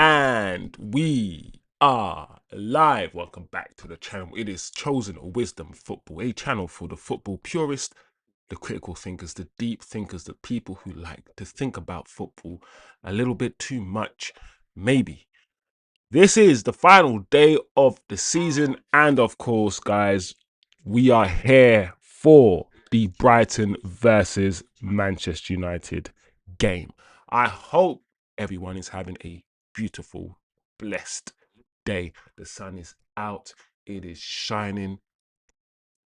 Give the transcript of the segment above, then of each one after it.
And we are live. Welcome back to the channel. It is chosen Wizdom Football, a channel for the football purist, the critical thinkers, the deep thinkers, the people who like to think about football a little bit too much, maybe. This is the final day of the season, and of course, guys, we are here for the Brighton versus Manchester United game. I hope everyone is having a beautiful, blessed day. The sun is out, it is shining,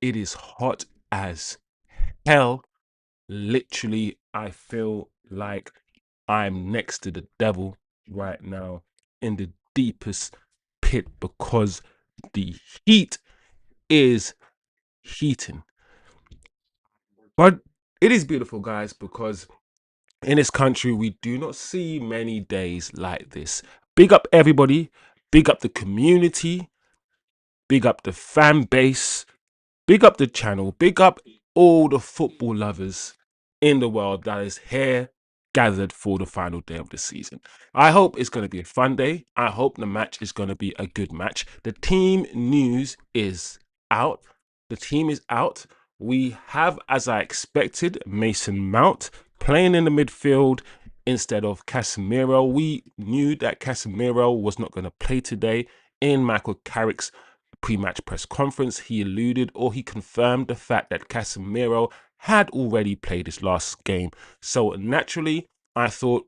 it is hot as hell. Literally, I feel like I'm next to the devil right now in the deepest pit because the heat is heating. But it is beautiful, guys, because in this country we do not see many days like this. Big up everybody, big up the community, big up the fan base, big up the channel, big up all the football lovers in the world that is here gathered for the final day of the season. I hope it's going to be a fun day. I hope the match is going to be a good match. The team news is out. The team is out. We have, as I expected, Mason Mount playing in the midfield instead of Casemiro. We knew that Casemiro was not going to play today. In Michael Carrick's pre-match press conference, he alluded or he confirmed the fact that Casemiro had already played his last game. So naturally, I thought,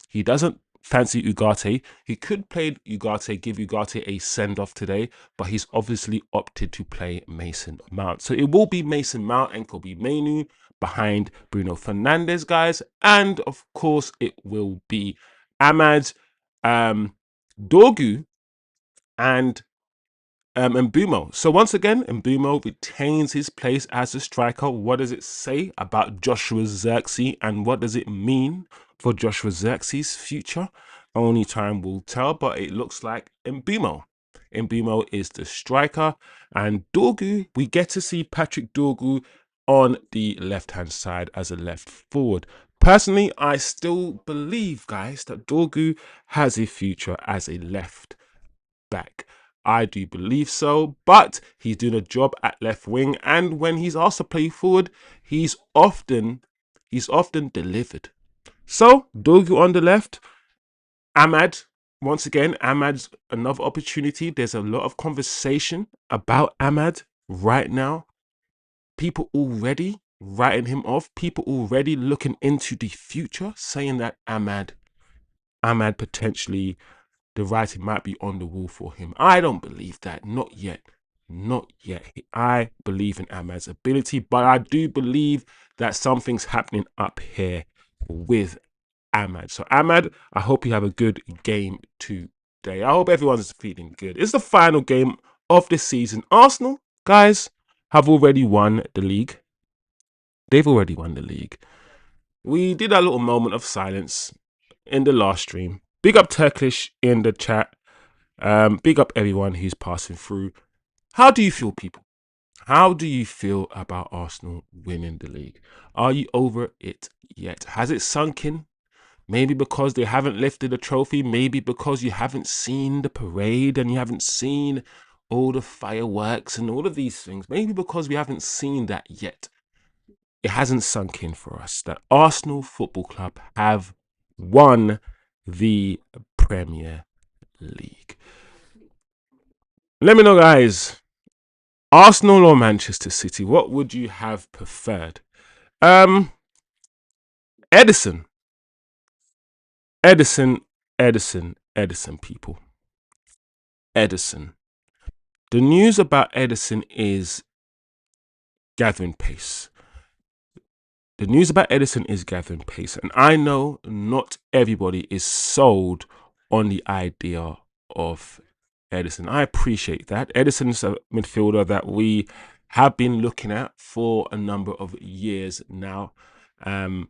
he doesn't fancy Ugarte. He could play Ugarte, give Ugarte a send-off today, but he's obviously opted to play Mason Mount. So it will be Mason Mount and Kobbie Mainoo behind Bruno Fernandez, guys. And of course, it will be Ahmad, Dorgu, and Mbumo. So once again, Mbumo retains his place as a striker. What does it say about Joshua Zirkzee, and what does it mean for Joshua Zirkzee's future? Only time will tell, but it looks like Mbumo. Mbumo is the striker, and Dorgu, we get to see Patrick Dorgu on the left-hand side as a left forward. Personally, I still believe, guys, that Dorgu has a future as a left back. I do believe so, but he's doing a job at left wing, and when he's asked to play forward, he's often delivered. So Dorgu on the left, Ahmad. Once again, Ahmad's another opportunity. There's a lot of conversation about Ahmad right now. People already writing him off. People already looking into the future, saying that Ahmad potentially, the writing might be on the wall for him. I don't believe that. Not yet. Not yet. I believe in Ahmad's ability, but I do believe that something's happening up here with Ahmad. So Ahmad, I hope you have a good game today. I hope everyone's feeling good. It's the final game of the season. Arsenal, guys, have already won the league. They've already won the league. We did a little moment of silence in the last stream. Big up Turkish in the chat. Big up everyone who's passing through. How do you feel, people? How do you feel about Arsenal winning the league? Are you over it yet? Has it sunk in? Maybe because they haven't lifted a trophy. Maybe because you haven't seen the parade and you haven't seen all the fireworks and all of these things. Maybe because we haven't seen that yet. It hasn't sunk in for us that Arsenal Football Club have won the Premier League. Let me know, guys. Arsenal or Manchester City? What would you have preferred? Edison, people. Edison. The news about Edison is gathering pace. The news about Edison is gathering pace, and I know not everybody is sold on the idea of Edison. I appreciate that. Edison's a midfielder that we have been looking at for a number of years now. And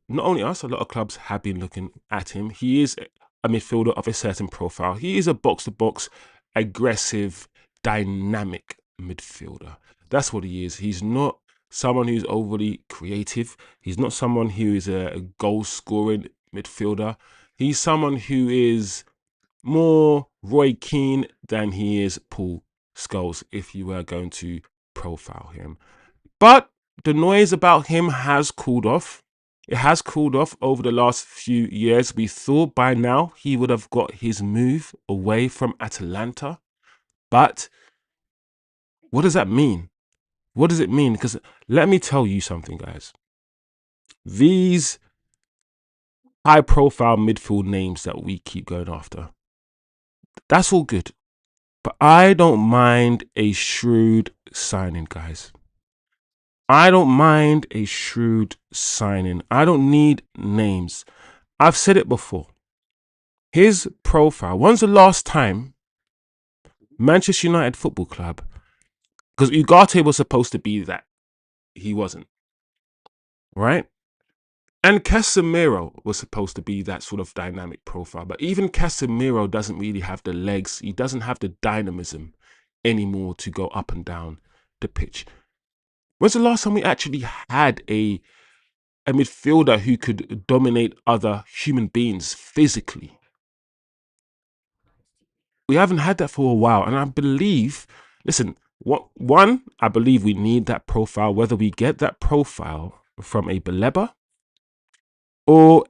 not only us, a lot of clubs have been looking at him. He is a midfielder of a certain profile. He is a box-to-box, aggressive, dynamic midfielder. That's what he is. He's not someone who's overly creative. He's not someone who is a goal-scoring midfielder. He's someone who is more Roy Keane than he is Paul Scholes, if you were going to profile him. But the noise about him has cooled off. It has cooled off over the last few years. We thought by now he would have got his move away from Atalanta. But what does that mean? What does it mean? Because let me tell you something, guys. These high-profile midfield names that we keep going after, that's all good. But I don't mind a shrewd signing, guys. I don't mind a shrewd signing. I don't need names. I've said it before. His profile. When's the last time Manchester United Football Club? Because Ugarte was supposed to be that. He wasn't. Right? And Casemiro was supposed to be that sort of dynamic profile. But even Casemiro doesn't really have the legs. He doesn't have the dynamism anymore to go up and down the pitch. When's the last time we actually had a midfielder who could dominate other human beings physically? We haven't had that for a while. And I believe, listen, I believe we need that profile, whether we get that profile from a Baleba or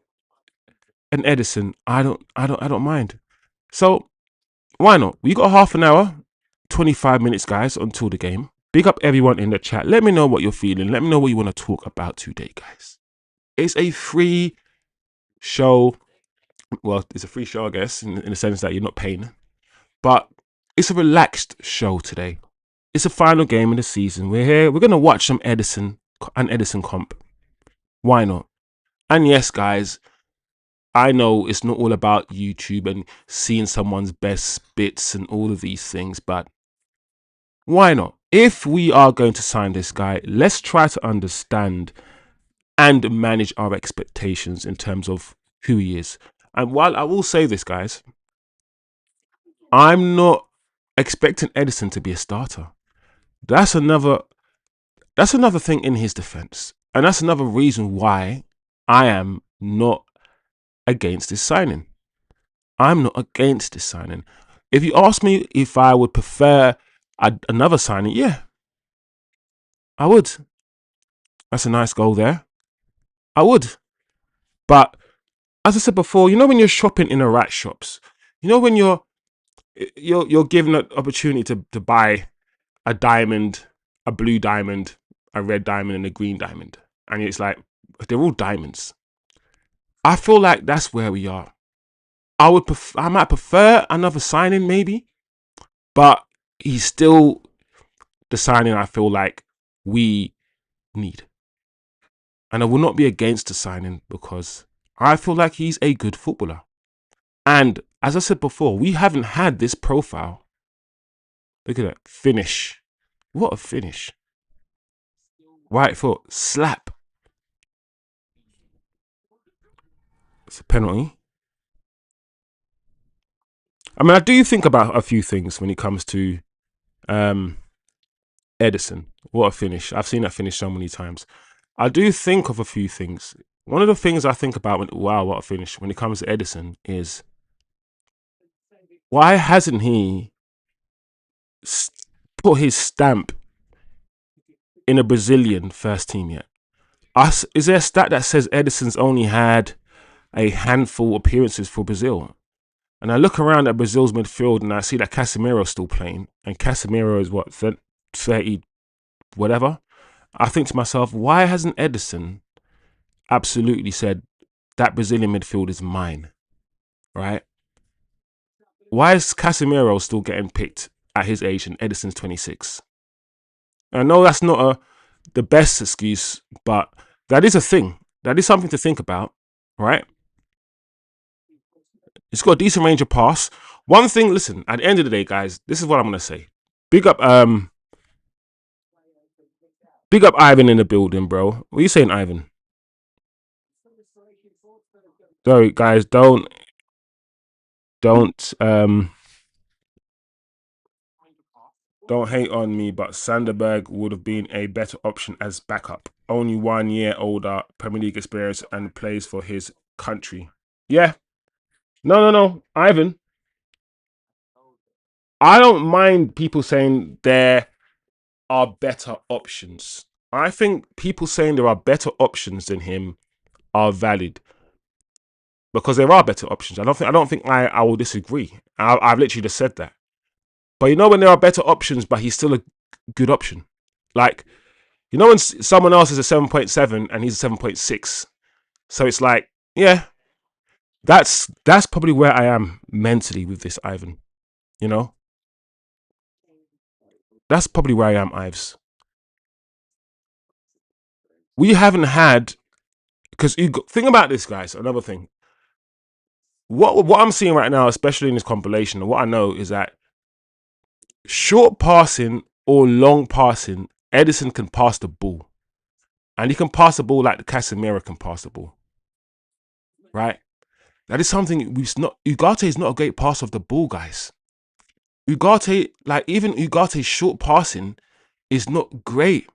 an Edison. I don't mind. So why not? We got half an hour, 25 minutes, guys, until the game. Big up everyone in the chat. Let me know what you're feeling. Let me know what you want to talk about today, guys. It's a free show. Well, it's a free show, I guess, in the sense that you're not paying. But it's a relaxed show today. It's a final game of the season. We're here. We're going to watch some Edison comp. Why not? And yes, guys, I know it's not all about YouTube and seeing someone's best bits and all of these things, but why not? If we are going to sign this guy, let's try to understand and manage our expectations in terms of who he is. And while I will say this, guys, I'm not expecting Edison to be a starter. That's another thing in his defense. And that's another reason why I am not against this signing. I'm not against this signing. If you ask me if I would prefer another signing, yeah, I would. That's a nice goal there. I would. But as I said before, you know when you're shopping in the rat shops, you know when you're given an opportunity to buy a diamond, a blue diamond, a red diamond, and a green diamond, and it's like they're all diamonds. I feel like that's where we are. I might prefer another signing maybe, but he's still the signing I feel like we need. And I will not be against the signing because I feel like he's a good footballer. And as I said before, we haven't had this profile. Look at that finish. What a finish. Right foot, slap. It's a penalty. I mean, I do think about a few things when it comes to Edison. What a finish. I've seen that finish so many times. I do think of a few things. One of the things I think about wow, what a finish, when it comes to Edison is why hasn't he put his stamp in a Brazilian first team yet? Is there a stat that says Edison's only had a handful of appearances for Brazil? And I look around at Brazil's midfield and I see that Casemiro's still playing. And Casemiro is what, 30 whatever? I think to myself, why hasn't Edison absolutely said that Brazilian midfield is mine? Right? Why is Casemiro still getting picked at his age and Edison's 26? I know that's not the best excuse, but that is a thing. That is something to think about, right? It's got a decent range of pass. One thing, listen, at the end of the day, guys, this is what I'm gonna say. Big up Ivan in the building, bro. What are you saying, Ivan? Sorry, guys, don't hate on me, but Sanderberg would have been a better option as backup. Only 1 year older, Premier League experience, and plays for his country. Yeah, No. Ivan, I don't mind people saying there are better options. I think people saying there are better options than him are valid because there are better options. I don't think I will disagree. I've literally just said that. But when there are better options, but he's still a good option. Like, when someone else is a 7.7 and he's a 7.6. So it's like, yeah, that's probably where I am mentally with this, Ivan. You know, that's probably where I am, Ives. We haven't had because think about this, guys. Another thing, what I'm seeing right now, especially in this compilation, and what I know is that short passing or long passing, Edison can pass the ball, and he can pass the ball like the Casemiro can pass the ball, right? That is something we've not. Ugarte is not a great passer of the ball, guys. Ugarte, like even Ugarte's short passing is not great.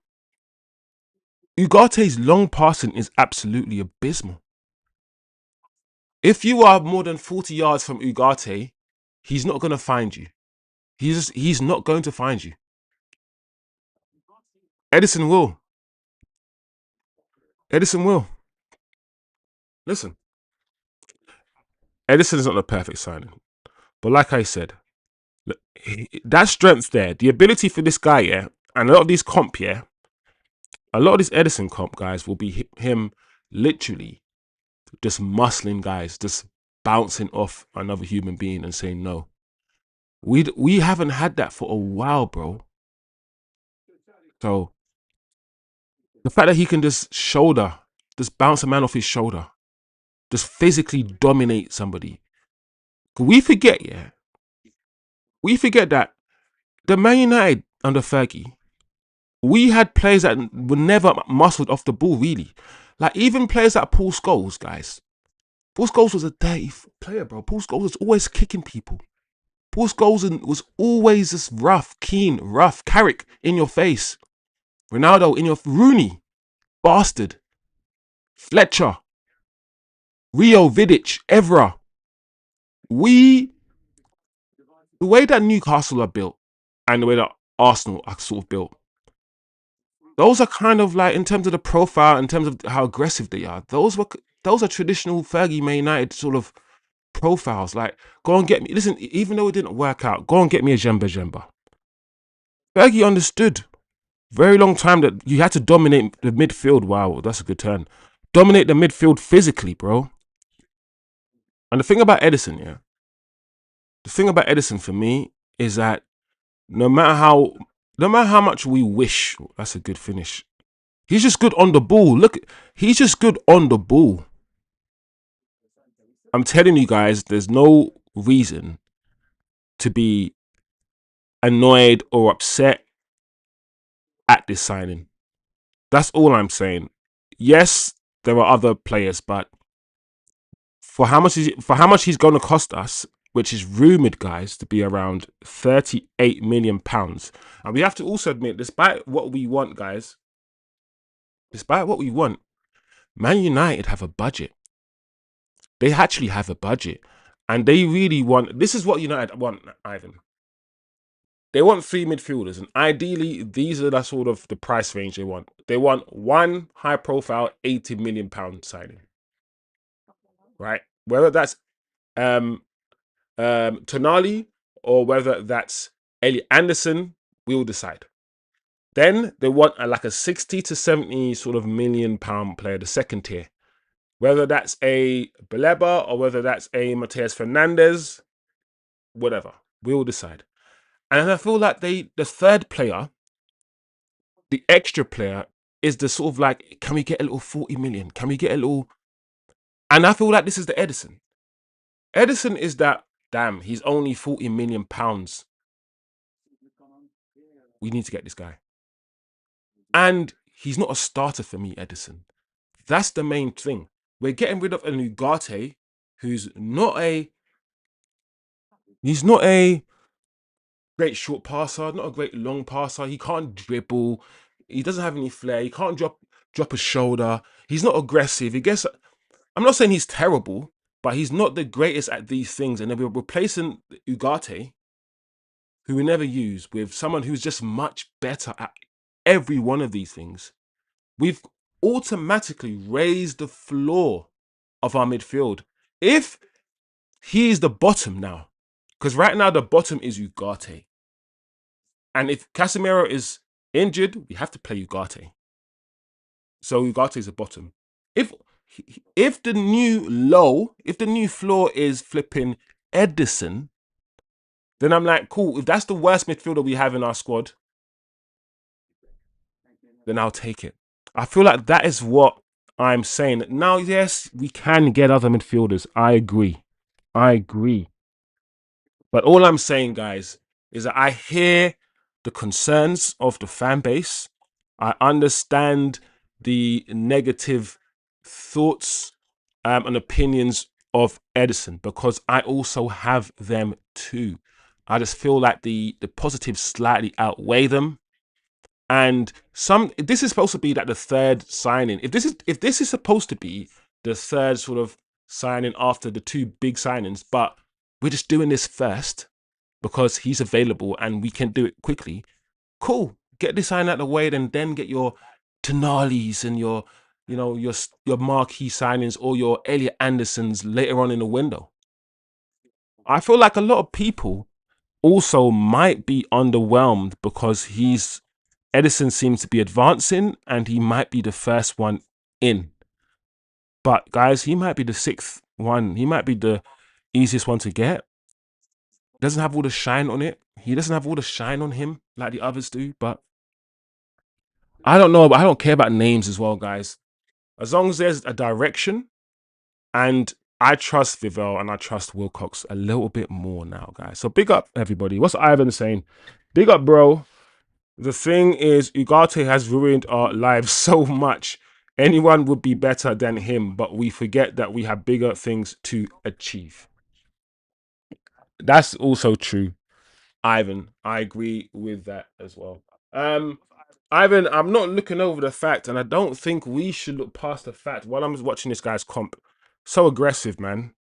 Ugarte's long passing is absolutely abysmal. If you are more than 40 yards from Ugarte, he's not going to find you. He's not going to find you. Edison will. Edison will. Listen, Edison is not the perfect signing. But like I said, that strength there, the ability for this guy, yeah, and a lot of these comp, yeah, a lot of these Edison comp guys will be him literally just muscling guys, just bouncing off another human being and saying no. We haven't had that for a while, bro. So the fact that he can just bounce a man off his shoulder, just physically dominate somebody. We forget, yeah, we forget that the Man United under Fergie, we had players that were never muscled off the ball, really. Like even players like Paul Scholes, guys. Paul Scholes was a dirty player, bro. Paul Scholes was always kicking people. Paul Scholes was always just rough, keen, rough, Carrick in your face. Ronaldo in your Rooney, bastard. Fletcher, Rio, Vidic, Evra. We, the way that Newcastle are built and the way that Arsenal are sort of built, those are kind of like in terms of the profile, in terms of how aggressive they are. Those are traditional Fergie Man United sort of profiles. Like, go and get me. Listen, even though it didn't work out, go and get me a Jemba Jemba. Fergie understood very long time that you had to dominate the midfield. Wow, that's a good turn. Dominate the midfield physically, bro. And the thing about Edison, yeah, the thing about Edison for me is that no matter how much we wish, that's a good finish. He's just good on the ball. Look, he's just good on the ball. I'm telling you guys, there's no reason to be annoyed or upset at this signing. That's all I'm saying. Yes, there are other players, but for how much he's going to cost us, which is rumored, guys, to be around £38 million. And we have to also admit, despite what we want, guys, despite what we want, Man United have a budget. They actually have a budget. And they really want, this is what United want, Ivan. They want three midfielders. And ideally, these are the sort of the price range they want. They want one high profile £80 million signing. Right? Whether that's Tonali or whether that's Elliot Anderson, we will decide. Then they want like a 60 to 70 sort of £1 million player, the second tier. Whether that's a Baleba or whether that's a Matteus Fernandez, whatever, we will decide. And I feel like the third player, the extra player, is the sort of like, can we get a little 40 million? Can we get a little? And I feel like this is the Edison. Edison is that, damn, he's only £40 million. We need to get this guy. And he's not a starter for me, Edison. That's the main thing. We're getting rid of an Ugarte who's not a great short passer, not a great long passer. He can't dribble. He doesn't have any flair. He can't drop a shoulder. He's not aggressive. I'm not saying he's terrible, but he's not the greatest at these things. And then we're replacing Ugarte, who we never use, with someone who's just much better at every one of these things. We've automatically raised the floor of our midfield. If he's the bottom now, because right now the bottom is Ugarte. And if Casemiro is injured, we have to play Ugarte. So Ugarte is the bottom. If the new low, if the new floor is flipping Edison, then I'm like, cool. If that's the worst midfielder we have in our squad, then I'll take it. I feel like that is what I'm saying. Now, yes, we can get other midfielders. I agree. But all I'm saying, guys, is that I hear the concerns of the fan base. I understand the negative thoughts and opinions of Edison, because I also have them too. I just feel like the positives slightly outweigh them. And this is supposed to be like the third signing. If this is supposed to be the third sort of signing after the two big signings, but we're just doing this first because he's available and we can do it quickly. Cool. Get this sign out of the way, then get your Tonalis and your marquee signings or your Elliot Andersons later on in the window. I feel like a lot of people also might be underwhelmed because Edison seems to be advancing and he might be the first one in. But guys, he might be the sixth one. He might be the easiest one to get. Doesn't have all the shine on it. He doesn't have all the shine on him like the others do. But I don't know. But I don't care about names as well, guys. As long as there's a direction, and I trust Vivell and I trust Wilcox a little bit more now, guys. So big up, everybody. What's Ivan saying? Big up, bro. The thing is, Ugarte has ruined our lives so much. Anyone would be better than him, but we forget that we have bigger things to achieve. That's also true, Ivan. I agree with that as well. Ivan, I'm not looking over the fact, and I don't think we should look past the fact while I'm watching this guy's comp. So aggressive, man.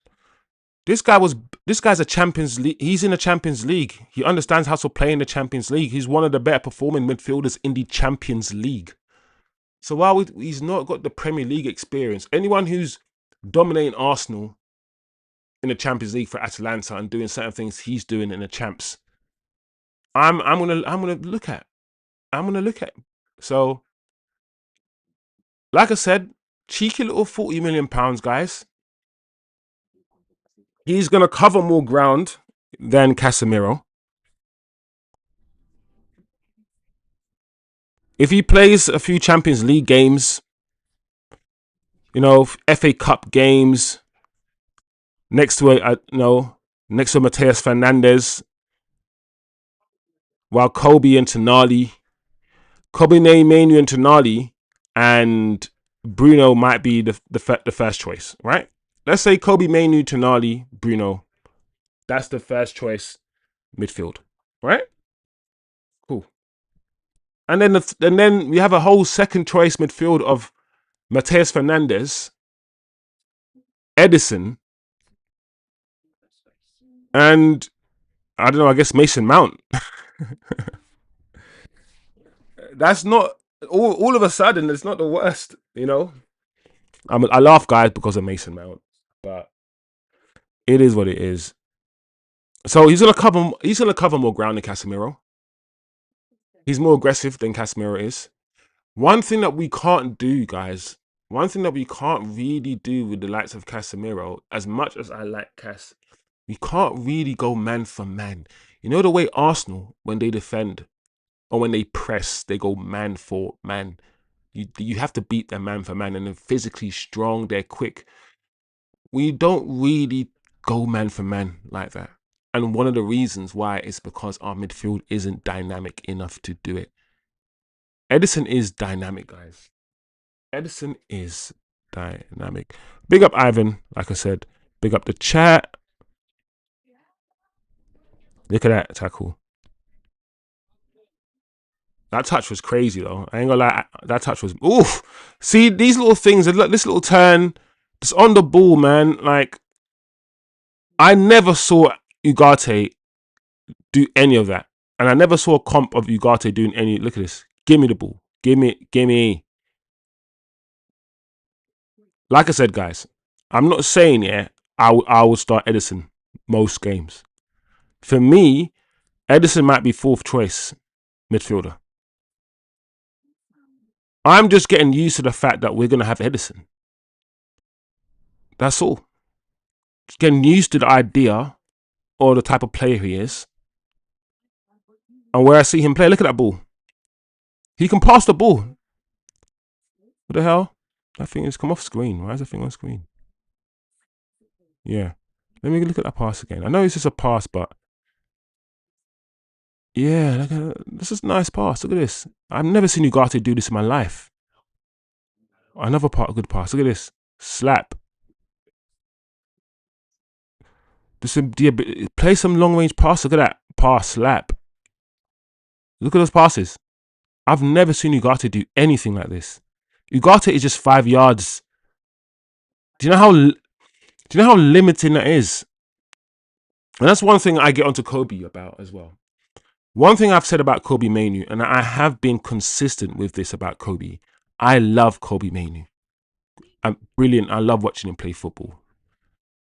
This guy's a Champions League. He's in the Champions League. He understands how to play in the Champions League. He's one of the better performing midfielders in the Champions League. So while he's not got the Premier League experience, anyone who's dominating Arsenal in the Champions League for Atalanta and doing certain things he's doing in the champs, I'm gonna look at. So, like I said, cheeky little £40 million, guys. He's gonna cover more ground than Casemiro. If he plays a few Champions League games, FA Cup games, next to Matteus Fernandez, while Kobbie and Tonali, Mainoo and Tonali, and Bruno might be the first choice, right? Let's say Kobbie, Mainoo, Tonali, Bruno. That's the first choice midfield, right? Cool. And then we have a whole second choice midfield of Matteus Fernandez, Edison, and I don't know, I guess Mason Mount. That's not all of a sudden. It's not the worst, I laugh, guys, because of Mason Mount, but it is what it is. So he's gonna cover more ground than Casemiro. He's more aggressive than Casemiro is. One thing that we can't do, guys. One thing that we can't really do with the likes of Casemiro, as much as I like Cas, we can't really go man for man. You know the way Arsenal, when they defend or when they press, they go man for man. You have to beat them man for man, and they're physically strong, they're quick. We don't really go man for man like that. And one of the reasons why is because our midfield isn't dynamic enough to do it. Edison is dynamic, guys. Edison is dynamic. Big up Ivan, like I said. Big up the chat. Look at that tackle. That touch was crazy, though. I ain't gonna lie. That touch was... Oof. See, these little things, this little turn, it's on the ball, man. Like, I never saw Ugarte do any of that. And I never saw a comp of Ugarte doing any. Look at this. Give me the ball. Give me. Like I said, guys, I'm not saying, yeah, I would start Edison most games. For me, Edison might be fourth choice midfielder. I'm just getting used to the fact that we're going to have Edison. That's all. Just getting used to the idea or the type of player he is. And where I see him play, look at that ball. He can pass the ball. What the hell? That thing has come off screen. Why is that thing on screen? Yeah. Let me look at that pass again. I know it's just a pass, but yeah, look at, this is a nice pass. Look at this. I've never seen Ugarte do this in my life. Another part, a good pass. Look at this. Slap. Just play some long range pass. Look at that. Pass, slap. Look at those passes. I've never seen Ugarte do anything like this. Ugarte is just 5 yards. Do you know how limiting that is? And that's one thing I get onto Kobbie about as well. One thing I've said about Kobbie Mainoo, and I have been consistent with this about Kobbie. I love Kobbie Mainoo. I'm brilliant. I love watching him play football.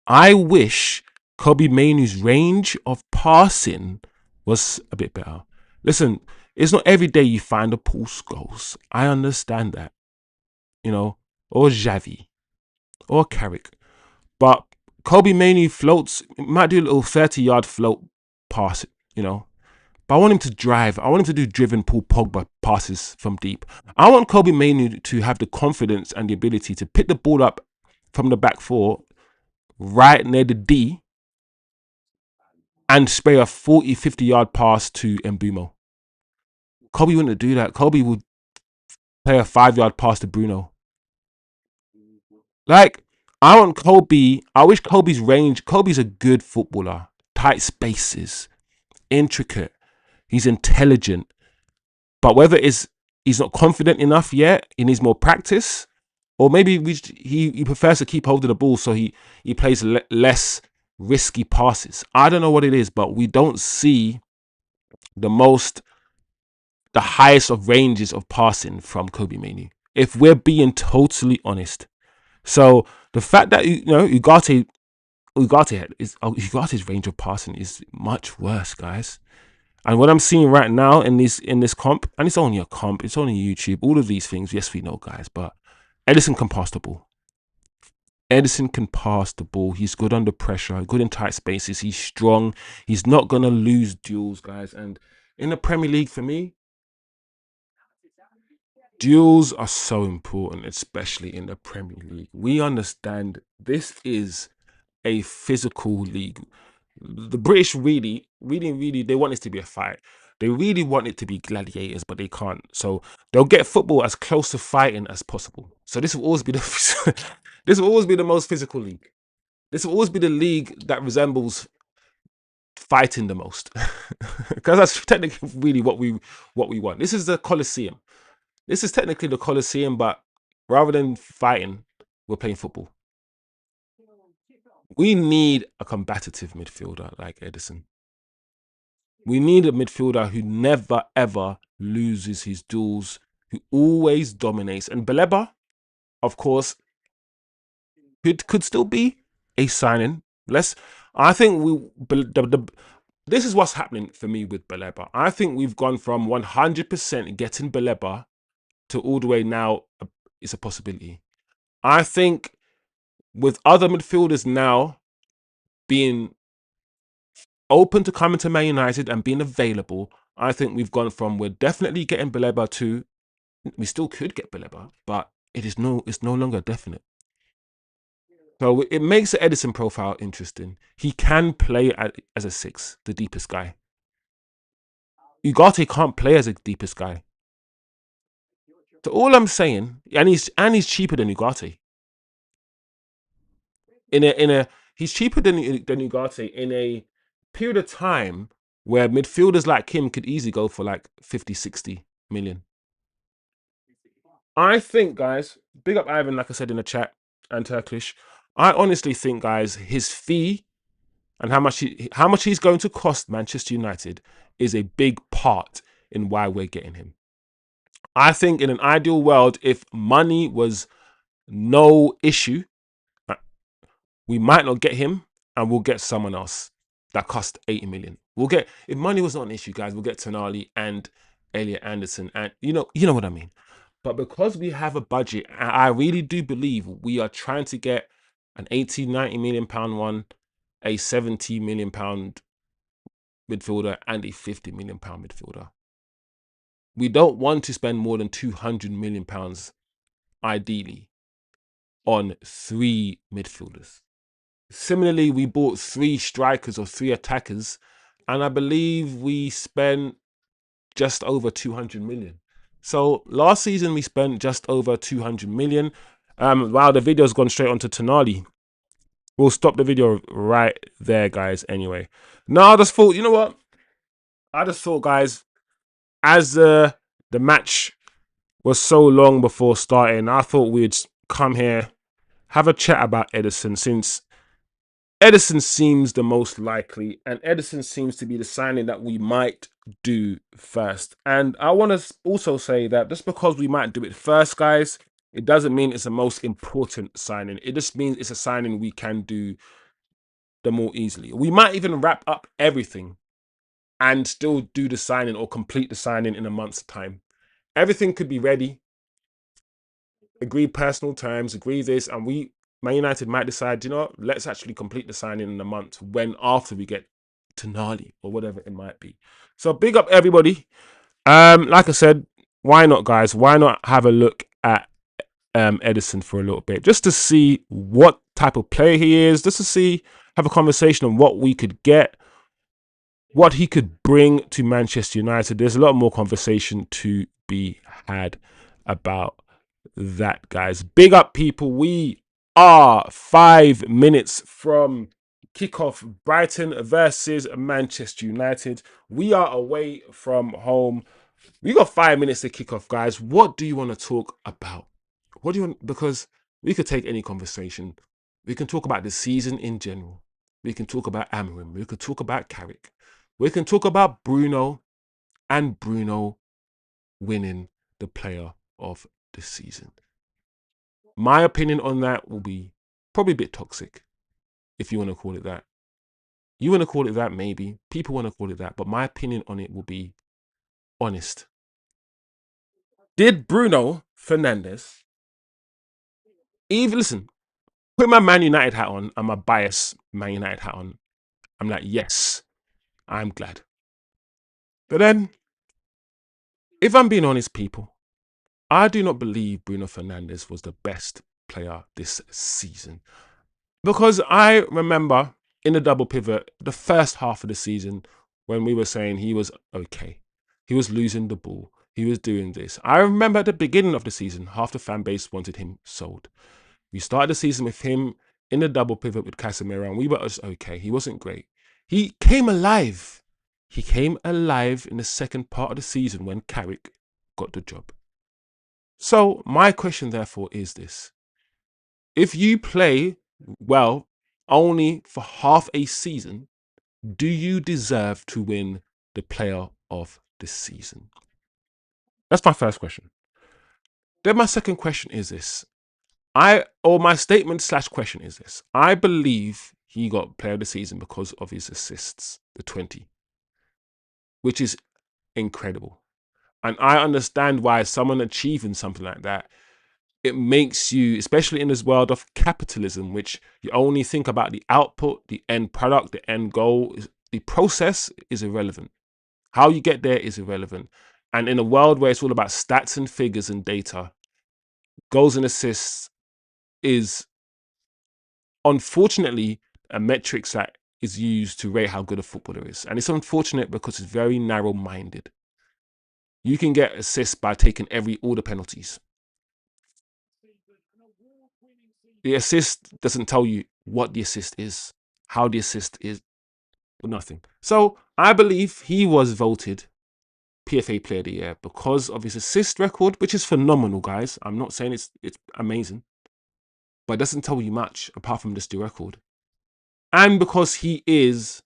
I wish Kobbie Mainoo's range of passing was a bit better. Listen, it's not every day you find a Paul Scholes. I understand that. You know, or Xavi, or Carrick. But Kobbie Mainoo floats, might do a little 30-yard float pass, you know. But I want him to drive. I want him to do driven Paul Pogba passes from deep. I want Kobbie Mainoo to have the confidence and the ability to pick the ball up from the back four, right near the D, and spray a 40, 50-yard pass to Mbeumo. Kobbie wouldn't do that. Kobbie would play a 5-yard pass to Bruno. Like, I want Kobbie. I wish Kobbie's range. Kobbie's a good footballer. Tight spaces, intricate. He's intelligent. But whether he's not confident enough yet, he needs more practice, or maybe he prefers to keep hold of the ball, so he plays less risky passes. I don't know what it is, but we don't see the highest of ranges of passing from Kobbie Mainoo, if we're being totally honest. So the fact that Ugate's range of passing is much worse, guys. And what I'm seeing right now in this comp, and it's only a comp, it's only YouTube, all of these things, yes, we know, guys, but Edison can pass the ball. Edison can pass the ball. He's good under pressure, good in tight spaces. He's strong. He's not going to lose duels, guys. And in the Premier League, for me, duels are so important, especially in the Premier League. We understand this is a physical league. The British really, they want this to be a fight. They really want it to be gladiators, but they can't. So they'll get football as close to fighting as possible. So this will always be this will always be the most physical league. This will always be the league that resembles fighting the most, because that's technically really what we want. This is the Colosseum. This is technically the Colosseum, but rather than fighting, we're playing football. We need a combative midfielder like Edison. We need a midfielder who never ever loses his duels, who always dominates. And Baleba, of course, could still be a signing. I think this is what's happening for me with Baleba. I think we've gone from 100% getting Baleba to all the way now it's a possibility. I think with other midfielders now being open to coming to Man United and being available, I think we've gone from we're definitely getting Baleba to we still could get Baleba, but it's no longer definite. So it makes the Edison profile interesting. He can play as a 6, the deepest guy. Ugarte can't play as a deepest guy. So all I'm saying, and he's cheaper than Ugarte. He's cheaper than Ugarte in a period of time where midfielders like him could easily go for like 50, 60 million. I think, guys, big up Ivan, like I said in the chat, and Turkish. I honestly think, guys, his fee and how much he's going to cost Manchester United is a big part in why we're getting him. I think in an ideal world, if money was no issue, we might not get him, and we'll get someone else that cost 80 million. If money was not an issue, guys, we'll get Tonali and Elliot Anderson, and you know what I mean. But because we have a budget, I really do believe we are trying to get an 80, 90 million pound one, a 70 million pound midfielder, and a 50 million pound midfielder. We don't want to spend more than 200 million pounds, ideally, on 3 midfielders. Similarly, we bought 3 strikers or 3 attackers, and I believe we spent just over 200 million. So last season we spent just over 200 million. Wow, the video's gone straight onto Tonali. We'll stop the video right there, guys. Anyway, no, I just thought, you know what? I just thought, guys, as the match was so long before starting, I thought we'd come here, have a chat about Edison, since Edison seems the most likely, and Edison seems to be the signing that we might do first. And I want to also say that just because we might do it first, guys, it doesn't mean it's the most important signing. It just means it's a signing we can do the more easily. We might even wrap up everything and still do the signing or complete the signing in a month's time. Everything could be ready, agree personal terms, agree this, and Man United might decide, you know what, let's actually complete the signing in a month after we get Tonali or whatever it might be. So big up everybody. Like I said, why not, guys? Why not have a look at Edison for a little bit, just to see what type of player he is, just to have a conversation on what we could get, what he could bring to Manchester United. There's a lot more conversation to be had about that, guys. Big up, people. We are 5 minutes from kickoff. Brighton versus Manchester United. We are away from home. We got 5 minutes to kick off, guys. What do you want to talk about? What do you want? Because we could take any conversation. We can talk about the season in general. We can talk about Amorim. We could talk about Carrick. We can talk about Bruno and Bruno winning the player of the season. My opinion on that will be probably a bit toxic, if you want to call it that. You want to call it that, maybe. People want to call it that. But my opinion on it will be honest. Did Bruno Fernandez, even listen, put my Man United hat on and my bias Man United hat on, I'm like, yes, I'm glad. But then, if I'm being honest, people, I do not believe Bruno Fernandez was the best player this season. Because I remember in the double pivot, the first half of the season, when we were saying he was okay. He was losing the ball. He was doing this. I remember at the beginning of the season, half the fan base wanted him sold. We started the season with him in the double pivot with Casemiro, and we were just okay. He wasn't great. He came alive. He came alive in the second part of the season when Carrick got the job. So my question, therefore, is this. If you play well only for half a season, do you deserve to win the player of the season? That's my first question. Then my second question is this. My statement / question is this. I believe he got player of the season because of his assists, the 20, which is incredible. And I understand why someone achieving something like that, it makes you, especially in this world of capitalism, which you only think about the output, the end product, the end goal. The process is irrelevant. How you get there is irrelevant. And in a world where it's all about stats and figures and data, goals and assists is unfortunately a metrics that is used to rate how good a footballer is. And it's unfortunate because it's very narrow-minded. You can get assists by taking all the penalties. The assist doesn't tell you what the assist is, how the assist is, or nothing. So I believe he was voted PFA Player of the Year because of his assist record, which is phenomenal, guys. I'm not saying it's amazing, but it doesn't tell you much apart from just the record. and because he is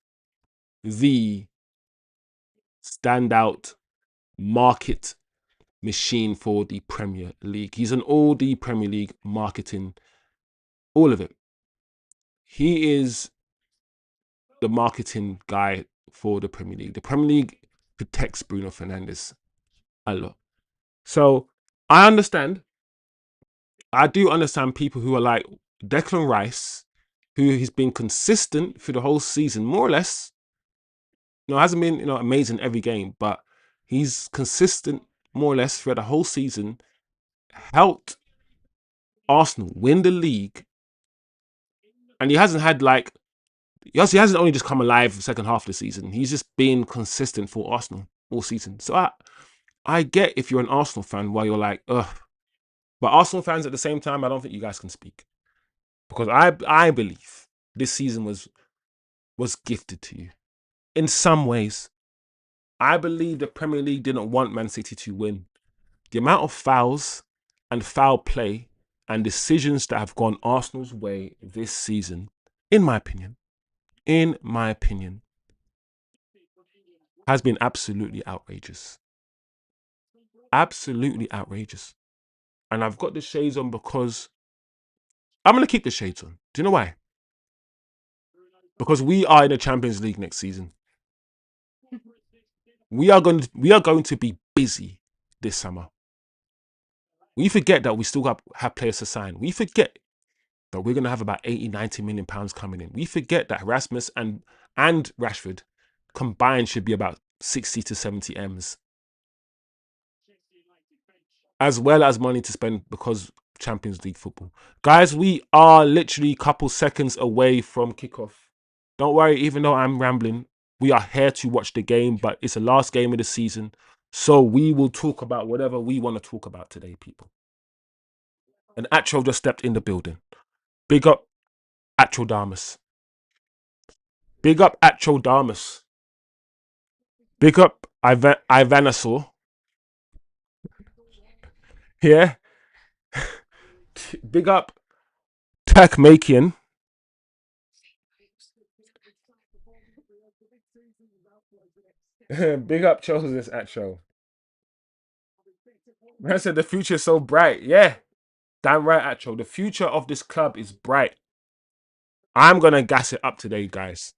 the standout market machine for the Premier League. He's an all the Premier League marketing, all of it. He is the marketing guy for the Premier League. The Premier League protects Bruno Fernandez a lot. So I understand. I do understand people who are like Declan Rice, who has been consistent through the whole season, more or less. Hasn't been amazing every game, but he's consistent more or less throughout the whole season. Helped Arsenal win the league, and he hasn't had like he hasn't only just come alive the second half of the season. He's just been consistent for Arsenal all season. So I get if you're an Arsenal fan why you're like, ugh. But Arsenal fans at the same time, I don't think you guys can speak. Because I believe this season was gifted to you. In some ways. I believe the Premier League didn't want Man City to win. The amount of fouls and foul play and decisions that have gone Arsenal's way this season, in my opinion, has been absolutely outrageous. Absolutely outrageous. And I've got the shades on because I'm going to keep the shades on. Do you know why? Because we are in the Champions League next season. We are going to be busy this summer. We forget that we still have players to sign. We forget that we're going to have about 80, 90 million pounds coming in. We forget that Rasmus and Rashford combined should be about 60 to 70 M's. As well as money to spend because Champions League football. Guys, we are literally a couple seconds away from kickoff. Don't worry, even though I'm rambling, we are here to watch the game, but it's the last game of the season. So we will talk about whatever we want to talk about today, people. And Atro just stepped in the building. Big up Atro Damas. Big up Atro Damas. Big up Ivanasaur. Yeah. Big up Turkmakian. Big up Chelsea's Atro. I said the future is so bright. Yeah. Damn right, Atro. The future of this club is bright. I'm going to gas it up today, guys.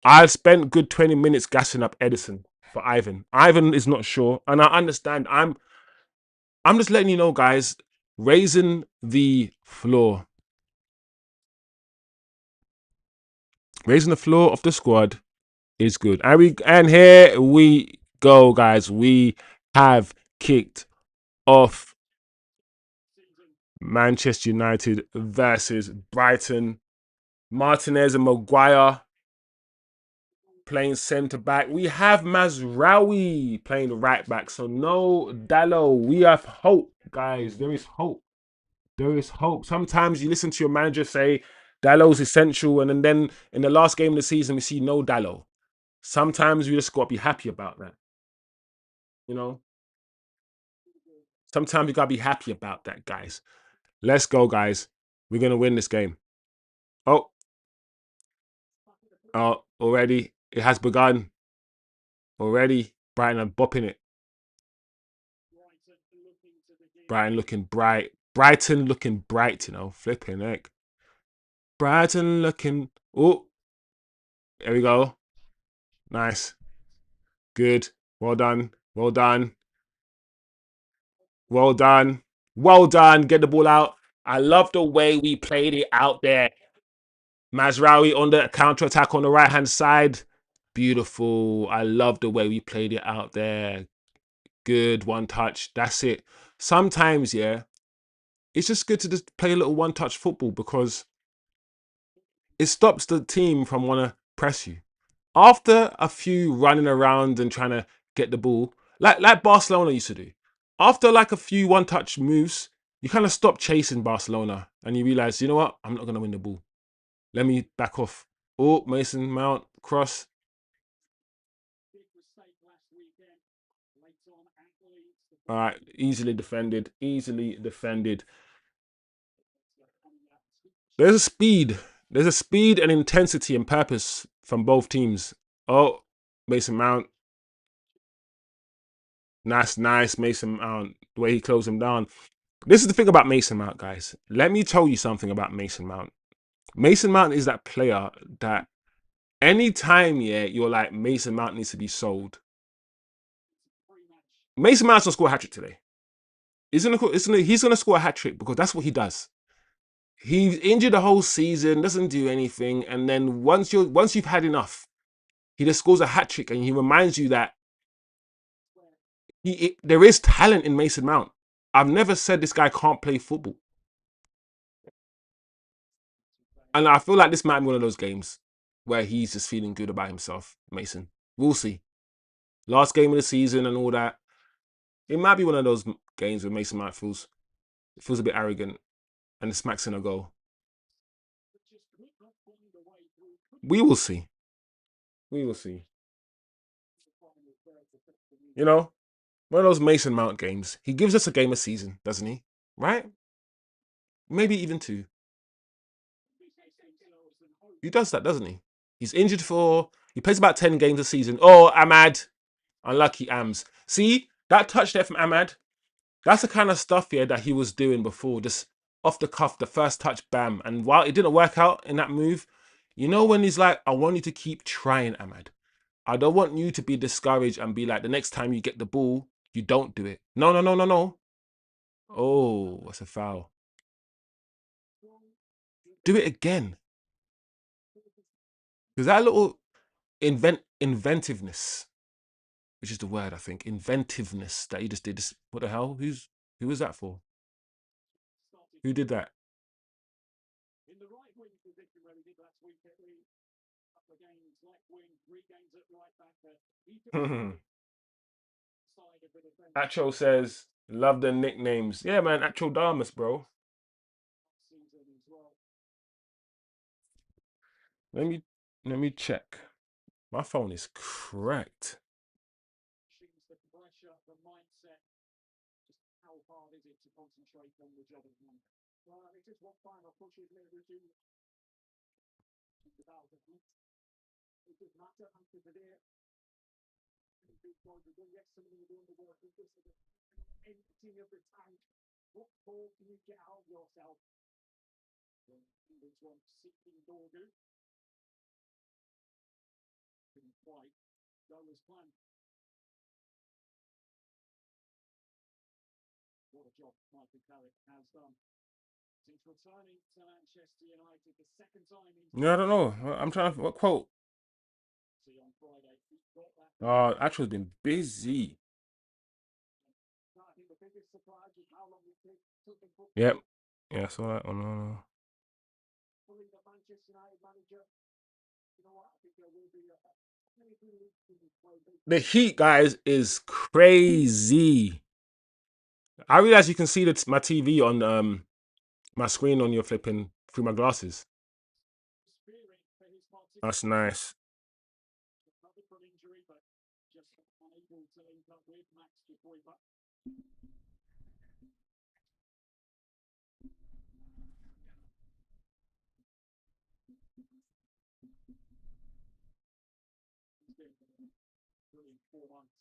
I spent good 20 minutes gassing up Edison for Ivan. Ivan is not sure. And I understand. I'm just letting you know, guys, raising the floor. Raising the floor of the squad is good. And here we go, guys. We have kicked off Manchester United versus Brighton. Martinez and Maguire playing centre back. We have Mazraoui playing the right back. So no Dallo. We have hope, guys. There is hope. There is hope. Sometimes you listen to your manager say Dallo's essential, and then in the last game of the season we see no Dallo. Sometimes we just got to be happy about that. Sometimes you got to be happy about that, guys. Let's go, guys. We're going to win this game. Oh, already. It has begun. Already. Brighton are bopping it. Brighton looking bright. Brighton looking bright, Flipping heck. Brighton looking... Oh. There we go. Nice. Good. Well done. Well done. Well done. Well done. Get the ball out. I love the way we played it out there. Mazraoui on the counter-attack on the right-hand side. Beautiful. I love the way we played it out there. Good. One touch. That's it. Sometimes, yeah, it's just good to just play a little one-touch football because it stops the team from want to press you. After a few running around and trying to get the ball, like Barcelona used to do, after like a few one-touch moves, you kind of stop chasing Barcelona and you realize, you know what? I'm not going to win the ball. Let me back off. Oh, Mason Mount, cross. All right, easily defended. Easily defended. There's a speed. There's a speed and intensity and purpose from both teams. Oh, Mason Mount. Nice, Mason Mount. The way he closed him down. This is the thing about Mason Mount, guys. Let me tell you something about Mason Mount. Mason Mount is that player that anytime, you're like, Mason Mount needs to be sold. Mason Mount's gonna score a hat trick today. He's gonna score a hat trick because that's what he does. He's injured the whole season, doesn't do anything, and then once you've had enough, he just scores a hat trick, and he reminds you that there is talent in Mason Mount. I've never said this guy can't play football, and I feel like this might be one of those games where he's just feeling good about himself. Mason, we'll see. Last game of the season and all that. It might be one of those games where Mason Mount feels a bit arrogant and smacks in a goal. We will see. We will see. You know, one of those Mason Mount games. He gives us a game a season, doesn't he? Right? Maybe even 2. He does that, doesn't he? He's injured he plays about 10 games a season. Oh, Ahmad. Unlucky Ams. See, that touch there from Ahmad, that's the kind of stuff here that he was doing before. Just off the cuff, the first touch, bam. And while it didn't work out in that move, you know when he's like, I want you to keep trying, Ahmad. I don't want you to be discouraged and be like, the next time you get the ball, you don't do it. No, no, no, no, no. Oh, that's a foul. Do it again. Because that little inventiveness, which is the word, I think, inventiveness that you just did. What the hell? Who was that for? Who did that? Acho says, love the nicknames. Yeah, man, Acho Damas, bro. Let me check. My phone is cracked. What a job Michael Carrick has done. Since returning to Manchester United the second time in... Yeah, I don't know. I'm trying to... What quote? Actually, been busy. Yep. Yeah, I saw that one. The heat, guys, is crazy. I realize you can see my TV on my screen on your flipping through my glasses. That's nice.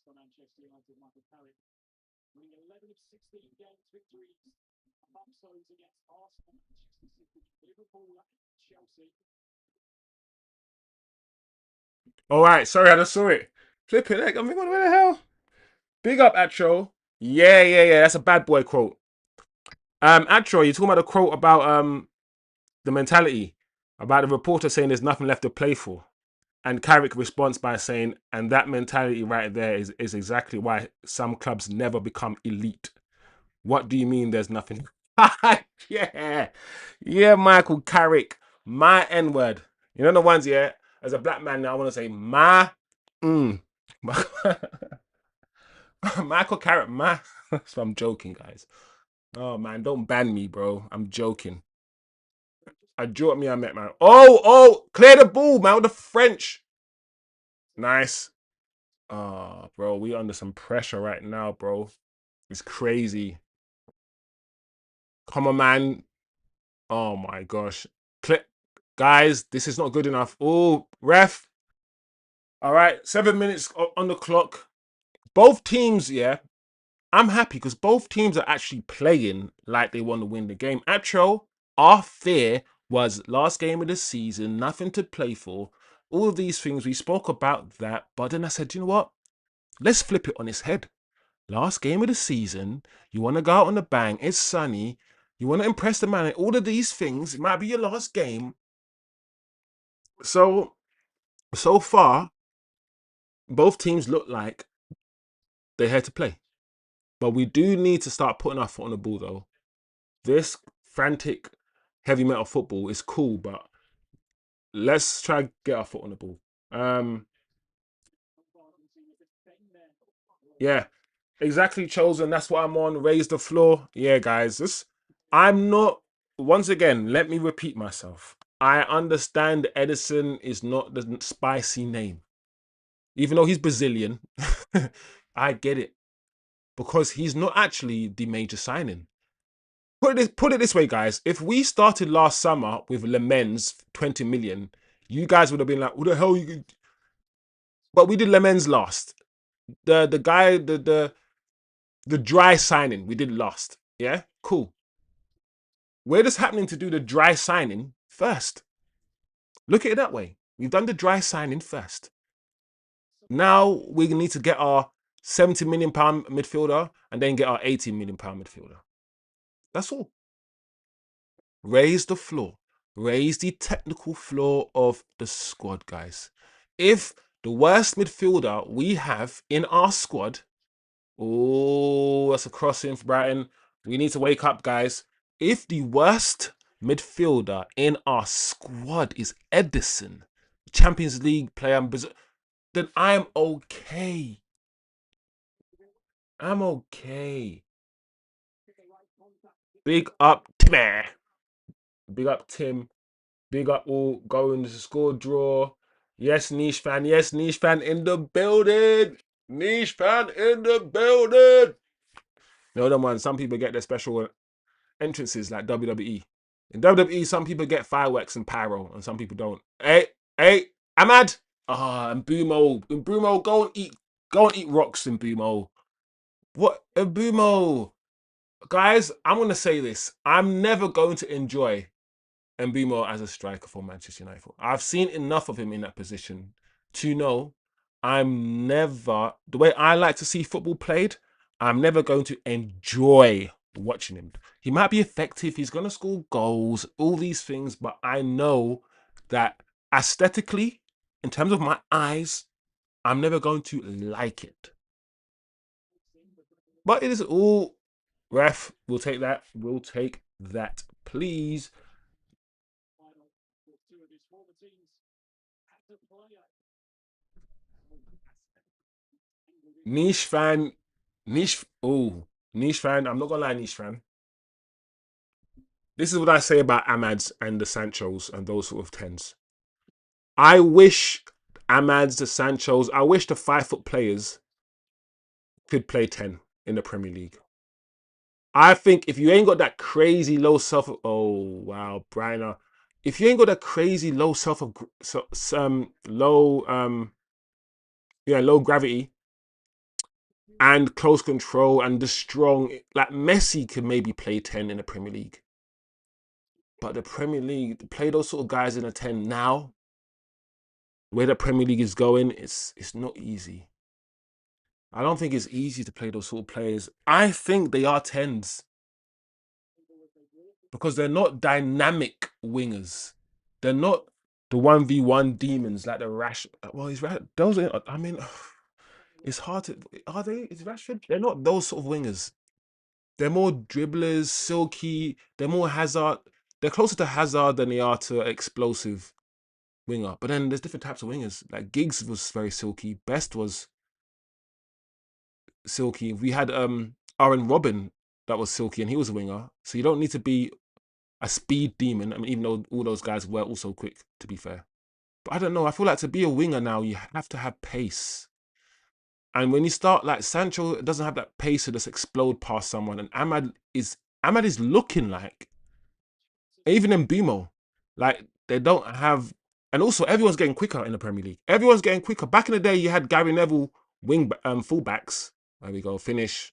For Manchester United, Michael Carrick, winning 11 of 16 games victories, amongst those against Arsenal, Manchester City, Liverpool, Chelsea. All right, sorry, I just saw it. Flipping heck, I mean, what the hell? Big up, Atro. Yeah. That's a bad boy quote. Atro, you're talking about the quote about the mentality, about the reporter saying there's nothing left to play for. And Carrick responds by saying, and that mentality right there is exactly why some clubs never become elite. What do you mean there's nothing? Yeah, Michael Carrick, my N-word. You know the ones, yeah? As a black man now, I want to say, Michael Carrick, So I'm joking, guys. Oh, man, don't ban me, bro. I'm joking. I drew at me, I met, man. Oh, clear the ball, man, with the French. Nice. Oh, bro, we under some pressure right now, bro. It's crazy. Come on, man. Oh my gosh. Guys, this is not good enough. Oh, ref. All right, 7 minutes on the clock. Both teams, yeah, I'm happy because both teams are actually playing like they want to win the game. Actual, our fear was last game of the season, nothing to play for. All of these things, we spoke about that. But then I said, you know what? Let's flip it on its head. Last game of the season, you want to go out on the bang. It's sunny. You want to impress the man. All of these things, it might be your last game. So far, both teams look like they're here to play. But we do need to start putting our foot on the ball, though. This frantic heavy metal football is cool, but let's try and get our foot on the ball. Yeah, exactly, chosen. That's what I'm on. Raise the floor. Yeah, guys. I'm not. Once again, let me repeat myself. I understand Edison is not the spicy name, even though he's Brazilian. I get it because he's not actually the major signing. Put it this way, guys. If we started last summer with Lemens 20 million, you guys would have been like, "What the hell?" But we did Lemens last. The guy the dry signing we did last. Yeah, cool. We're just happening to do the dry signing first. Look at it that way. We've done the dry signing first. Now we need to get our 70 million pound midfielder and then get our 80 million pound midfielder. That's all. Raise the floor. Raise the technical floor of the squad, guys. If the worst midfielder we have in our squad, oh, that's a crossing for Brighton. We need to wake up, guys. If the worst midfielder in our squad is Edison, Champions League player, then I'm okay. I'm okay. Big up Tim. Big up Tim. Big up all going to score draw. Yes, niche fan. Yes, niche fan in the building. Niche fan in the building. No, other one. Some people get their special entrances like WWE. In WWE, some people get fireworks and pyro, and some people don't. Hey, Ahmad. And Bumo, go and eat rocks in Bumo. What, Bumo? Guys, I'm gonna say this. I'm never going to enjoy Mbeumo as a striker for Manchester United. I've seen enough of him in that position to know I'm never, the way I like to see football played, I'm never going to enjoy watching him. He might be effective, he's going to score goals, all these things, but I know that aesthetically, in terms of my eyes, I'm never going to like it. But it is all, ref, we'll take that. We'll take that, please. Niche fan, niche fan. I'm not gonna lie, niche fan. This is what I say about Amads and the Sanchos and those sort of tens. I wish Amads, the Sanchos, I wish the 5 foot players could play 10 in the Premier League. I think if you ain't got that crazy low self, oh wow, Brighton, if you ain't got that crazy low self, low gravity and close control and the strong, like Messi could maybe play 10 in the Premier League. But the Premier League, to play those sort of guys in a 10 now, where the Premier League is going, it's not easy. I don't think it's easy to play those sort of players. I think they are 10s because they're not dynamic wingers. They're not the 1v1 demons like the Rash. Well, he's those. I mean, it's hard to. Are they? Is Rashford? They're not those sort of wingers. They're more dribblers, silky. They're more Hazard. They're closer to Hazard than they are to explosive winger. But then there's different types of wingers. Like Giggs was very silky. Best was silky. We had Aaron Robin that was silky and he was a winger. So you don't need to be a speed demon. I mean, even though all those guys were also quick, to be fair. But I don't know. I feel like to be a winger now, you have to have pace. And when you start like Sancho doesn't have that pace to just explode past someone, and Ahmad is looking like even in Bimo, like they don't have, and also everyone's getting quicker in the Premier League. Everyone's getting quicker. Back in the day, you had Gary Neville fullbacks. There we go. Finish.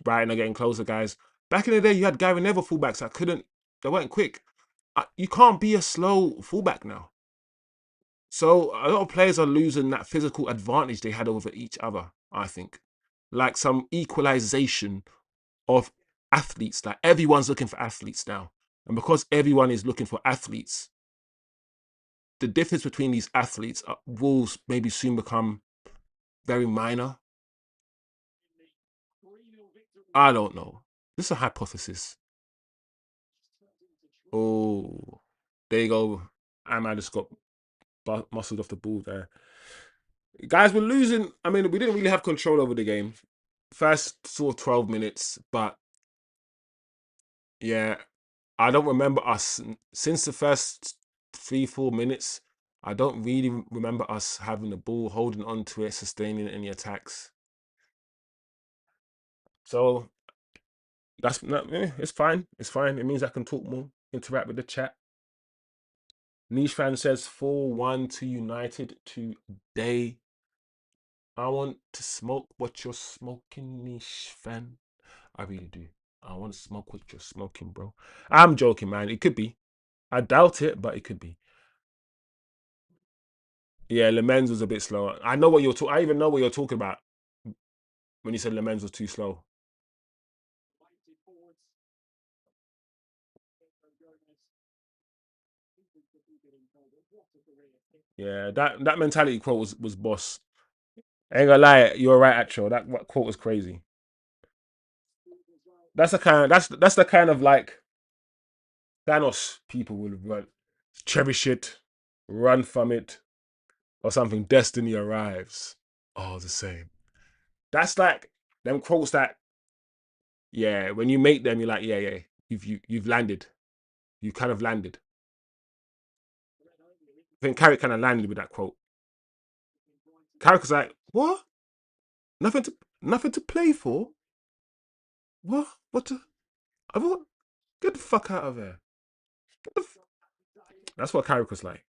Brighton are getting closer, guys. Back in the day, you had Gary Neville fullbacks that they weren't quick. You can't be a slow fullback now. So a lot of players are losing that physical advantage they had over each other, I think. Like some equalization of athletes. Like everyone's looking for athletes now. And because everyone is looking for athletes, the difference between these athletes will maybe soon become very minor. I don't know. This is a hypothesis. Oh, there you go. I might just got muscled off the ball there. Guys, we're losing. I mean, we didn't really have control over the game. First sort of 12 minutes, but yeah, I don't remember us since the first 3-4 minutes. I don't really remember us having the ball, holding on to it, sustaining any attacks. So that's not, it's fine. It's fine. It means I can talk more, interact with the chat. Niche fan says 4-1 to United today. I want to smoke what you're smoking, Niche fan. I really do. I want to smoke what you're smoking, bro. I'm joking, man. It could be. I doubt it, but it could be. Yeah, Lemens was a bit slower. I know what you're talking. I even know what you're talking about when you said Lemens was too slow. Yeah, that mentality quote was boss. I ain't gonna lie, you're right, actual. That quote was crazy. That's the kind of like Thanos people would run, cherish it, run from it, or something. Destiny arrives. All the same. That's like them quotes that, yeah, when you make them, you're like, yeah, you've landed. You kind of landed. I think Carrick kind of landed with that quote. Carrick was like, what? Nothing to play for? What? What? What? Get the fuck out of there. That's what Carrick was like.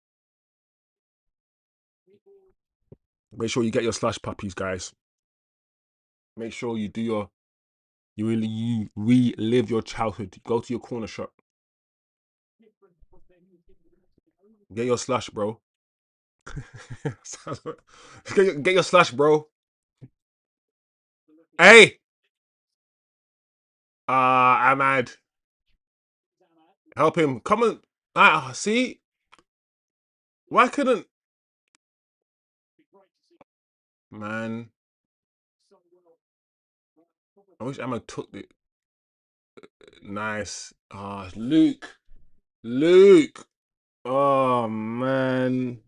Make sure you get your slush puppies, guys. Make sure you do you relive your childhood. Go to your corner shop. Get your slush, bro. get your slush, bro. Hey! Ahmad. Help him. Come on. See? Why couldn't... Man. I wish Ahmad took it. Nice. Luke. Luke. Oh, man.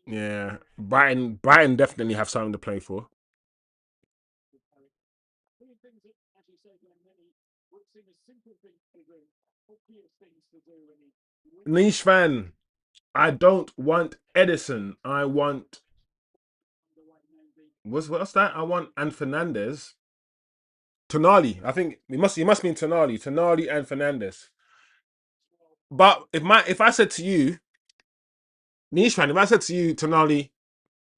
Yeah. Brighton definitely have something to play for. Niche fan. I don't want Edison. I want... What's that? I want Fernandez. Tonali. I think it must mean Tonali. Tonali and Fernandez. But if I said to you, Niche fan, if I said to you Tonali,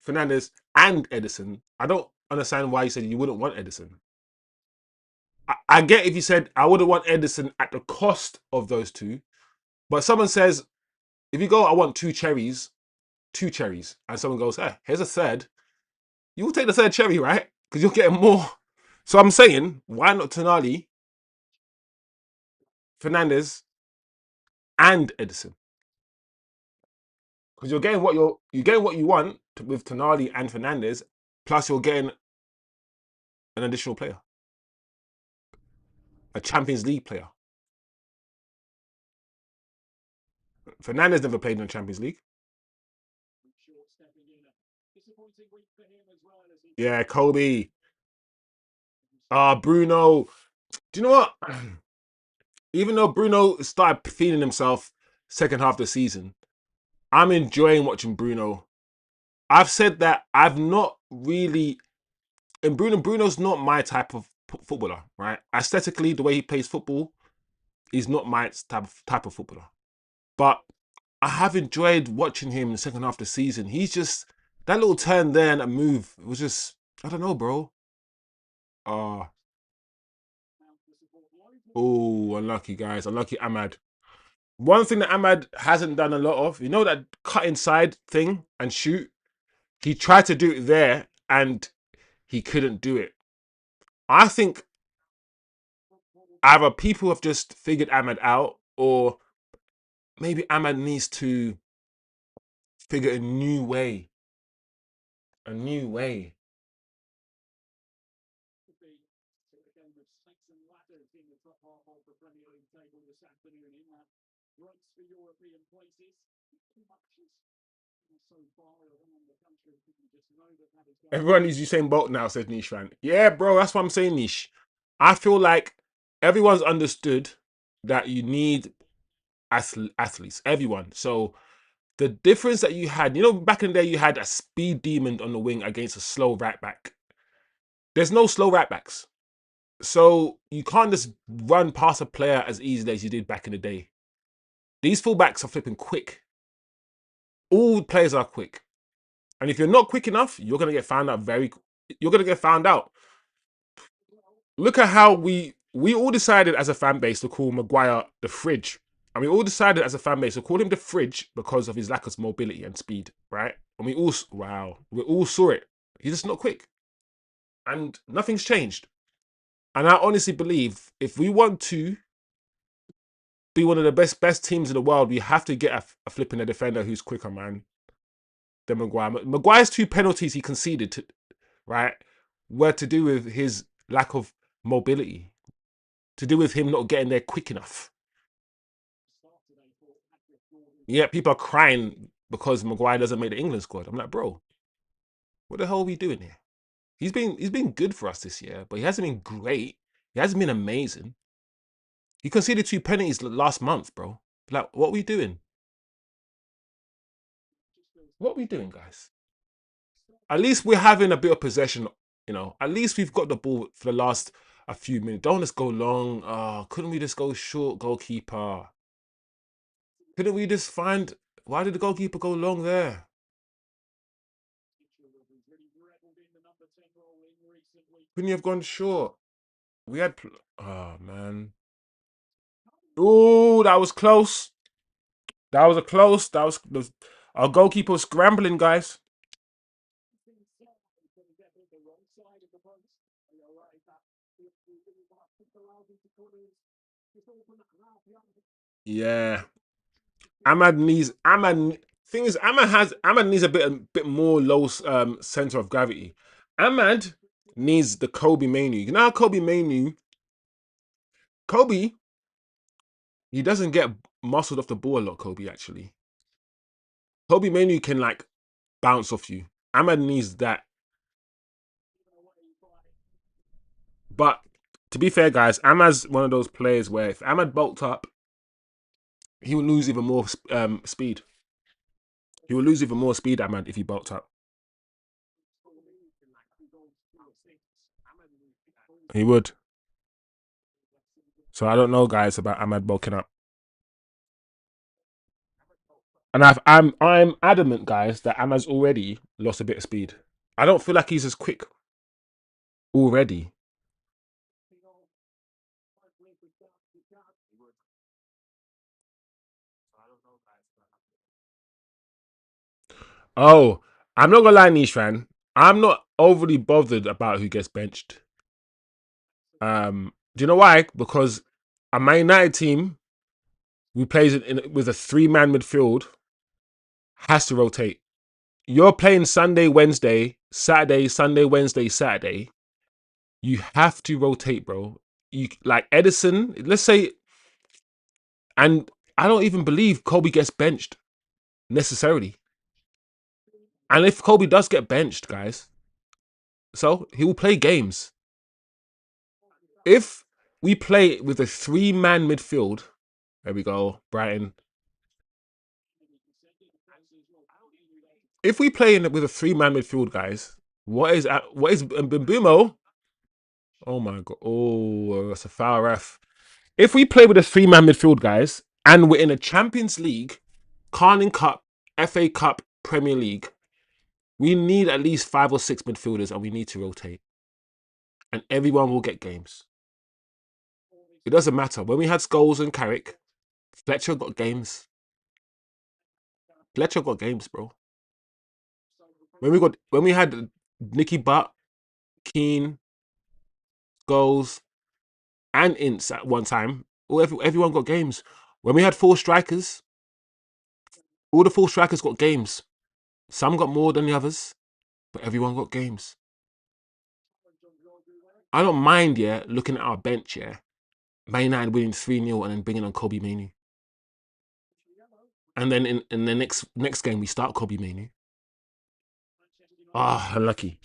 Fernandez, and Edison, I don't understand why you said you wouldn't want Edison. I get if you said I wouldn't want Edison at the cost of those two, but someone says if you go, I want two cherries, and someone goes, hey, here's a third, you will take the third cherry, right? Because you're getting more. So I'm saying, why not Tonali, Fernandez, and Edison? Because you're getting what you want with Tonali and Fernandez, plus you're getting an additional player, a Champions League player. Fernandez never played in the Champions League. Yeah, Kobbie. Bruno. Do you know what? Even though Bruno started feeling himself second half of the season, I'm enjoying watching Bruno. I've said that I've not really and Bruno's not my type of footballer, right? Aesthetically, the way he plays football is not my type of footballer. But I have enjoyed watching him in the second half of the season. He's just that little turn there and that move was just, I don't know, bro. Oh, unlucky guys, unlucky Ahmad. One thing that Ahmad hasn't done a lot of, you know, that cut inside thing and shoot. He tried to do it there and he couldn't do it. I think either people have just figured Ahmad out, or maybe Ahmad needs to figure a new way. A new way. Everyone is Usain Bolt now, said Nish fan. Yeah, bro, that's what I'm saying, Nish. I feel like everyone's understood that you need athletes, everyone. So the difference that you had, you know, back in the day, you had a speed demon on the wing against a slow right back. There's no slow right backs. So you can't just run past a player as easily as you did back in the day. These fullbacks are flipping quick. All players are quick. And if you're not quick enough, you're going to get found out you're going to get found out. Look at how we all decided as a fan base to call Maguire the fridge. And we all decided as a fan base to call him the fridge because of his lack of mobility and speed, right? And we all saw it. He's just not quick. And nothing's changed. And I honestly believe if we want to be one of the best teams in the world, we have to get a flipping a defender who's quicker, man, than Maguire. Maguire's 2 penalties he conceded, right, were to do with his lack of mobility, to do with him not getting there quick enough. Yeah, people are crying because Maguire doesn't make the England squad. I'm like, bro, what the hell are we doing here? He's been good for us this year, but he hasn't been great. He hasn't been amazing. He conceded 2 penalties last month, bro. Like, what are we doing? What are we doing, guys? At least we're having a bit of possession, you know. At least we've got the ball for the last a few minutes. Don't just go long. Oh, couldn't we just go short, goalkeeper? Couldn't we just find... Why did the goalkeeper go long there? Couldn't you have gone short? We had... Oh, man. Oh, that was close. That was a close. That was our goalkeeper was scrambling, guys. Yeah. Ahmad needs thing is Ahmad needs a bit more low center of gravity. Ahmad needs the Kobbie Mainoo. You know how Kobbie, he doesn't get muscled off the ball a lot, Kobbie, actually. Kobbie Mainoo can like bounce off you. Ahmad needs that. But to be fair, guys, Ahmad's one of those players where if Ahmad bulked up, he would lose even more speed. He will lose even more speed, Ahmad, if he bulked up. He would. So I don't know, guys, about Ahmad bulking up. And I'm adamant, guys, that Ahmad's already lost a bit of speed. I don't feel like he's as quick already. Oh, I'm not gonna lie, Nishan. I'm not overly bothered about who gets benched. Do you know why? Because a Man United team who plays with a 3-man midfield has to rotate. You're playing Sunday, Wednesday, Saturday, Sunday, Wednesday, Saturday. You have to rotate, bro. You like Edison, let's say, and I don't even believe Kobbie gets benched necessarily. And if Kobbie does get benched, guys, so he will play games. If we play with a 3-man midfield, there we go, Brighton. If we play with a 3-man midfield, guys, What is Mbeumo? Oh my god! Oh, that's a foul, ref. If we play with a three-man midfield, guys, and we're in a Champions League, Carling Cup, FA Cup, Premier League, we need at least 5 or 6 midfielders, and we need to rotate, and everyone will get games. It doesn't matter. When we had Scholes and Carrick, Fletcher got games. Fletcher got games, bro. When we had Nicky Butt, Keane, Scholes, and Ince at one time, everyone got games. When we had 4 strikers, all the 4 strikers got games. Some got more than the others, but everyone got games. I don't mind, yeah, looking at our bench, yeah. Man United winning 3-0 and then bringing on Kobbie Mainoo. And then in the next game, we start Kobbie Mainoo. Ah, unlucky.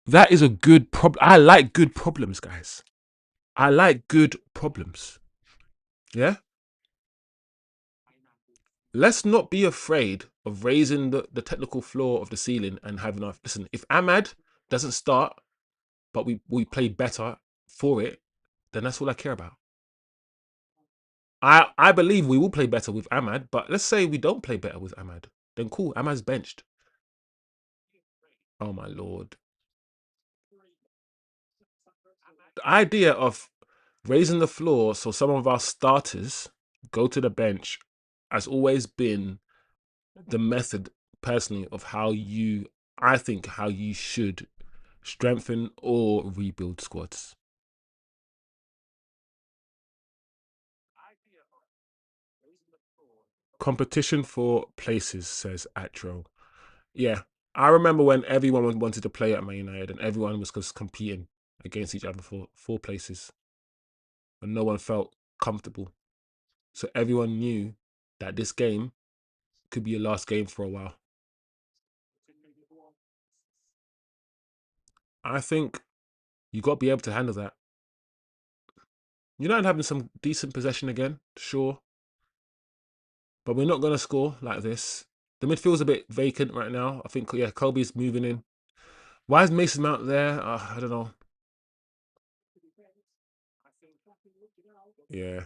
That is a good problem. I like good problems, guys. I like good problems. Yeah? Let's not be afraid of raising the technical floor of the ceiling and having our... Listen, if Ahmad doesn't start, but we play better for it, then that's all I care about. I believe we will play better with Ahmad, but let's say we don't play better with Ahmad. Then cool, Ahmad's benched. Oh my lord. The idea of raising the floor so some of our starters go to the bench has always been the method, personally, of I think how you should strengthen or rebuild squads. Competition for places, says Atro. Yeah, I remember when everyone wanted to play at Man United and everyone was just competing against each other for 4 places, and no one felt comfortable. So everyone knew that this game could be a last game for a while. I think you got to be able to handle that. United having some decent possession again, sure, but we're not going to score like this. The midfield's a bit vacant right now. I think, yeah, Kobbie's moving in. Why is Mason Mount there? I don't know. Yeah.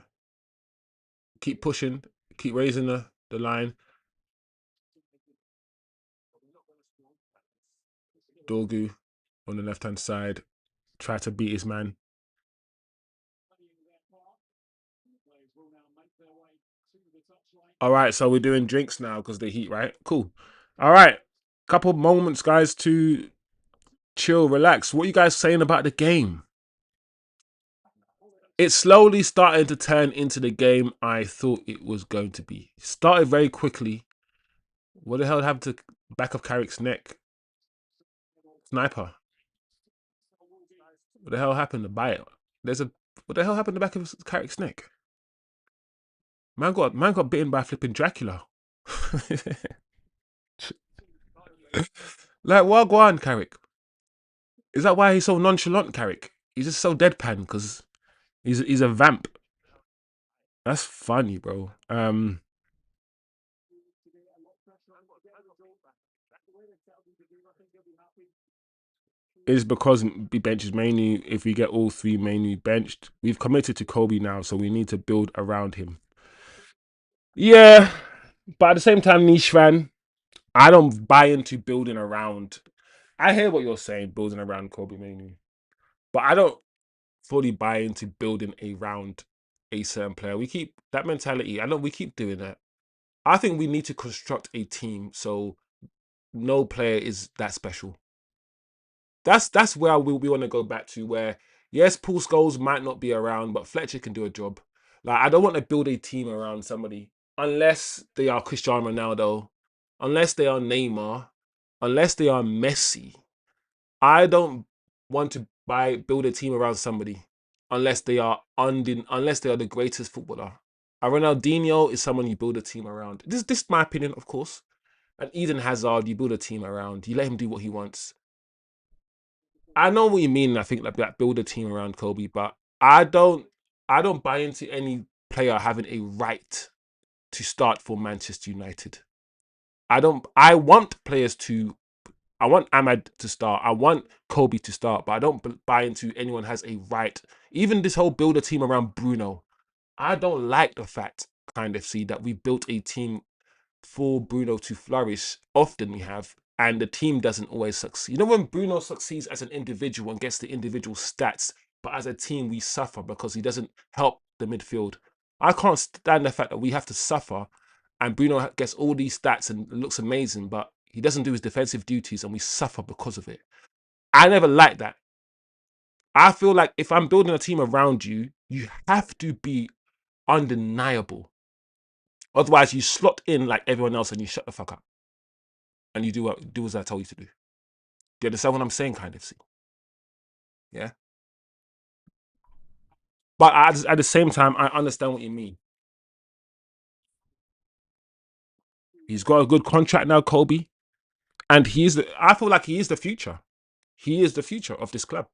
Keep pushing. Keep raising the line. Dorgu on the left-hand side. Try to beat his man. All right, so we're doing drinks now because the heat, right? Cool. All right. Couple moments, guys, to chill, relax. What are you guys saying about the game? It's slowly starting to turn into the game I thought it was going to be. It started very quickly. What the hell happened to back of Carrick's neck? Sniper. What the hell happened to buy it? What the hell happened to the back of Carrick's neck? Man got bitten by flipping Dracula. Like, what go on, Carrick? Is that why he's so nonchalant, Carrick? He's just so deadpan because he's a vamp. That's funny, bro. Is because he benches mainly. If we get all 3 mainly benched, we've committed to Kobbie now, so we need to build around him. Yeah, but at the same time, Nishvan, I don't buy into building around. I hear what you're saying, building around Kobbie mainly, but I don't fully buy into building around a certain player. We keep that mentality. We keep doing that. I think we need to construct a team so no player is that special. That's where we want to go back to. Where yes, Paul Scholes might not be around, but Fletcher can do a job. Like I don't want to build a team around somebody unless they are Cristiano Ronaldo, unless they are Neymar, unless they are Messi. I don't want to build a team around somebody unless they are unless they are the greatest footballer. A Ronaldinho is someone you build a team around. This is my opinion, of course. And Eden Hazard, you build a team around. You let him do what he wants. I know what you mean. I think like that build a team around Kobbie, but I don't buy into any player having a right to start for Manchester United. I want players to I want Ahmad to start. I want Kobbie to start, but I don't buy into anyone has a right. Even this whole builder team around Bruno, I don't like the fact, kind of see that we built a team for Bruno to flourish. Often we have, and the team doesn't always succeed. You know, when Bruno succeeds as an individual and gets the individual stats, but as a team we suffer because he doesn't help the midfield. I can't stand the fact that we have to suffer and Bruno gets all these stats and looks amazing, but he doesn't do his defensive duties and we suffer because of it. I never liked that. I feel like if I'm building a team around you, you have to be undeniable. Otherwise, you slot in like everyone else and you shut the fuck up and you do as I tell you to do. Do you understand what I'm saying, kind of? See, yeah. But at the same time, I understand what you mean. He's got a good contract now, Kobbie, and I feel like he is the future. He is the future of this club.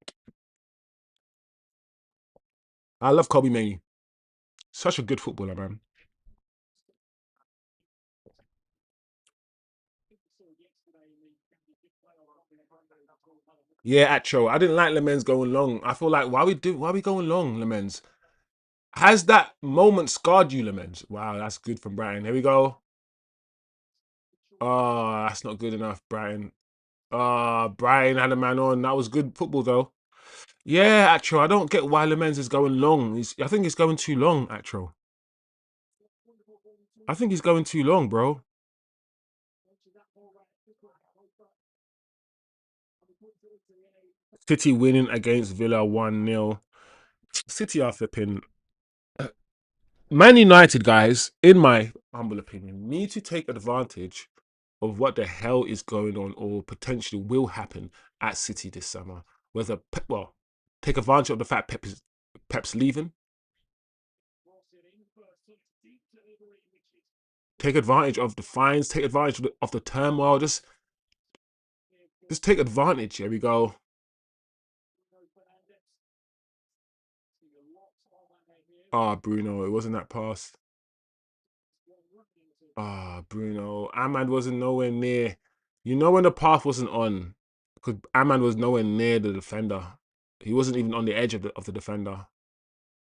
I love Kobbie Mainoo. Such a good footballer, man. Yeah, Atro. I didn't like Lemens going long. I feel like why we going long, Lemens? Has that moment scarred you, Lemens? Wow, that's good from Brighton. Here we go. Oh, that's not good enough, Brighton. Brighton had a man on. That was good football though. Yeah, Atro. I don't get why Lemens is going long. I think he's going too long, Atro. I think he's going too long, bro. City winning against Villa 1-0. City are flipping. Man United, guys, in my humble opinion, need to take advantage of what the hell is going on or potentially will happen at City this summer. Whether, well, take advantage of the fact Pep's leaving. Take advantage of the fines. Take advantage of the turmoil. Just take advantage. Here we go. Ah, Bruno, it wasn't that pass. Ah, Bruno. Ahmad wasn't nowhere near. You know when the path wasn't on, because Ahmad was nowhere near the defender. He wasn't even on the edge of the defender.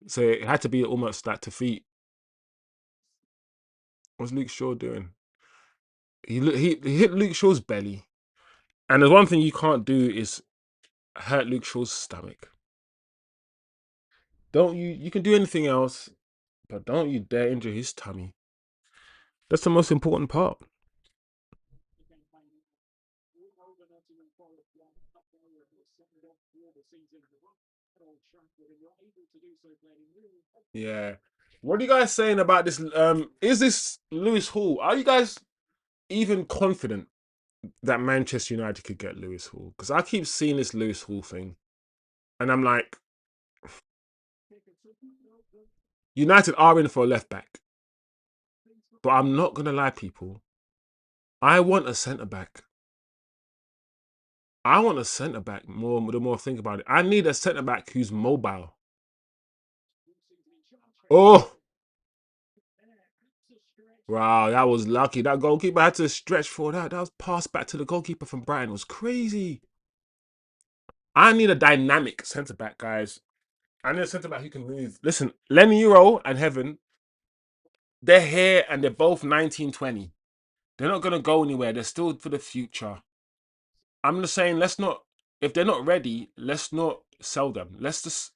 So it had to be almost like to feet. What's Luke Shaw doing? He hit Luke Shaw's belly. And there's one thing you can't do is hurt Luke Shaw's stomach. Don't you can do anything else, but don't you dare injure his tummy. That's the most important part. Yeah. What are you guys saying about this? Is this Lewis Hall? Are you guys even confident that Manchester United could get Lewis Hall? Because I keep seeing this Lewis Hall thing, and I'm like, United are in for a left back, but I'm not gonna lie, people. I want a centre back. I want a centre back. The more I think about it, I need a centre back who's mobile. Oh, wow, that was lucky. That goalkeeper had to stretch for that. That was passed back to the goalkeeper from Brighton. It was crazy. I need a dynamic centre back, guys. I need a centre back who can move. Listen, Lenny Euro and Heaven, they're here and they're both 1920. They're not going to go anywhere. They're still for the future. I'm just saying, if they're not ready, let's not sell them. Let's just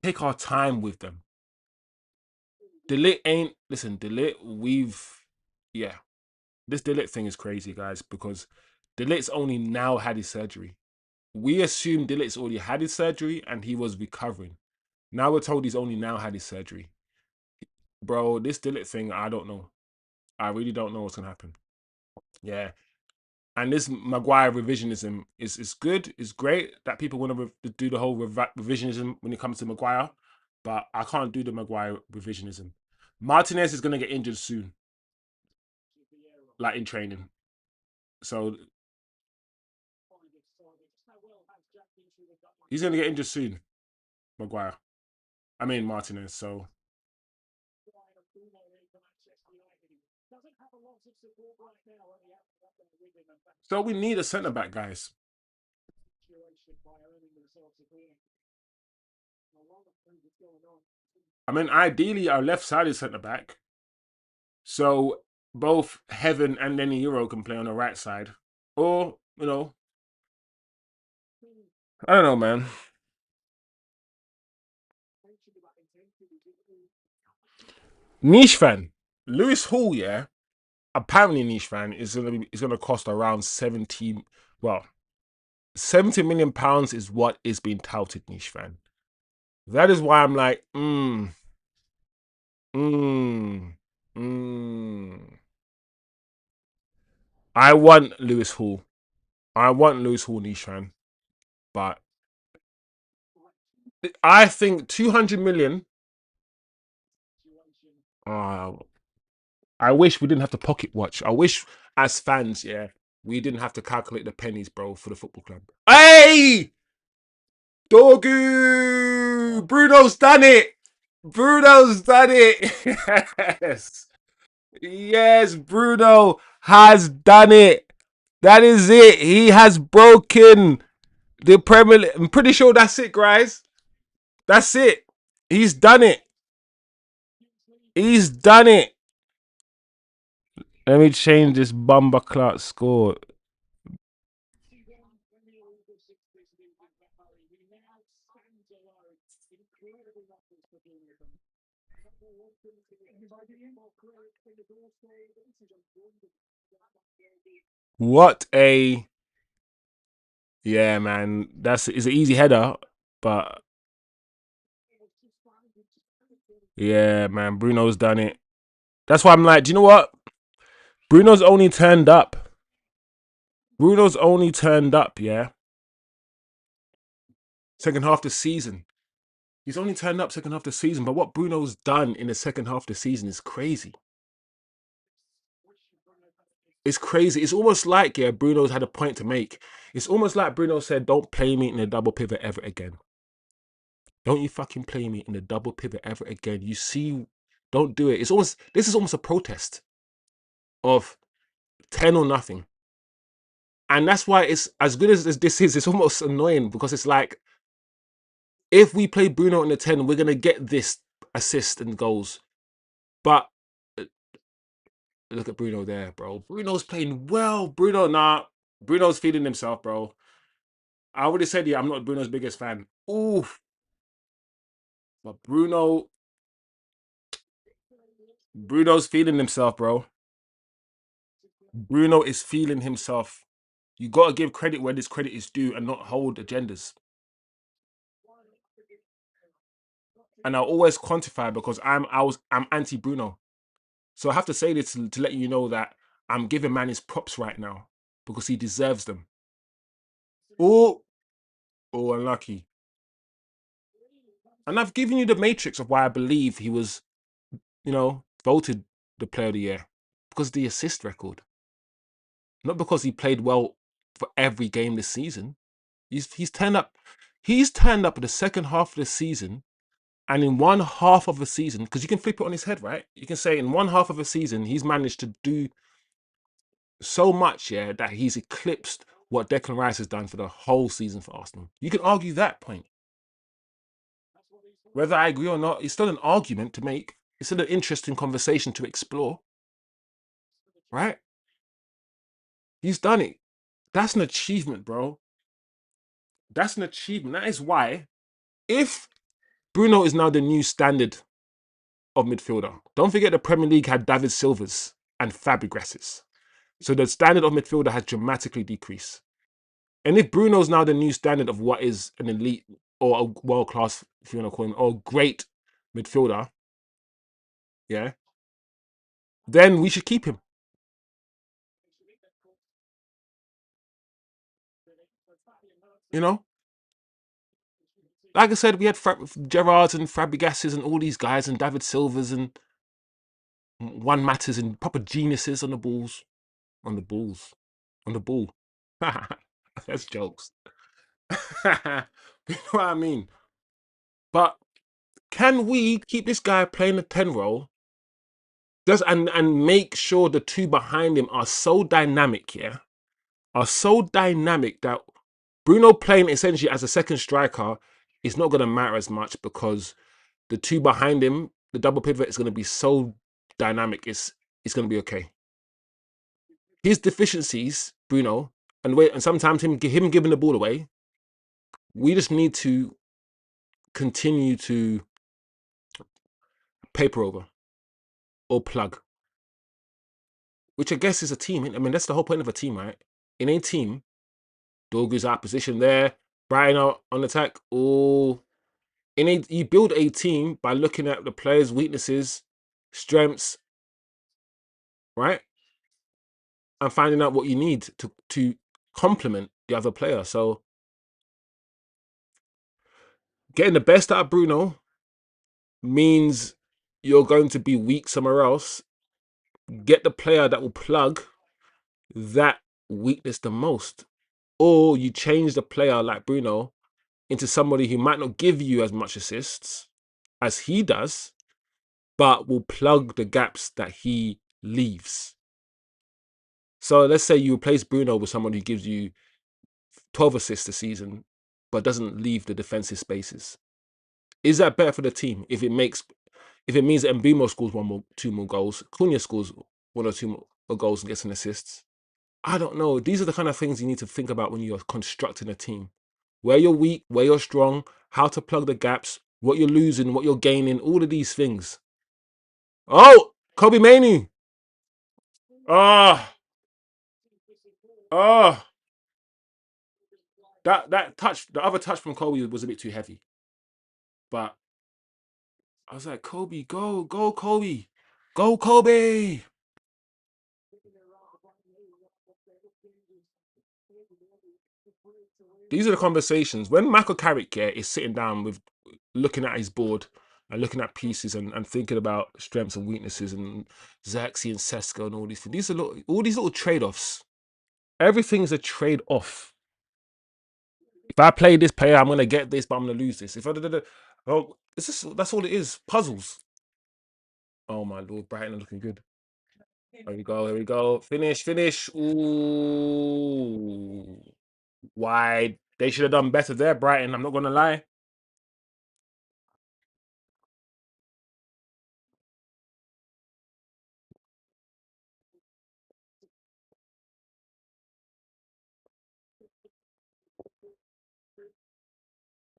take our time with them. Listen, yeah. This Delit thing is crazy, guys, because Delit's only now had his surgery. We assumed Delit's already had his surgery and he was recovering. Now we're told he's only now had his surgery. Bro, this Delit thing, I don't know. I really don't know what's going to happen. Yeah. And this Maguire revisionism is good. It's great that people want to do the whole revisionism when it comes to Maguire. But I can't do the Maguire revisionism. Martinez is going to get injured soon. Like in training. So he's going to get injured soon. Maguire. I mean Martinez. So So we need a centre back, guys. I mean, ideally, our left side is centre back. So both Heaven and then Euro can play on the right side. Or, I don't know, man. Niche fan. Lewis Hall, yeah. Apparently, niche fan is gonna cost around 70. Well, 70 million pounds is what is being touted, niche fan. That is why I'm like, mm, mm. I want Lewis Hall. I want Lewis Hall, niche fan. But I think 200 million. Uh, I wish we didn't have to pocket watch. I wish, as fans, yeah, we didn't have to calculate the pennies, bro, for the football club. Hey! Dogu! Bruno's done it! Bruno's done it! Yes! Yes, Bruno has done it! That is it! He has broken the Premier League. I'm pretty sure that's it, guys. That's it. He's done it. He's done it. Let me change this Bumba Clark score. What a yeah, man. That's it's an easy header, but yeah, man. Bruno's done it. That's why I'm like, do you know what? Bruno's only turned up. Bruno's only turned up, yeah. Second half of the season. He's only turned up second half of the season, but what Bruno's done in the second half of the season is crazy. It's crazy. It's almost like, yeah, Bruno's had a point to make. It's almost like Bruno said, don't play me in a double pivot ever again. Don't you fucking play me in a double pivot ever again. You see, don't do it. This is almost a protest of 10 or nothing. And that's why it's as good as this is, it's almost annoying because it's like, if we play Bruno in the 10, we're going to get this assist and goals. But look at Bruno there, bro. Bruno's playing well. Bruno's feeling himself, bro. I already said, yeah, I'm not Bruno's biggest fan. Oof. But Bruno's feeling himself, bro. Bruno is feeling himself. You got to give credit where this credit is due and not hold agendas. And I'll always quantify because I'm anti Bruno. So I have to say this to let you know that I'm giving man his props right now because he deserves them. Oh, unlucky. And I've given you the matrix of why I believe he was, voted the player of the year because of the assist record, not because he played well for every game this season. He's turned up. He's turned up in the second half of the season, and in one half of the season, because you can flip it on his head, right? You can say in one half of a season he's managed to do so much, yeah, that he's eclipsed what Declan Rice has done for the whole season for Arsenal. You can argue that point. Whether I agree or not, it's still an argument to make. It's still an interesting conversation to explore, right? He's done it. That's an achievement, bro. That's an achievement. That is why, if Bruno is now the new standard of midfielder, don't forget the Premier League had David Silvas and Fabregases. So the standard of midfielder has dramatically decreased. And if Bruno's now the new standard of what is an elite or a world class, if you want to call him, or great midfielder, yeah, then we should keep him. You know, like I said, we had Gerrards and Fabregases and all these guys and David Silvers and Juan Matteus and proper geniuses on the balls, on the balls, on the ball. That's jokes. You know what I mean? But can we keep this guy playing the 10 role Just and make sure the two behind him are so dynamic, yeah, are so dynamic that Bruno playing essentially as a second striker is not going to matter as much because the two behind him, the double pivot, is going to be so dynamic. It's going to be okay. His deficiencies, Bruno, and sometimes him giving the ball away. We just need to continue to paper over or plug, which I guess is a team. I mean, that's the whole point of a team, right? In a team, Dorgu's out position there, Brighton out on attack. Oh, you build a team by looking at the players' weaknesses, strengths, right, and finding out what you need to complement the other player. So getting the best out of Bruno means you're going to be weak somewhere else. Get the player that will plug that weakness the most. Or you change the player like Bruno into somebody who might not give you as much assists as he does, but will plug the gaps that he leaves. So let's say you replace Bruno with someone who gives you 12 assists a season, but doesn't leave the defensive spaces. Is that better for the team if it means that Mbeumo scores two more goals, Cunha scores one or two more goals and gets an assist? I don't know. These are the kind of things you need to think about when you're constructing a team. Where you're weak, where you're strong, how to plug the gaps, what you're losing, what you're gaining, all of these things. Oh, Kobbie Mainoo. Ah, ah. That touch, the other touch from Kobbie was a bit too heavy. But I was like, Kobbie, go, Kobbie. Go, Kobbie. These are the conversations. When Michael Carrick is sitting down with looking at his board and looking at pieces and thinking about strengths and weaknesses and Xerxes and Sesko and all these things. All these little trade-offs. Everything's a trade-off. If I play this player, I'm gonna get this, but I'm gonna lose this. If I oh, that's all it is. Puzzles. Oh my lord, Brighton are looking good. There we go, here we go. Finish. Ooh. Wide. They should have done better there, Brighton. I'm not gonna lie.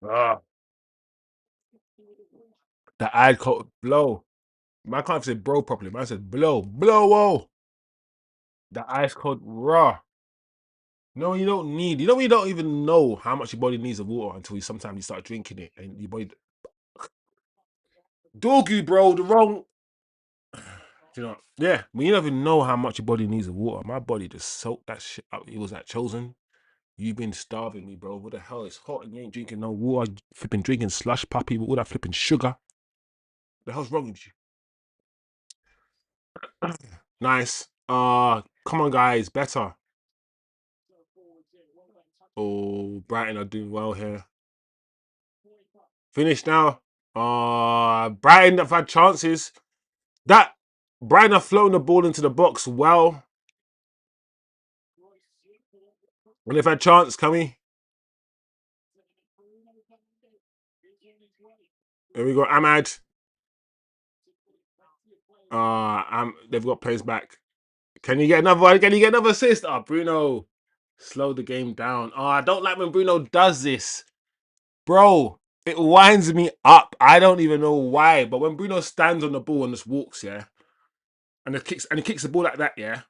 Ah, the ad code blow. I can't say bro properly. I said blow. Whoa. The ice cold raw. No, you don't need. You don't even know how much your body needs of water until sometimes you start drinking it and your body. Doggy, bro, the wrong. You know, yeah. When you don't even know how much your body needs of water, my body just soaked that shit up. It was that chosen. You've been starving me, bro. What the hell? It's hot and you ain't drinking no water. Flipping drinking slush puppy with all that flipping sugar. The hell's wrong with you? Nice. Come on, guys. Better. Oh, Brighton are doing well here. Finish now. Brighton have had chances. That Brighton have flown the ball into the box well. When they've had chance, can we? There we go. Ahmad. They've got players back. Can you get another one? Can you get another assist? Oh, Bruno. Slow the game down. Oh, I don't like when Bruno does this. Bro, it winds me up. I don't even know why. But when Bruno stands on the ball and just walks, yeah, and he kicks the ball like that, yeah.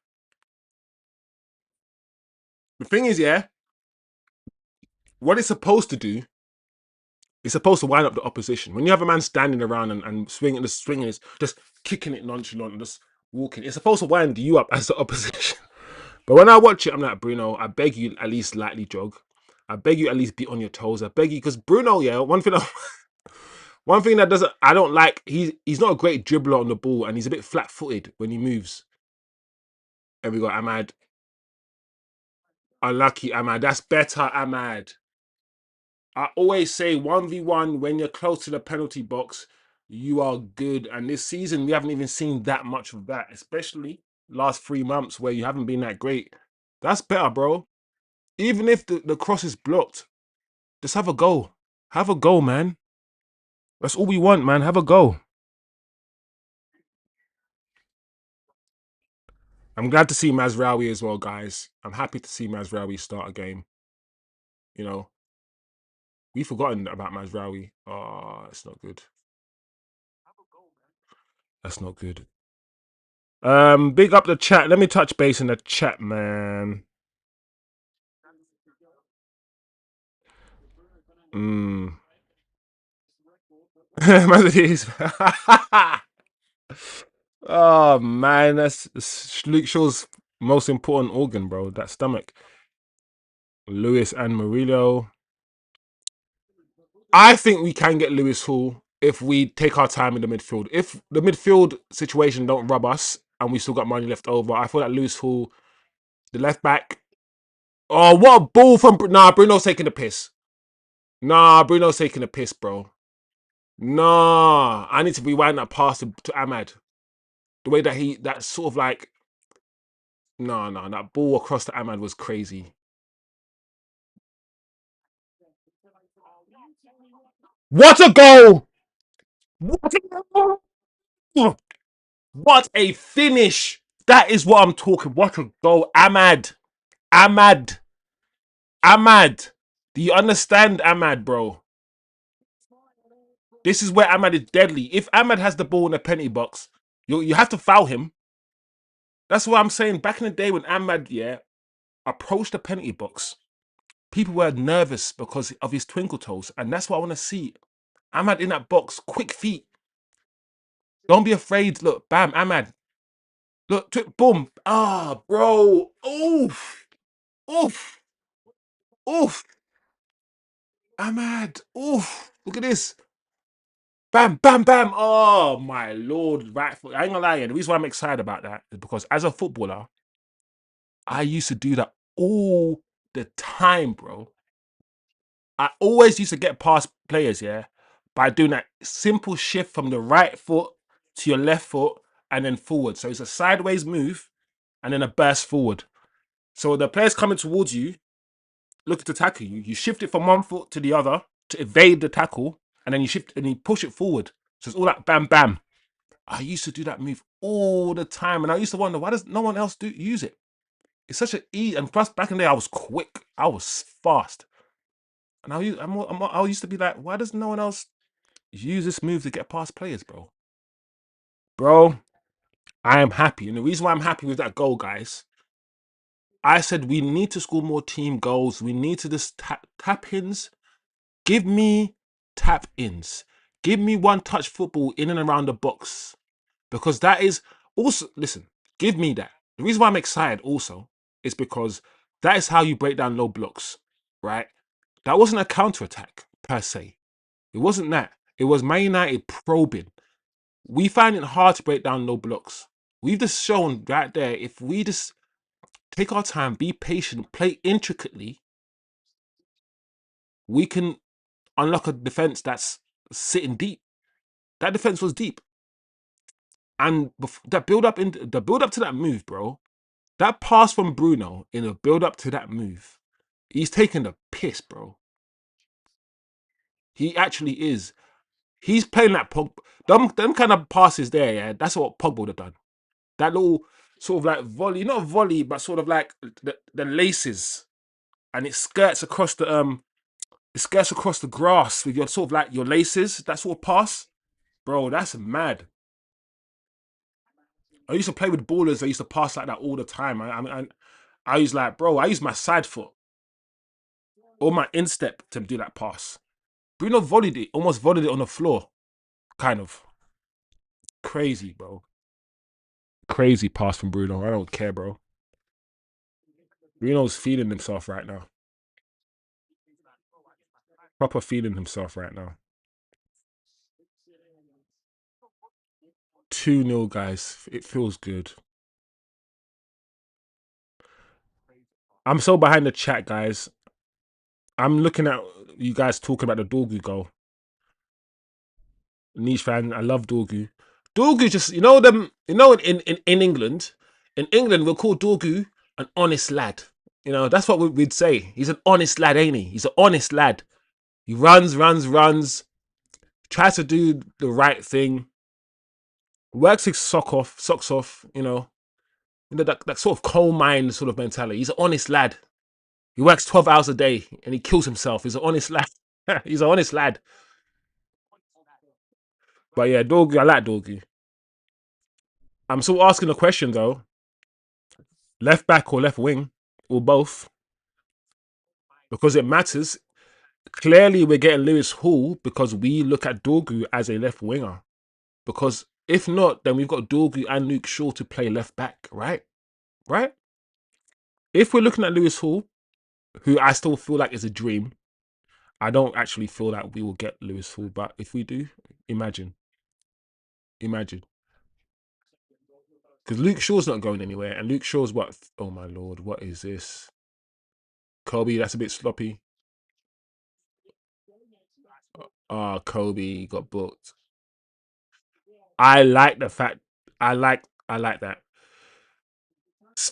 The thing is, yeah, what it's supposed to do, it's supposed to wind up the opposition. When you have a man standing around and swinging, is just kicking it nonchalant and just walking, it's supposed to wind you up as the opposition. But when I watch it, I'm like, Bruno, I beg you at least lightly jog. I beg you at least be on your toes. I beg you, because Bruno, yeah, one thing that doesn't I don't like, he's not a great dribbler on the ball and he's a bit flat-footed when he moves. And we got Ahmad. Unlucky Ahmad. That's better, Ahmad. I always say 1v1 when you're close to the penalty box, You are good. And this season, we haven't even seen that much of that, especially last 3 months where you haven't been that great. That's better, bro. Even if the cross is blocked, just have a go. Have a go, man. That's all we want, man. Have a go. I'm glad to see Mazraoui as well, guys. I'm happy to see Mazraoui start a game. You know, we've forgotten about Mazraoui. Oh, it's not good. That's not good. Big up the chat. Let me touch base in the chat, man. Matteus. Oh man, that's Luke Shaw's most important organ, bro. That stomach. Lewis and Murillo. I think we can get Lewis Hall if we take our time in the midfield. If the midfield situation don't rub us and we still got money left over, I feel like Lewis Hall, the left back. Oh, what a ball from Bruno's taking the piss. Nah, Bruno's taking the piss, bro. Nah, I need to rewind that pass to Ahmad. The way that that sort of like, no, that ball across to Ahmad was crazy. What a goal! What a goal! What a finish! That is what I'm talking. What a goal, Ahmad, Ahmad, Ahmad. Do you understand, Ahmad, bro? This is where Ahmad is deadly. If Ahmad has the ball in the penalty box, you have to foul him. That's what I'm saying. Back in the day when Ahmad, approached the penalty box, people were nervous because of his twinkle toes, and that's what I want to see. Ahmad in that box, quick feet. Don't be afraid. Look, bam, Ahmad. Look, boom. Ah, bro. Oof, oof, oof. Ahmad. Oof. Look at this. Bam, bam, bam. Oh my lord. Right foot. I ain't gonna lie. The reason why I'm excited about that is because as a footballer, I used to do that all the time, bro. I always used to get past players, by doing that simple shift from the right foot to your left foot and then forward. So it's a sideways move and then a burst forward. So the player's coming towards you, looking to tackle you. You shift it from one foot to the other to evade the tackle, and then you shift and you push it forward. So it's all that bam bam. I used to do that move all the time, and I used to wonder why does no one else use it? It's such an easy, and plus back in the day I was quick, I was fast, and I used to be like, why does no one else use this move to get past players, bro? Bro, I am happy, and the reason why I'm happy with that goal, guys, I said we need to score more team goals. We need to just tap ins. Give me tap ins. Give me one touch football in and around the box. Because that is also, listen, give me that. The reason why I'm excited also is because that is how you break down low blocks, right? That wasn't a counter attack per se. It wasn't that. It was Man United probing. We find it hard to break down low blocks. We've just shown right there, if we just take our time, be patient, play intricately, we can unlock a defense that's sitting deep. That defense was deep, and that build up to that move, bro. That pass from Bruno in the build up to that move, he's taking the piss, bro. He actually is. He's playing that them kind of passes there. Yeah, that's what Pogba would have done. That little sort of like volley, not volley, but sort of like the laces, and it skirts across the grass with your sort of like your laces. That sort of pass, bro. That's mad. I used to play with ballers. I used to pass like that all the time. I was like, bro, I use my side foot or my instep to do that pass. Bruno almost volleyed it on the floor. Kind of crazy, bro. Crazy pass from Bruno. I don't care, bro. Bruno's feeling himself right now. Proper feeling himself right now. 2-0, guys. It feels good. I'm so behind the chat, guys. I'm looking at you guys talking about the Dorgu goal. Niche fan. I love Dorgu. Dorgu just, you know them, you know, in England, we'll call Dorgu an honest lad. You know, that's what we'd say. He's an honest lad, ain't he? He's an honest lad. He runs, tries to do the right thing, works his socks off, that sort of coal mine sort of mentality. He's an honest lad. He works 12 hours a day and he kills himself. He's an honest lad. He's an honest lad. But yeah, Dorgu, I like Dorgu. I'm still asking the question though. Left back or left wing, or both, because it matters. Clearly, we're getting Lewis Hall because we look at Dorgu as a left winger. Because if not, then we've got Dorgu and Luke Shaw to play left back, right? Right? If we're looking at Lewis Hall, who I still feel like is a dream, I don't actually feel that we will get Lewis Hall, but if we do, imagine. Imagine. Because Luke Shaw's not going anywhere, and Luke Shaw's what? Oh my lord, what is this? Kobbie, that's a bit sloppy. Kobbie got booked. I like the fact. I like that.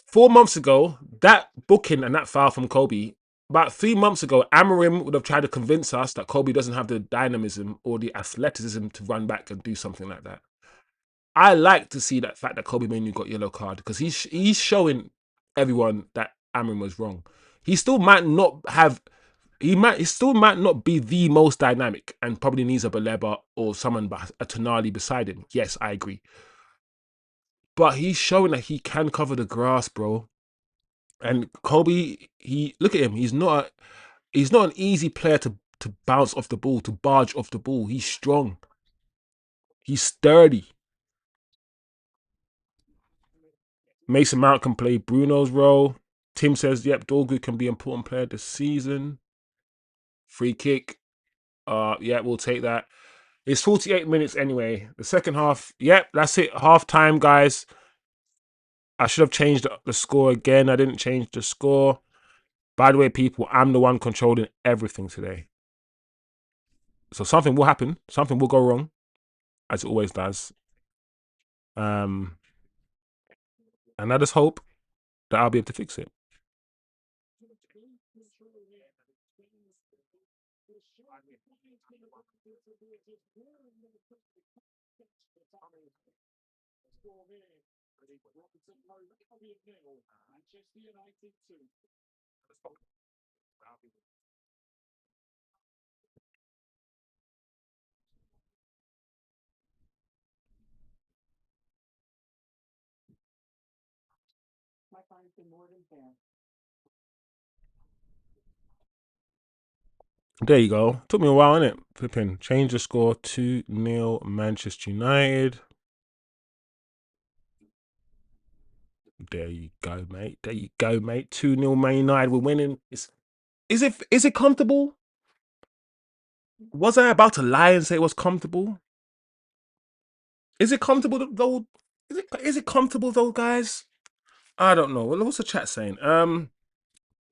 4 months ago, that booking and that foul from Kobbie. About 3 months ago, Amorim would have tried to convince us that Kobbie doesn't have the dynamism or the athleticism to run back and do something like that. I like to see that fact that Kobbie Mainoo got yellow card because he's showing everyone that Amorim was wrong. He still might not have. He still might not be the most dynamic and probably needs a Baleba or someone, a Tonali beside him. Yes, I agree. But he's showing that he can cover the grass, bro. And Kobbie, he look at him. He's not an easy player to bounce off the ball, to barge off the ball. He's strong. He's sturdy. Mason Mount can play Bruno's role. Tim says, yep, Dorgu can be an important player this season. Free kick. Yeah, we'll take that. It's 48 minutes anyway. The second half, yep, that's it. Half time, guys. I should have changed the score again. I didn't change the score. By the way, people, I'm the one controlling everything today. So something will happen. Something will go wrong, as it always does. And I just hope that I'll be able to fix it. There you go. Took me a while, innit? Flipping. Change the score 2-0 Manchester United. There you go, mate. There you go, mate. 2-0 Man United. We're winning. Is it comfortable? Was I about to lie and say it was comfortable? Is it comfortable though? Is it comfortable though, guys? I don't know. What's the chat saying?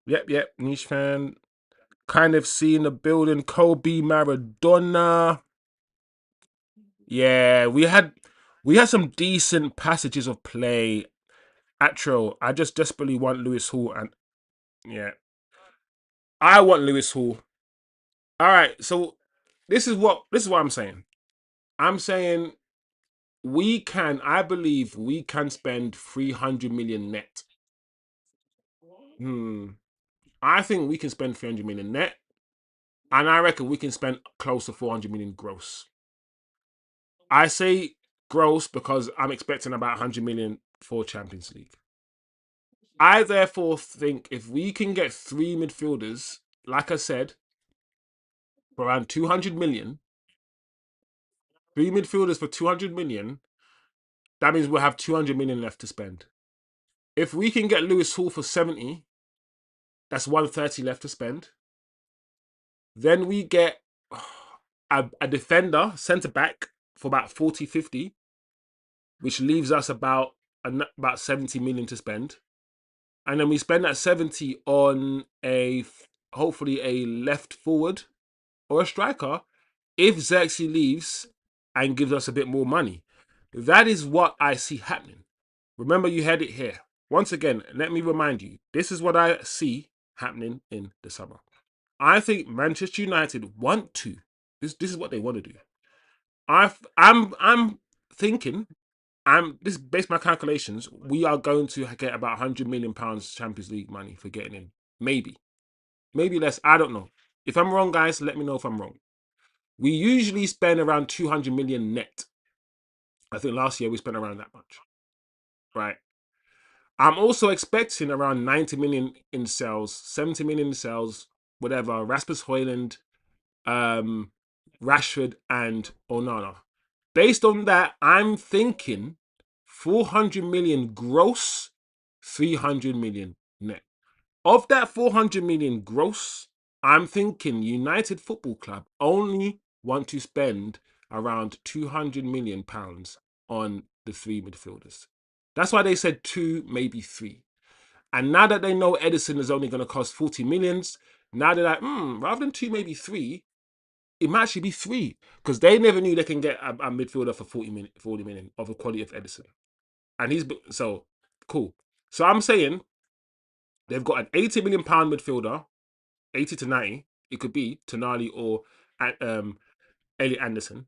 Yep. Niche fan. Kind of seeing the building. Kobbie Maradona. Yeah, we had some decent passages of play. Atro, I just desperately want Lewis Hall, and yeah, I want Lewis Hall. All right, so this is what I'm saying. I'm saying I believe we can spend 300 million net. I think we can spend 300 million net, and I reckon we can spend close to 400 million gross. I say gross because I'm expecting about 100 million for Champions League. I therefore think if we can get 3 midfielders, like I said, for around 200 million, 3 midfielders for 200 million, that means we'll have 200 million left to spend. If we can get Lewis Hall for 70, that's 130 left to spend. Then we get a defender, centre back, for about 40, 50, which leaves us about 70 million to spend. And then we spend that 70 on hopefully a left forward or a striker if Xerxes leaves and gives us a bit more money. That is what I see happening. Remember, you had it here. Once again, let me remind you, this is what I see happening in the summer. I think Manchester United want to. This is what they want to do. I'm thinking. This is based on my calculations. We are going to get about £100 million Champions League money for getting in. Maybe less. I don't know. If I'm wrong, guys, let me know if I'm wrong. We usually spend around 200 million net. I think last year we spent around that much. Right. I'm also expecting around 90 million in sales, 70 million in sales, whatever. Rasmus Højlund, Rashford, and Onana. Based on that, I'm thinking 400 million gross, 300 million net. Of that 400 million gross, I'm thinking United Football Club only want to spend around 200 million pounds on the three midfielders. That's why they said 2, maybe 3. And now that they know Edison is only going to cost 40 millions, now they're like, rather than 2, maybe 3, it might actually be 3. Because they never knew they can get a midfielder for 40 million of the quality of Edison. And he's so cool. So I'm saying they've got an 80 million pound midfielder, 80 to 90. It could be Tonali or Elliot Anderson.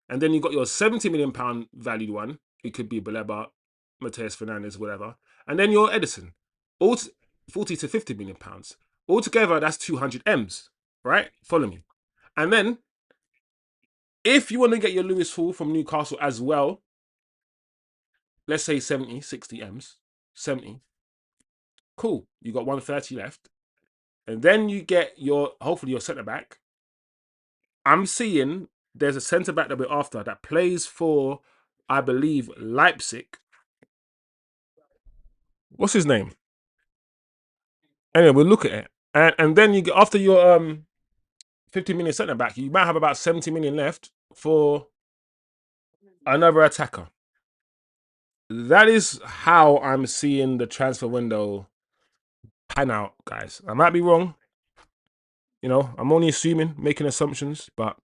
And then you've got your 70 million pound valued one. It could be Baleba, Matteus, Fernades, whatever. And then your Edison. All 40 to 50 million pounds. Altogether, that's 200 M's, right? Follow me. And then, if you want to get your Lewis Hall from Newcastle as well, let's say 70, 60 M's, 70. Cool. You got 130 left. And then you get hopefully your centre back. I'm seeing there's a centre back that we're after that plays for, I believe, Leipzig. What's his name? Anyway, we'll look at it. And then you get, after your 50 million centre back, you might have about 70 million left for another attacker. That is how I'm seeing the transfer window pan out, guys. I might be wrong. I'm only assuming, making assumptions, but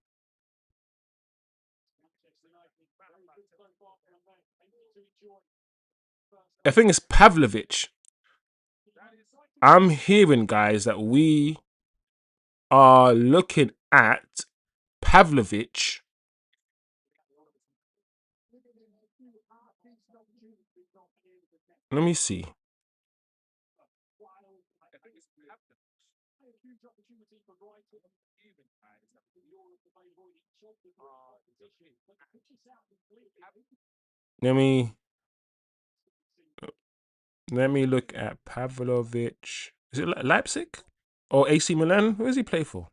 I think it's Pavlovic. I'm hearing, guys, that we are looking at Pavlovic. Let me see. Let me look at Pavlovic. Is it Leipzig or AC Milan? Who does he play for?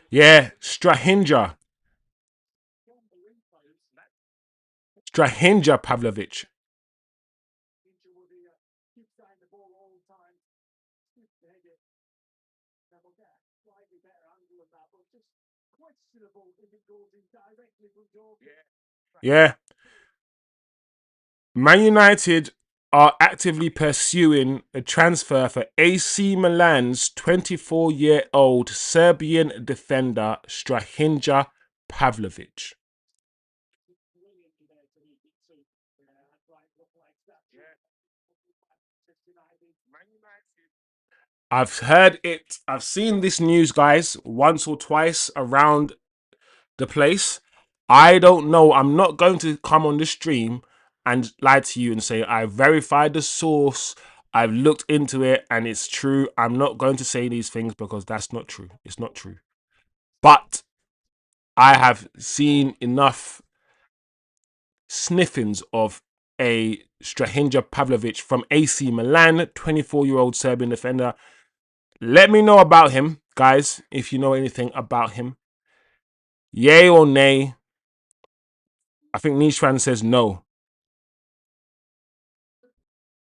Yeah, Strahinja Pavlovic. Yeah. Man United are actively pursuing a transfer for AC Milan's 24-year-old Serbian defender Strahinja Pavlovic. I've heard it. I've seen this news, guys, once or twice around the place. I don't know. I'm not going to come on the stream and lie to you and say I verified the source. I've looked into it and it's true. I'm not going to say these things because that's not true. It's not true. But I have seen enough sniffings of a Strahinja Pavlovic from AC Milan, 24-year-old Serbian defender. Let me know about him, guys, if you know anything about him. Yay or nay? I think Nishran says no.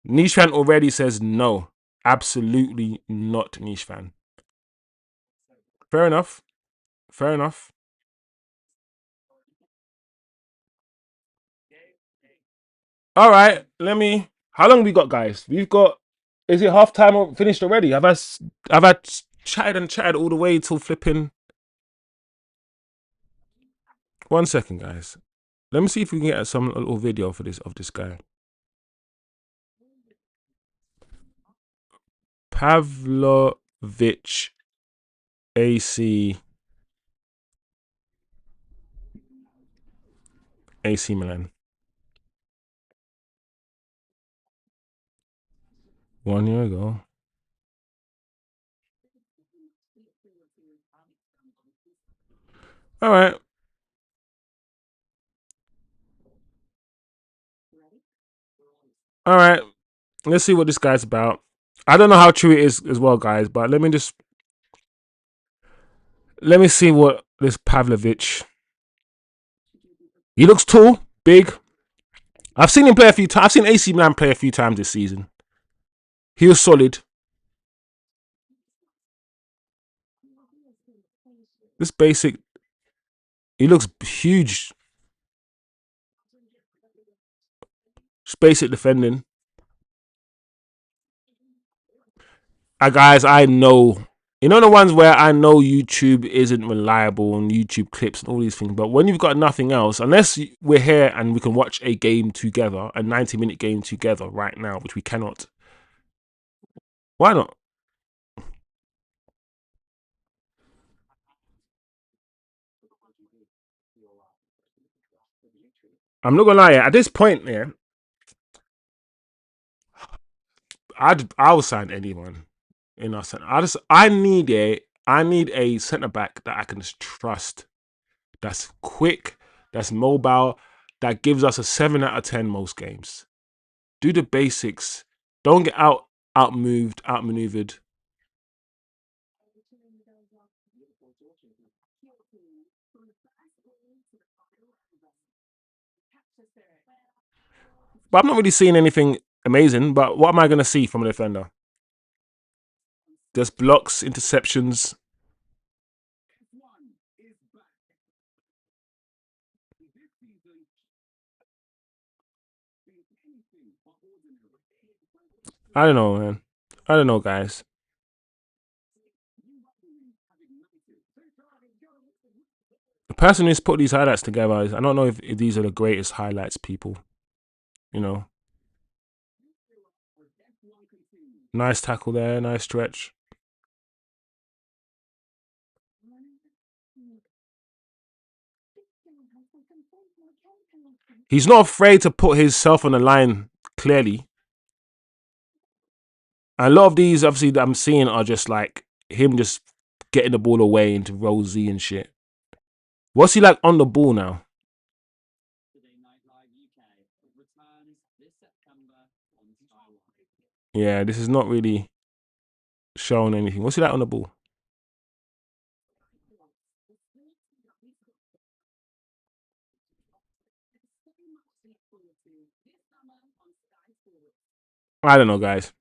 Nishran already says no. Absolutely not, Nishran. Fair enough. Fair enough. All right, let me How long we got, guys? We've got. Is it half time or finished already? Have I chatted and chatted all the way till flipping? 1 second, guys. Let me see if we can get some little video for this of this guy. Pavlovich AC Milan. 1 year ago. All right. All right. Let's see what this guy's about. I don't know how true it is as well, guys, but let me see what this Pavlovich. He looks tall, big. I've seen him play a few times. I've seen AC Milan play a few times this season. He was solid. This basic. He looks huge. Just basic defending. Guys, I know. You know the ones where I know YouTube isn't reliable on YouTube clips and all these things, but when you've got nothing else, unless we're here and we can watch a game together, a 90-minute game together right now, which we cannot. Why not? I'm not gonna lie, at this point, yeah, I will sign anyone in our centre. I need a centre back that I can just trust. That's quick, that's mobile, that gives us a 7 out of 10 most games. Do the basics. Don't get outmaneuvered. But I'm not really seeing anything amazing. But what am I going to see from a defender? Just blocks, interceptions. I don't know, man. I don't know, guys. The person who's put these highlights together I don't know if these are the greatest highlights, people. You know, nice tackle there, nice stretch. He's not afraid to put himself on the line, clearly. And a lot of these, obviously, that I'm seeing are just like him just getting the ball away into Rosie and shit. What's he like on the ball now? Yeah, this is not really showing anything. What's he like on the ball? I don't know, guys.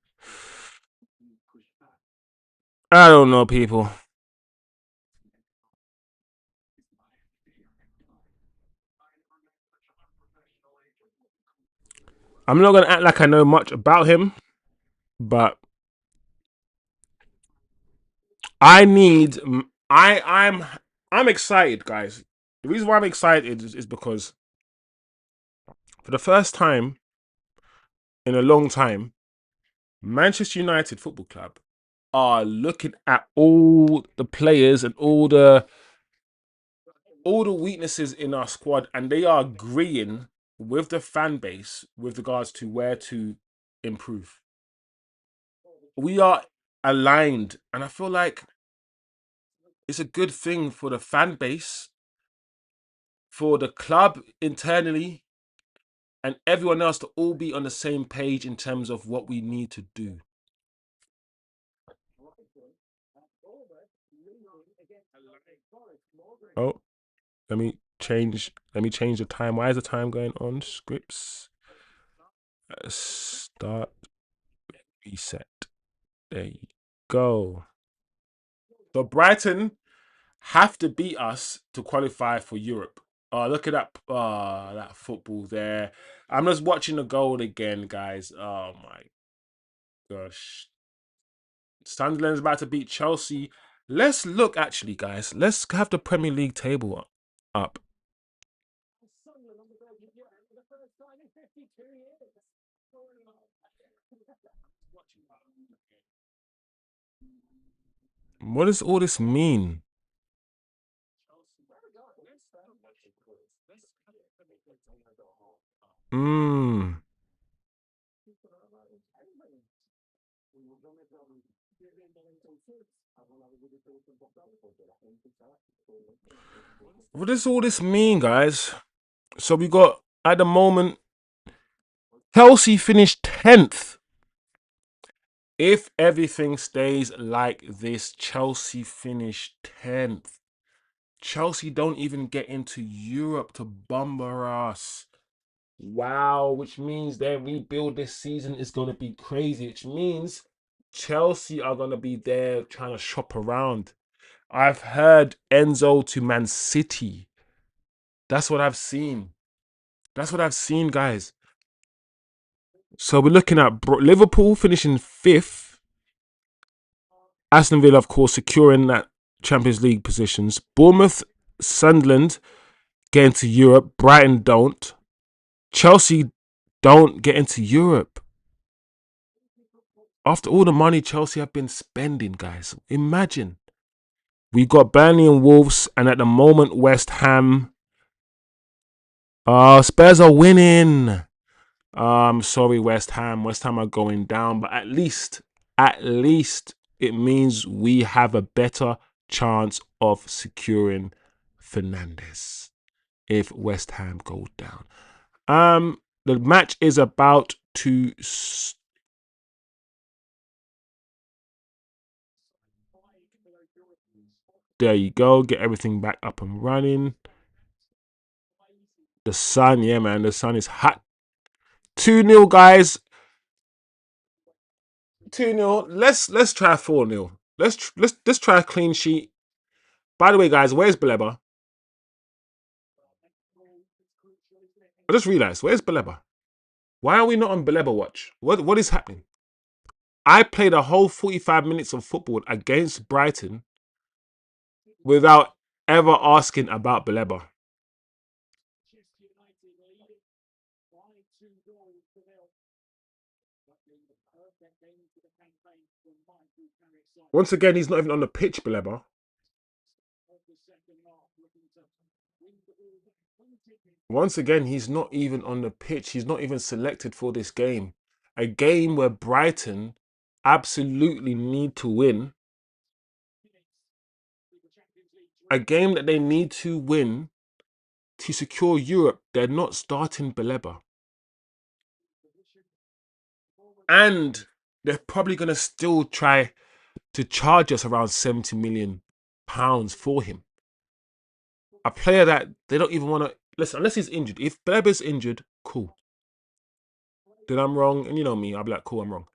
I don't know, people. I'm not gonna act like I know much about him, but I need. I'm excited, guys. The reason why I'm excited is because for the first time in a long time, Manchester United Football Club are looking at all the players and all the weaknesses in our squad, and they are agreeing with the fan base with regards to where to improve. We are aligned, and I feel like it's a good thing for the fan base, for the club internally, and everyone else to all be on the same page in terms of what we need to do. Oh, let me change the time. Why is the time going on? Scripts. Start reset. There you go. So Brighton have to beat us to qualify for Europe. Oh, look at that! That football there. I'm just watching the goal again, guys. Oh my gosh, Sunderland's about to beat Chelsea. Let's look, actually, guys. Let's have the Premier League table up. What does all this mean? Hmm. What does all this mean, guys? So we got, at the moment, Chelsea finished 10th. If everything stays like this, Chelsea finish 10th. Chelsea don't even get into Europe to bumper us. Wow, which means their rebuild this season is going to be crazy. Which means Chelsea are going to be there trying to shop around. I've heard Enzo to Man City. That's what I've seen. That's what I've seen, guys. So we're looking at Liverpool finishing 5th. Aston Villa, of course, securing that Champions League positions. Bournemouth, Sunderland get into Europe. Brighton don't. Chelsea don't get into Europe. After all the money Chelsea have been spending, guys, imagine. We got Burnley and Wolves, and at the moment, West Ham. Spurs are winning. Sorry, West Ham. West Ham are going down, but at least it means we have a better chance of securing Fernandez if West Ham go down. The match is about to. There you go. Get everything back up and running. The sun, yeah, man. The sun is hot. 2-0, guys. 2-0. Let's try 4-0. Let's try a clean sheet. By the way, guys, where's Baleba? I just realized, where's Baleba? Why are we not on Baleba watch? What is happening? I played a whole 45 minutes of football against Brighton without ever asking about Baleba. Once again, he's not even on the pitch, Baleba. Once again, he's not even on the pitch. He's not even selected for this game. A game where Brighton absolutely need to win. A game that they need to win to secure Europe. They're not starting Baleba. And they're probably going to still try to charge us around £70 million for him. A player that they don't even want to listen, unless he's injured. If Baleba's injured, cool. Then I'm wrong, and you know me, I'll be like, cool, I'm wrong.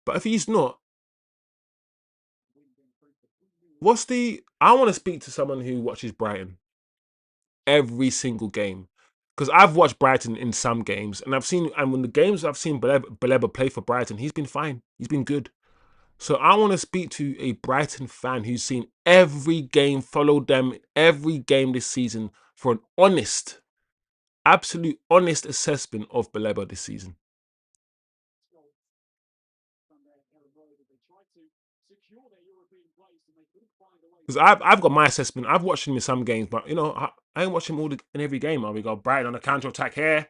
But if he's not, I want to speak to someone who watches Brighton every single game. Because I've watched Brighton in some games, and when the games I've seen Baleba play for Brighton, he's been fine. He's been good. So I want to speak to a Brighton fan who's seen every game, followed them every game this season for an honest, absolute honest assessment of Baleba this season. Because I've got my assessment. I've watched him in some games, but I ain't watching him in every game. We got Brighton on the counter attack here.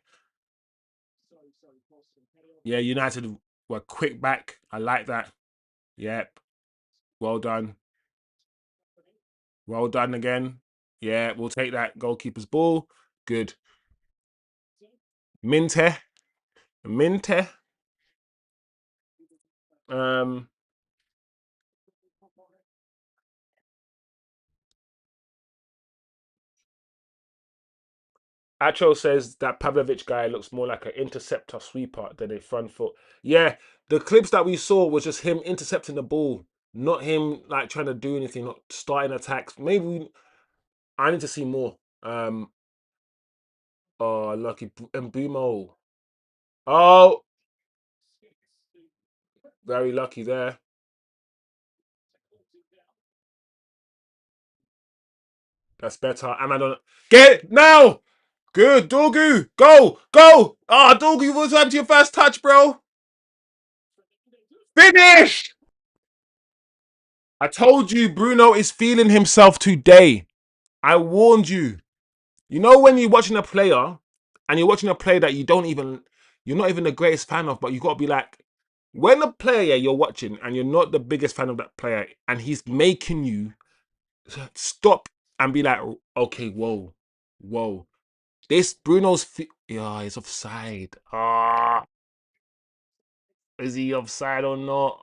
Yeah, United were quick back. I like that. Yep. Well done. Well done again. Yeah, we'll take that goalkeeper's ball. Good. Minte. Minte. Um, Acho says that Pavlovic guy looks more like an interceptor sweeper than a front foot. Yeah, the clips that we saw was just him intercepting the ball, not him like trying to do anything, not starting attacks. I need to see more. Oh, lucky Mbumo. Oh, very lucky there. That's better. Am I don't get it now? Good, Dorgu. Go, go. Ah, Dorgu, what's happened to your first touch, bro? Finish! I told you Bruno is feeling himself today. I warned you. You know when you're watching a player and you're watching a player that you're not even the greatest fan of, but you got to be like, when a player you're watching and you're not the biggest fan of that player and he's making you stop and be like, okay, whoa, whoa. This yeah, he's offside. Ah, is he offside or not?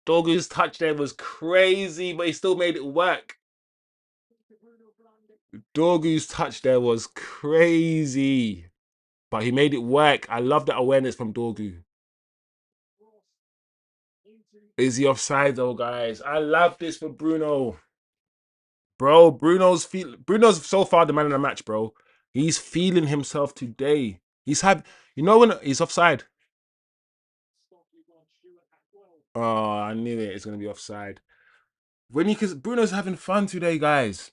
Dorgu's touch there was crazy, but he still made it work. Dorgu's touch there was crazy, but he made it work. I love that awareness from Dorgu. Is he offside though, guys? I love this for Bruno. Bro, Bruno's so far the man of the match, bro. He's feeling himself today. When he's offside. Oh, I knew it. It's gonna be offside. Because Bruno's having fun today, guys.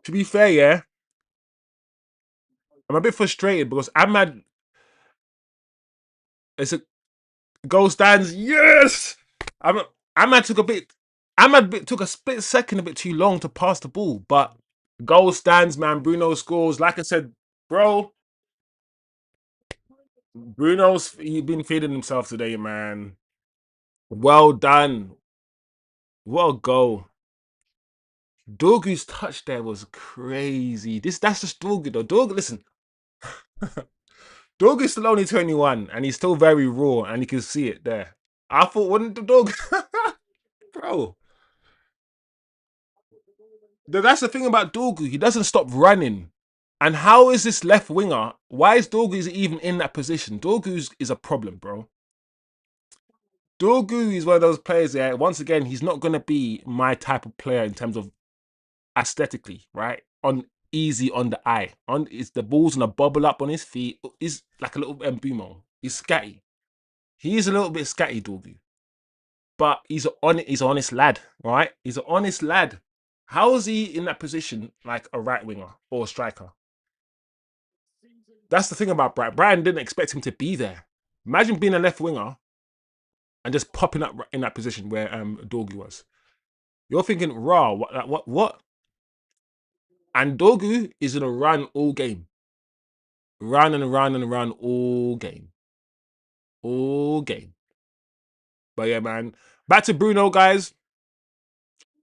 To be fair, yeah, I'm a bit frustrated because Ahmad, it's a goal stands. Yes, I'm. Ahmad took a bit. Took a split second, a bit too long to pass the ball, but goal stands, man. Bruno scores. Like I said, bro, he's been feeding himself today, man. Well done. What a goal. Dorgu's touch there was crazy. That's just Dorgu though. Dorgu, listen, Dorgu's still only 21 and he's still very raw and you can see it there. I thought, wouldn't the dog, bro? That's the thing about Dorgu. He doesn't stop running. And how is this left winger? Why is Dorgu even in that position? Dorgu is a problem, bro. Dorgu is one of those players there. Once again, he's not going to be my type of player in terms of aesthetically, right? On easy on the eye. On is the ball's gonna bubble up on his feet. Is like a little Mbumo. He's scatty. He is a little bit scatty, Dorgu. But he's an honest lad, right? He's an honest lad. How is he in that position like a right winger or a striker? That's the thing about Brighton. Brighton didn't expect him to be there. Imagine being a left winger and just popping up in that position where Dorgu was. You're thinking, raw, what? And Dorgu is gonna run all game. Run and run and run all game. All game. But yeah, man. Back to Bruno, guys.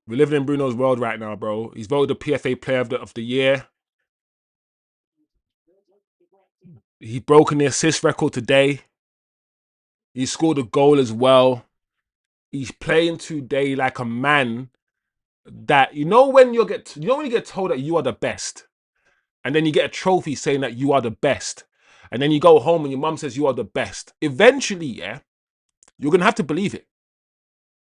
We're living in Bruno's world right now, bro. He's voted the PFA Player of the Year. He's broken the assist record today. He scored a goal as well. He's playing today like a man that when you get told that you are the best, and then you get a trophy saying that you are the best, and then you go home and your mum says you are the best. Eventually, yeah, you're gonna have to believe it.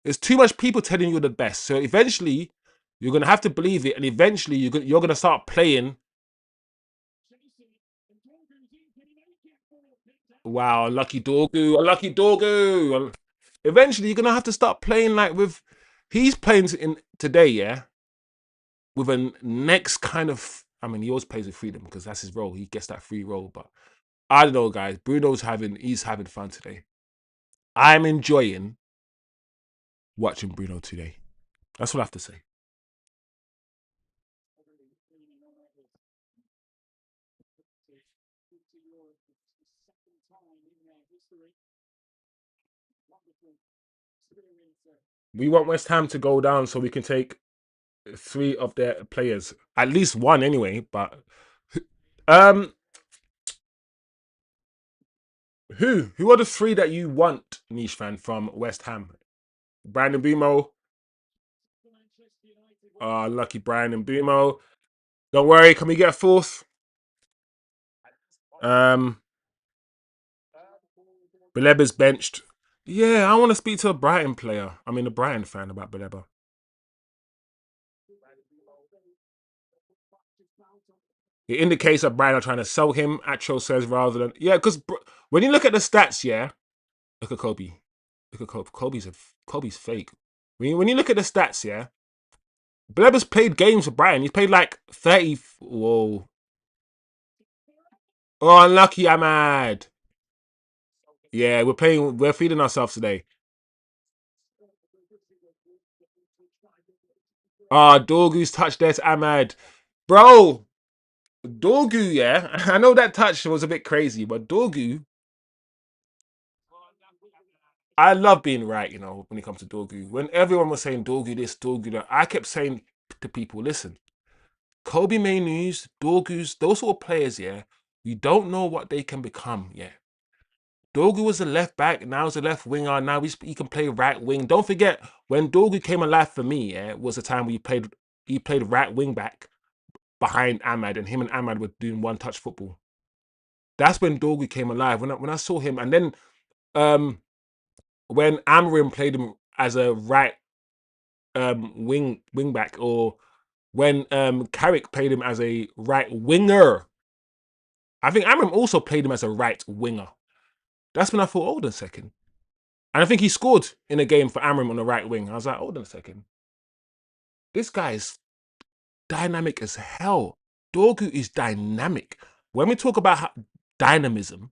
There's too much people telling you the best. So eventually, you're going to have to believe it. And eventually, you're going to start playing. Wow, unlucky Dorgu. Unlucky Dorgu. Eventually, you're going to have to start playing like with. He's playing in today, yeah, with a next kind of. I mean, he always plays with freedom because that's his role. He gets that free role. But I don't know, guys. He's having fun today. I'm enjoying watching Bruno today. That's what I have to say. We want West Ham to go down so we can take three of their players, at least one anyway. But um, who are the three that you want, niche fan from West Ham? Brandon Bemo. Lucky Brandon Bemo. Don't worry, can we get a fourth? Baleba's benched. Yeah, I want to speak to a Brighton player. I mean, a Brighton fan about Baleba. It indicates that Brighton are trying to sell him, Atro says, rather than... Yeah, because when you look at the stats, yeah, look at Kobbie. Look at Kobbie. Kobbie's fake. When you look at the stats, yeah, Baleba's played games for Brighton. He's played like 30... Whoa. Oh, unlucky, Ahmad. Yeah, we're feeding ourselves today. Ah, Dorgu's touch there to Ahmad. Bro, Dorgu, yeah. I know that touch was a bit crazy, but Dorgu, I love being right, when it comes to Dorgu. When everyone was saying Dorgu this, Dorgu that, I kept saying to people, listen, Kobbie Mainoo's, Dorgu's, those sort of players, yeah, you don't know what they can become, yeah. Dorgu was a left back, now he's a left winger, now he can play right wing. Don't forget, when Dorgu came alive for me, yeah, was the time he played right wing back behind Ahmad, and him and Ahmad were doing one-touch football. That's when Dorgu came alive. When I saw him, and then when Amarim played him as a right wing back, or when Carrick played him as a right winger. I think Amarim also played him as a right winger. That's when I thought, hold on a second. And I think he scored in a game for Amarim on the right wing. I was like, hold on a second. This guy is dynamic as hell. Dorgu is dynamic. When we talk about dynamism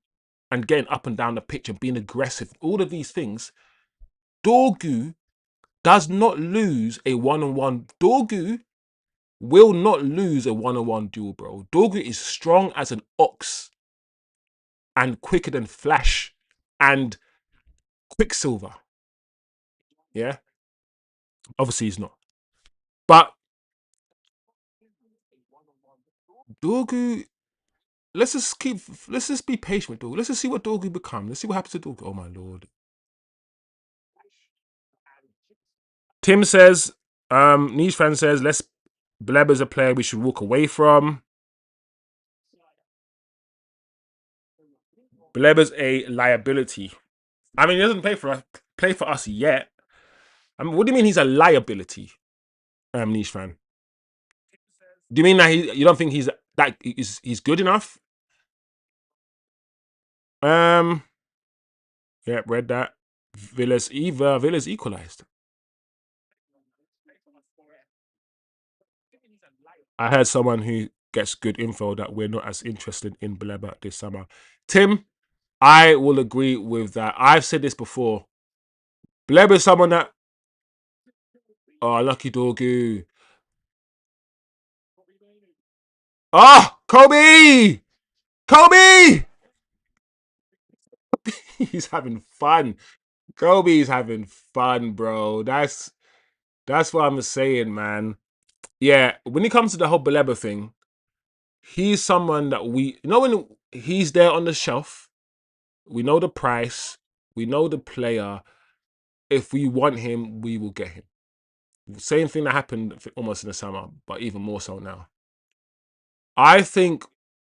and getting up and down the pitch and being aggressive, all of these things, Dorgu does not lose a one-on-one. Dorgu will not lose a one-on-one duel, bro. Dorgu is strong as an ox and quicker than Flash and Quicksilver. Yeah, obviously he's not. But Dorgu, let's just be patient with Dorgu. Let's just see what Dorgu becomes. Let's see what happens to Dorgu. Oh my lord. Tim says, Niche fan says, Baleba's a player we should walk away from. Baleba's a liability. I mean, he doesn't play for us yet. I mean, what do you mean he's a liability? Niche fan. Do you mean that you don't think he's good enough? Yeah, read that. Villa's equalized. I heard someone who gets good info that we're not as interested in Baleba this summer. Tim, I will agree with that. I've said this before. Baleba is someone that... Oh, lucky Dorgu. Oh, Kobbie! Kobbie! He's having fun. Kobbie's having fun, bro. That's what I'm saying, man. Yeah, when it comes to the whole Baleba thing, he's someone that when he's there on the shelf, we know the price, we know the player. If we want him, we will get him. Same thing that happened almost in the summer, but even more so now. I think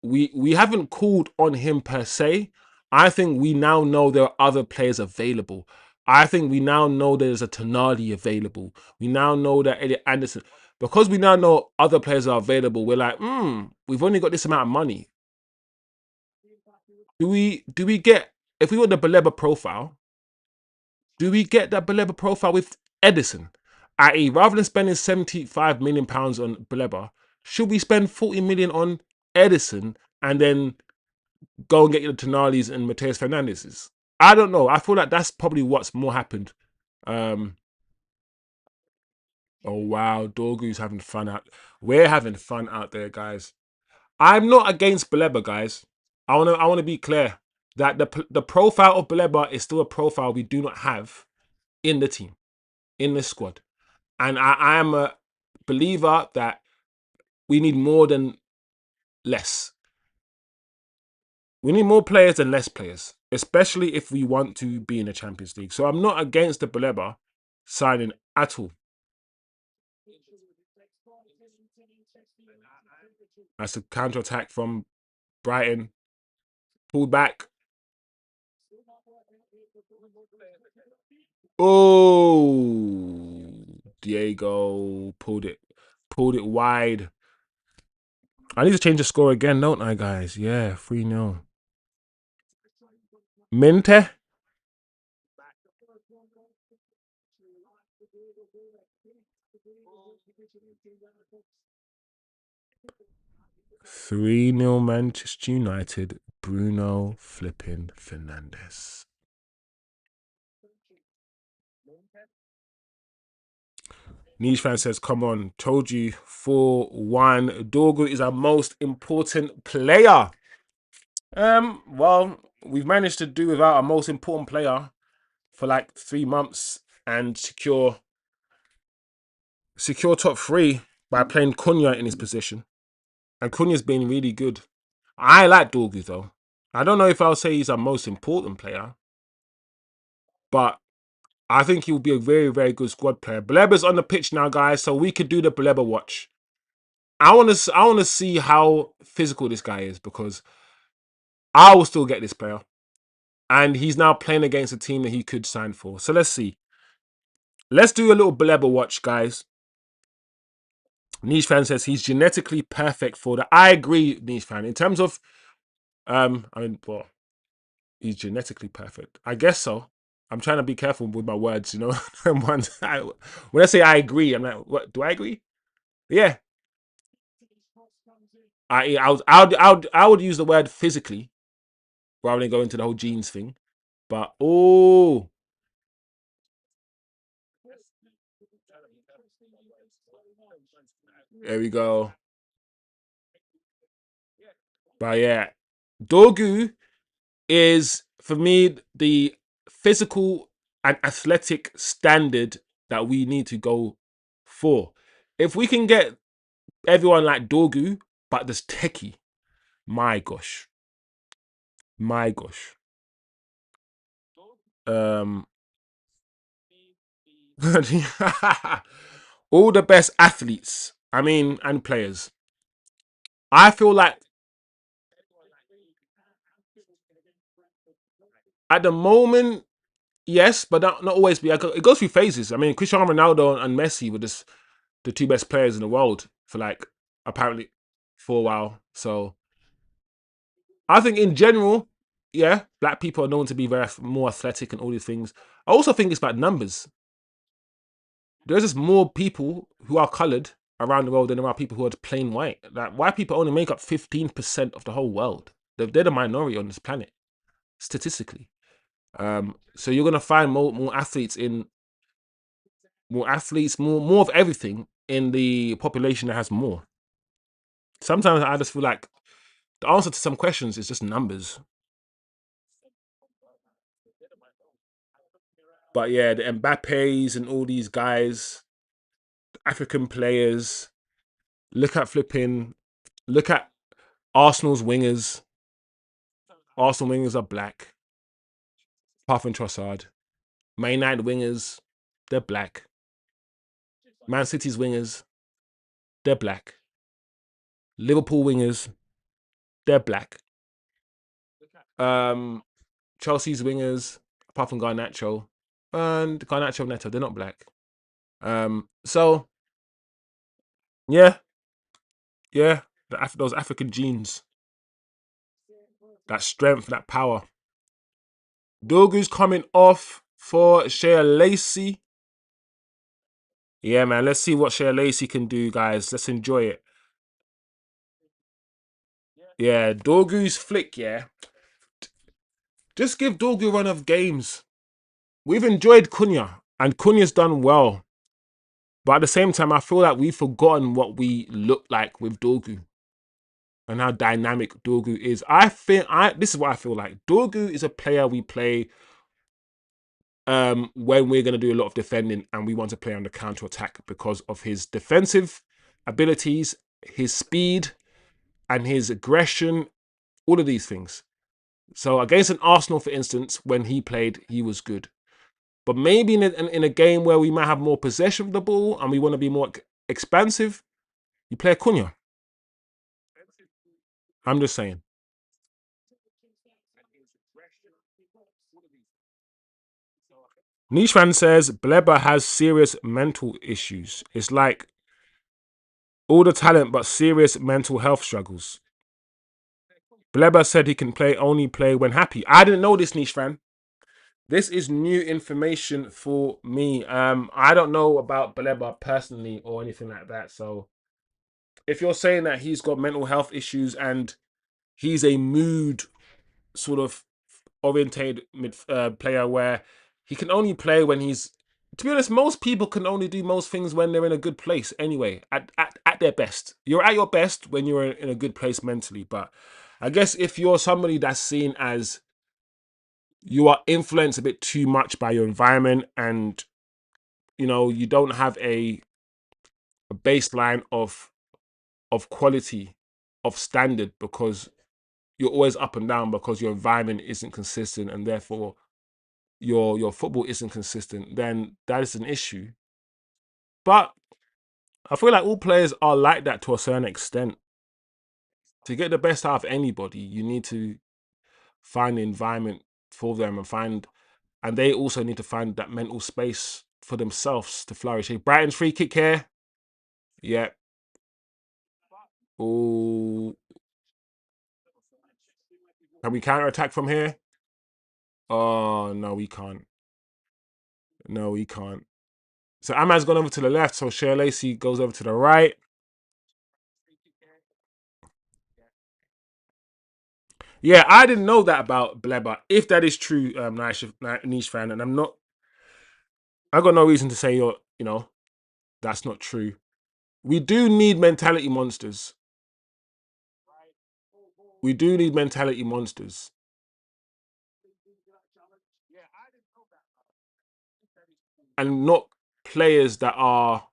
we haven't called on him per se. I think we now know there are other players available. I think we now know there's a Tonali available. We now know that Edison, because we now know other players are available. We're like, we've only got this amount of money. Do we get, if we want the Baleba profile? Do we get that Baleba profile with Edison? I.e., rather than spending £75 million on Baleba, should we spend 40 million on Edison and then go and get the Tonalis and Matteus Fernandez's? I don't know. I feel like that's probably what's more happened. Oh wow, Dorgu's having fun out. We're having fun out there, guys. I'm not against Baleba, guys. I wanna be clear that the profile of Baleba is still a profile we do not have in the team, in the squad. And I am a believer that we need more than less. We need more players than less players, especially if we want to be in the Champions League. So I'm not against the Baleba signing at all. That's a counter-attack from Brighton. Pulled back. Oh, Diego pulled it wide. I need to change the score again, don't I, guys? Yeah, 3-0. Minte. 3-0 Manchester United. Bruno flipping Fernandez. Niche fan says, come on, told you 4-1. Dorgu is our most important player. Well, we've managed to do without our most important player for like 3 months and secure top 3 by playing Cunha in his position. And Cunha's been really good. I like Dorgu though. I don't know if I'll say he's our most important player, but I think he will be a very, very good squad player. Baleba's on the pitch now, guys, so we could do the Baleba watch. I want to see how physical this guy is because I will still get this player. And he's now playing against a team that he could sign for. So let's see. Let's do a little Baleba watch, guys. Niche fan says he's genetically perfect for that. I agree, Niche fan. In terms of, well, he's genetically perfect. I guess so. I'm trying to be careful with my words, you know. When I say I agree, I'm like, what? Do I agree? Yeah. I would use the word physically rather than go into the whole genes thing. But oh, there we go. But yeah, Dorgu is for me the physical and athletic standard that we need to go for. If we can get everyone like Dorgu, but this techie, my gosh, my gosh. All the best athletes, I mean, and players. I feel like at the moment, yes, but not always. It goes through phases. I mean, Cristiano Ronaldo and Messi were just the 2 best players in the world for like apparently for a while. So I think in general, yeah, black people are known to be very more athletic and all these things. I also think it's about numbers. There's just more people who are coloured around the world than there are people who are plain white. Like white people only make up 15% of the whole world. They're the minority on this planet, statistically. So you're gonna find more athletes in more of everything in the population that has more. Sometimes I just feel like the answer to some questions is just numbers. But yeah, the Mbappes and all these guys, African players. Look at Arsenal's wingers. Arsenal wingers are black. Apart from Trossard. Man United wingers, they're black. Man City's wingers, they're black. Liverpool wingers, they're black. Chelsea's wingers, apart from Garnacho, and Garnacho Neto, they're not black. So yeah, those African genes, that strength, that power. Dogu's coming off for Shea Lacey. Yeah, man. Let's see what Shea Lacey can do, guys. Let's enjoy it. Yeah, Dorgu's flick, yeah. Just give Dorgu a run of games. We've enjoyed Cunha, and Cunha's done well. But at the same time, I feel like we've forgotten what we look like with Dorgu and how dynamic Dorgu is. This is what I feel like. Dorgu is a player we play when we're going to do a lot of defending and we want to play on the counter attack because of his defensive abilities, his speed, and his aggression, all of these things. So against an Arsenal, for instance, when he played, he was good. But maybe in a game where we might have more possession of the ball and we want to be more expansive, you play Cunha. I'm just saying. Niche fan says Baleba has serious mental issues. It's like all the talent but serious mental health struggles. Baleba said he can only play when happy. I didn't know this, Niche fan. This is new information for me. I don't know about Baleba personally or anything like that. So if you're saying that he's got mental health issues and he's a mood sort of orientated player where he can only play when he's, to be honest, most people can only do most things when they're in a good place anyway, at their best. You're at your best when you're in a good place mentally. But I guess if you're somebody that's seen as you are influenced a bit too much by your environment and you don't have a baseline of quality, of standard, because you're always up and down because your environment isn't consistent and therefore your football isn't consistent, then that is an issue. But I feel like all players are like that to a certain extent. To get the best out of anybody, you need to find the environment for them and they also need to find that mental space for themselves to flourish. Hey, Brighton's free kick here. Yeah. Oh, can we counter attack from here? Oh no, we can't. No, we can't. So Ahmad's gone over to the left, so Shea Lacey goes over to the right. Yeah, I didn't know that about Baleba. If that is true, Niche fan, and I got no reason to say that's not true. We do need mentality monsters. We do need mentality monsters, and not players that are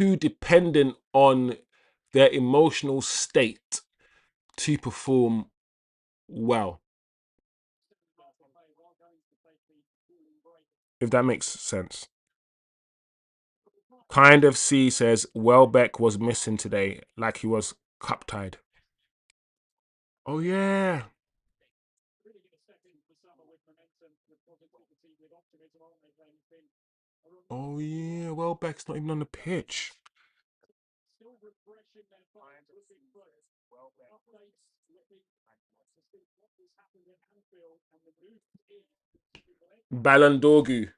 too dependent on their emotional state to perform well. If that makes sense. Kind of C says Welbeck was missing today, like he was cup tied. Oh yeah. Oh yeah. Welbeck's not even on the pitch. Ballon d'Orgu.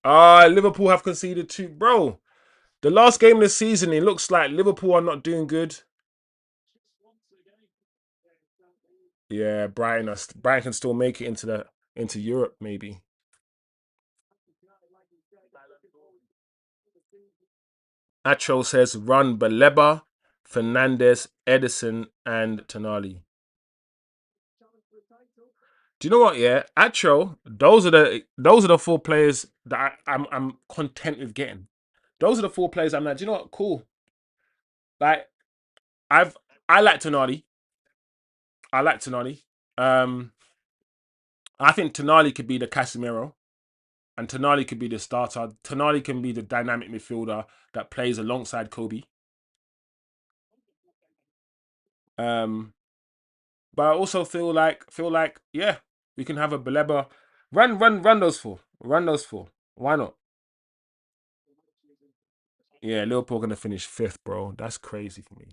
Liverpool have conceded two, bro. The last game of the season, it looks like Liverpool are not doing good. Yeah, Brighton can still make it into Europe, maybe. Atro says run Baleba, Fernandez, Edison, and Tonali. Do you know what? Yeah, Atro. Those are the four players that I'm content with getting. Those are the four players I'm like. Do you know what? Cool. Like I've I like Tonali. I like Tonali. Um, I think Tonali could be the Casemiro, and Tonali could be the starter. Tonali can be the dynamic midfielder that plays alongside Kobbie. Um, but I also feel like yeah, we can have a Baleba. Run those four. Run those four. Why not? Yeah, Liverpool gonna finish fifth, bro. That's crazy for me.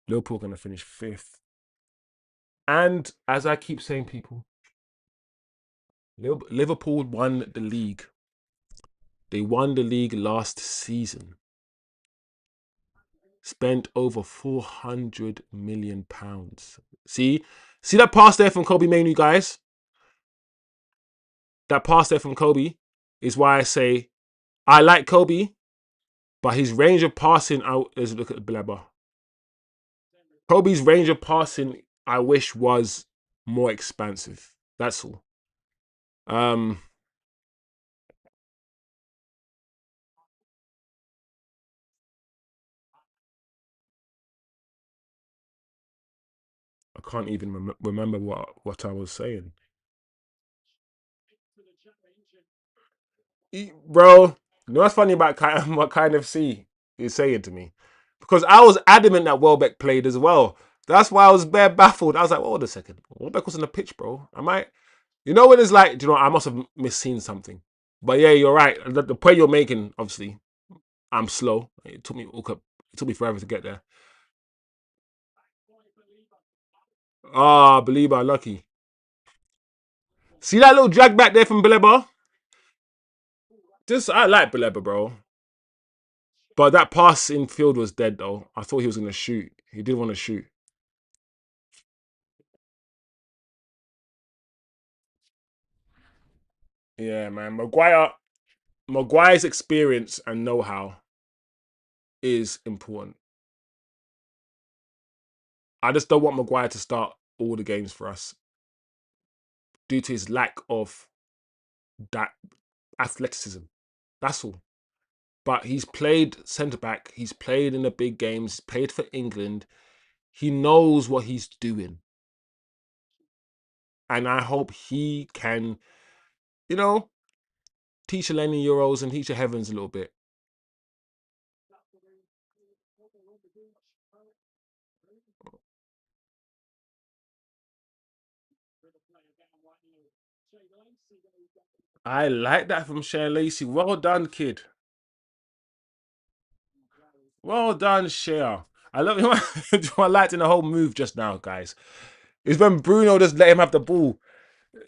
Liverpool gonna finish fifth. And as I keep saying, people, Liverpool won the league. They won the league last season. Spent over £400 million. See that pass there from Kobbie Mainoo, guys. That pass there from Kobbie is why I say I like Kobbie, but his range of passing out. Let's look at Baleba. Kobbie's range of passing, I wish was more expansive. That's all. Um, I can't even remember what I was saying. Bro, you know what's funny about what kind of C is saying to me? Because I was adamant that Welbeck played as well. That's why I was bare baffled. I was like, hold a second. Welbeck was on the pitch, bro. I might, you know, when it's like, do you know, I must have misseen something. But yeah, you're right. The point you're making, obviously, I'm slow. It took me forever to get there. Ah, Baleba, lucky. See that little drag back there from Baleba? Just, I like Baleba, bro. But that pass in field was dead, though. I thought he was going to shoot. He did want to shoot. Yeah, man. Maguire's experience and know-how is important. I just don't want Maguire to start all the games for us due to his lack of that athleticism. That's all. But he's played centre back. He's played in the big games. Played for England. He knows what he's doing, and I hope he can, you know, teach Eleni Euros and teach the heavens a little bit. I like that from Shane Lacey. Well done, kid. Well done, Shea. I love him. What I liked in the whole move just now, guys, is when Bruno just let him have the ball.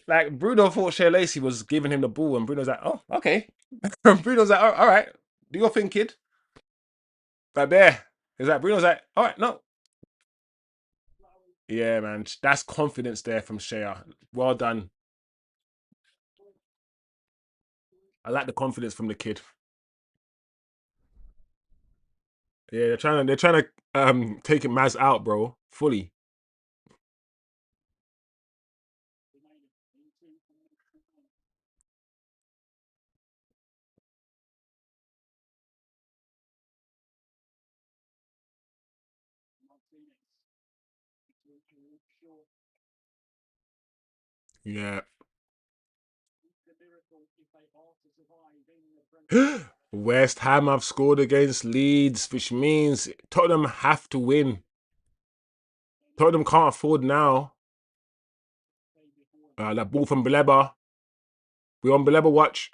Like, Bruno thought Shea Lacey was giving him the ball, and Bruno's like, oh, okay. And Bruno's like, all right, do your thing, kid. Like, there. Is like, Bruno's like, all right, no. Yeah, man. That's confidence there from Shea. Well done. I like the confidence from the kid. Yeah, they're trying to take Maz out, bro. Fully. Yeah. West Ham have scored against Leeds, which means Tottenham have to win. Tottenham can't afford now. That ball from Baleba. We're on Baleba watch.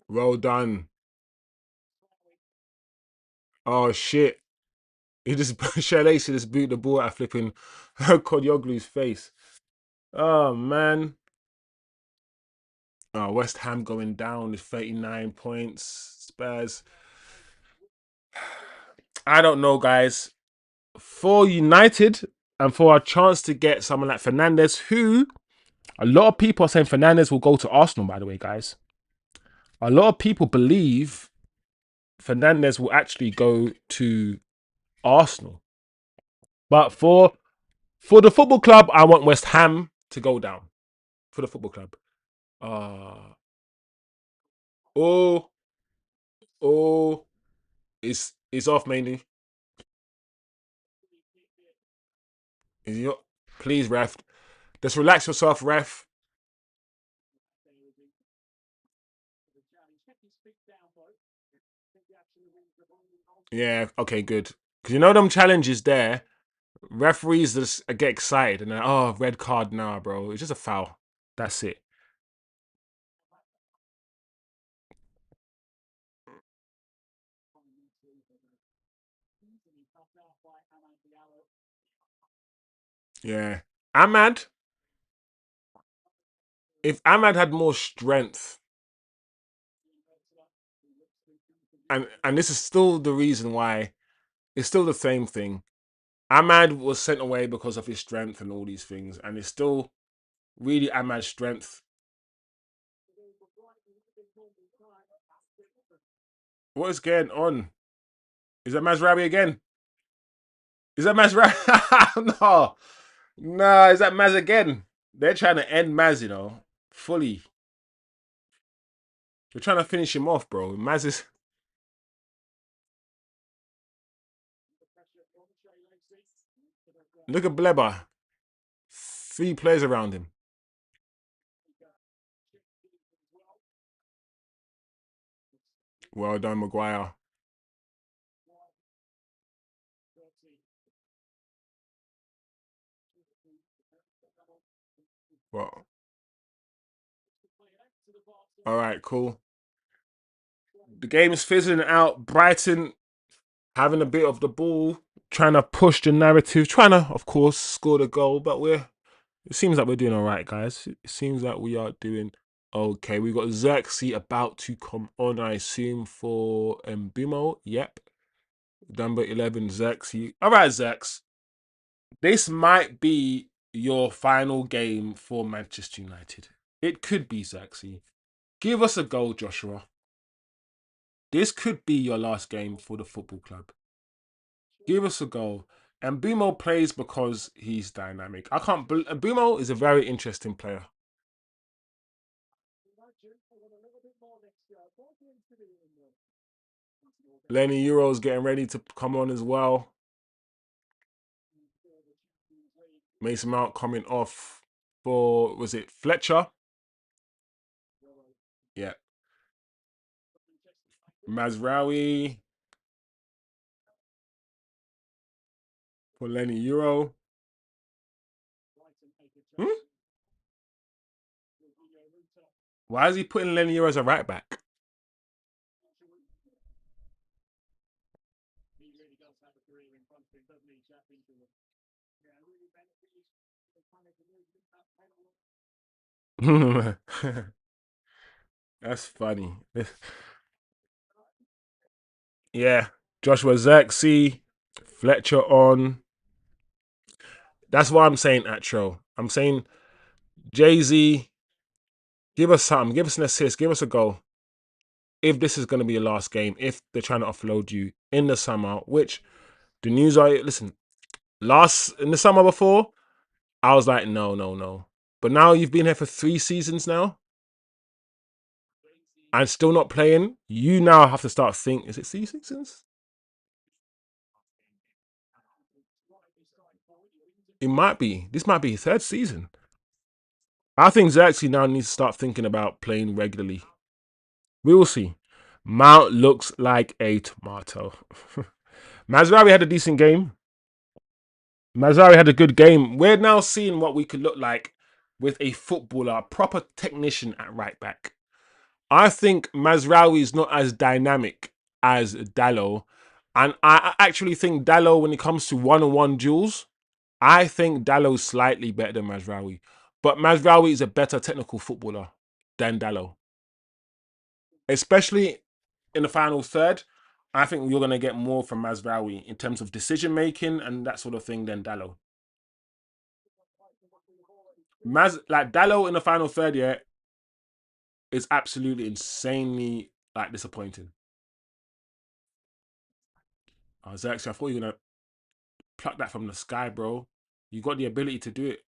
Well done. Oh shit. He just Shalacy just boot the ball at flipping Kodyoglu's face. Oh man. Oh, West Ham going down with 39 points. Spurs. I don't know, guys. For United and for our chance to get someone like Fernandez, who a lot of people are saying Fernandez will go to Arsenal, by the way, guys. A lot of people believe Fernandez will actually go to Arsenal. But for the football club, I want West Ham to go down. For the football club. Uh oh, oh, it's off Mainoo. Is you please, ref. Just relax yourself, ref. Yeah, okay, good. Because you know them challenges there, referees just get excited and they're, oh, red card now, bro. It's just a foul. That's it. Yeah. Ahmad, if Ahmad had more strength, and this is still the reason why, it's still the same thing. Ahmad was sent away because of his strength and all these things, and it's still really Ahmad's strength. What is going on? Is that Mazraoui again? Is that Mazraoui? No. No, is that Maz again? They're trying to end Maz, you know, fully. They're trying to finish him off, bro. Maz is. Look at Baleba. 3 players around him. Well done, Maguire. Well, all right, cool. The game is fizzling out. Brighton having a bit of the ball, trying to push the narrative, trying to, of course, score the goal. But it seems like we're doing all right, guys. It seems like we are doing okay. We've got Xerxes about to come on, I assume, for Mbumo. Yep. Number 11, Xerxes. All right, Xerxes. This might be your final game for Manchester United. It could be, Xerxes. Give us a goal, Joshua. This could be your last game for the football club. Give us a goal. And Bumo plays because he's dynamic. I can't. Bumo is a very interesting player. Lenny Euro's getting ready to come on as well. Mason Mount coming off for, was it Fletcher? Yeah. Mazraoui for Lenny Euro. Hmm? Why is he putting Lenny Euro as a right back? That's funny. Yeah. Joshua Xerxes, Fletcher on. That's why I'm saying Atro. I'm saying Jay-Z, give us something. Give us an assist. Give us a goal. If this is going to be your last game, if they're trying to offload you in the summer, which the news are, listen, in the summer before, I was like, no, no, no. But now you've been here for 3 seasons now and still not playing. You now have to start thinking, is it 3 seasons? It might be. This might be his 3rd season. I think Xerxes now needs to start thinking about playing regularly. We will see. Mount looks like a tomato. Mazraoui had a decent game. Mazraoui had a good game. We're now seeing what we could look like with a footballer, a proper technician at right back. I think Mazraoui is not as dynamic as Dallo. And I actually think Dallo, when it comes to one-on-one duels, I think Dallo's slightly better than Mazraoui. But Mazraoui is a better technical footballer than Dallo. Especially in the final third, I think you're going to get more from Mazraoui in terms of decision making and that sort of thing than Dallo. Like Dallo in the final third, yeah, is absolutely insanely like disappointing. Xerxes, I thought you were gonna pluck that from the sky, bro. You got the ability to do it.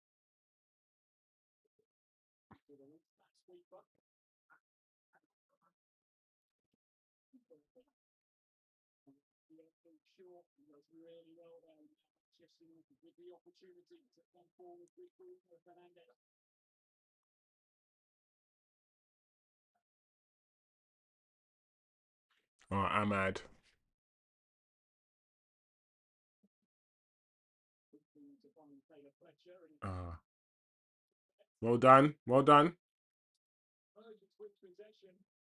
Oh, I'm mad. Uh, well done. Well done.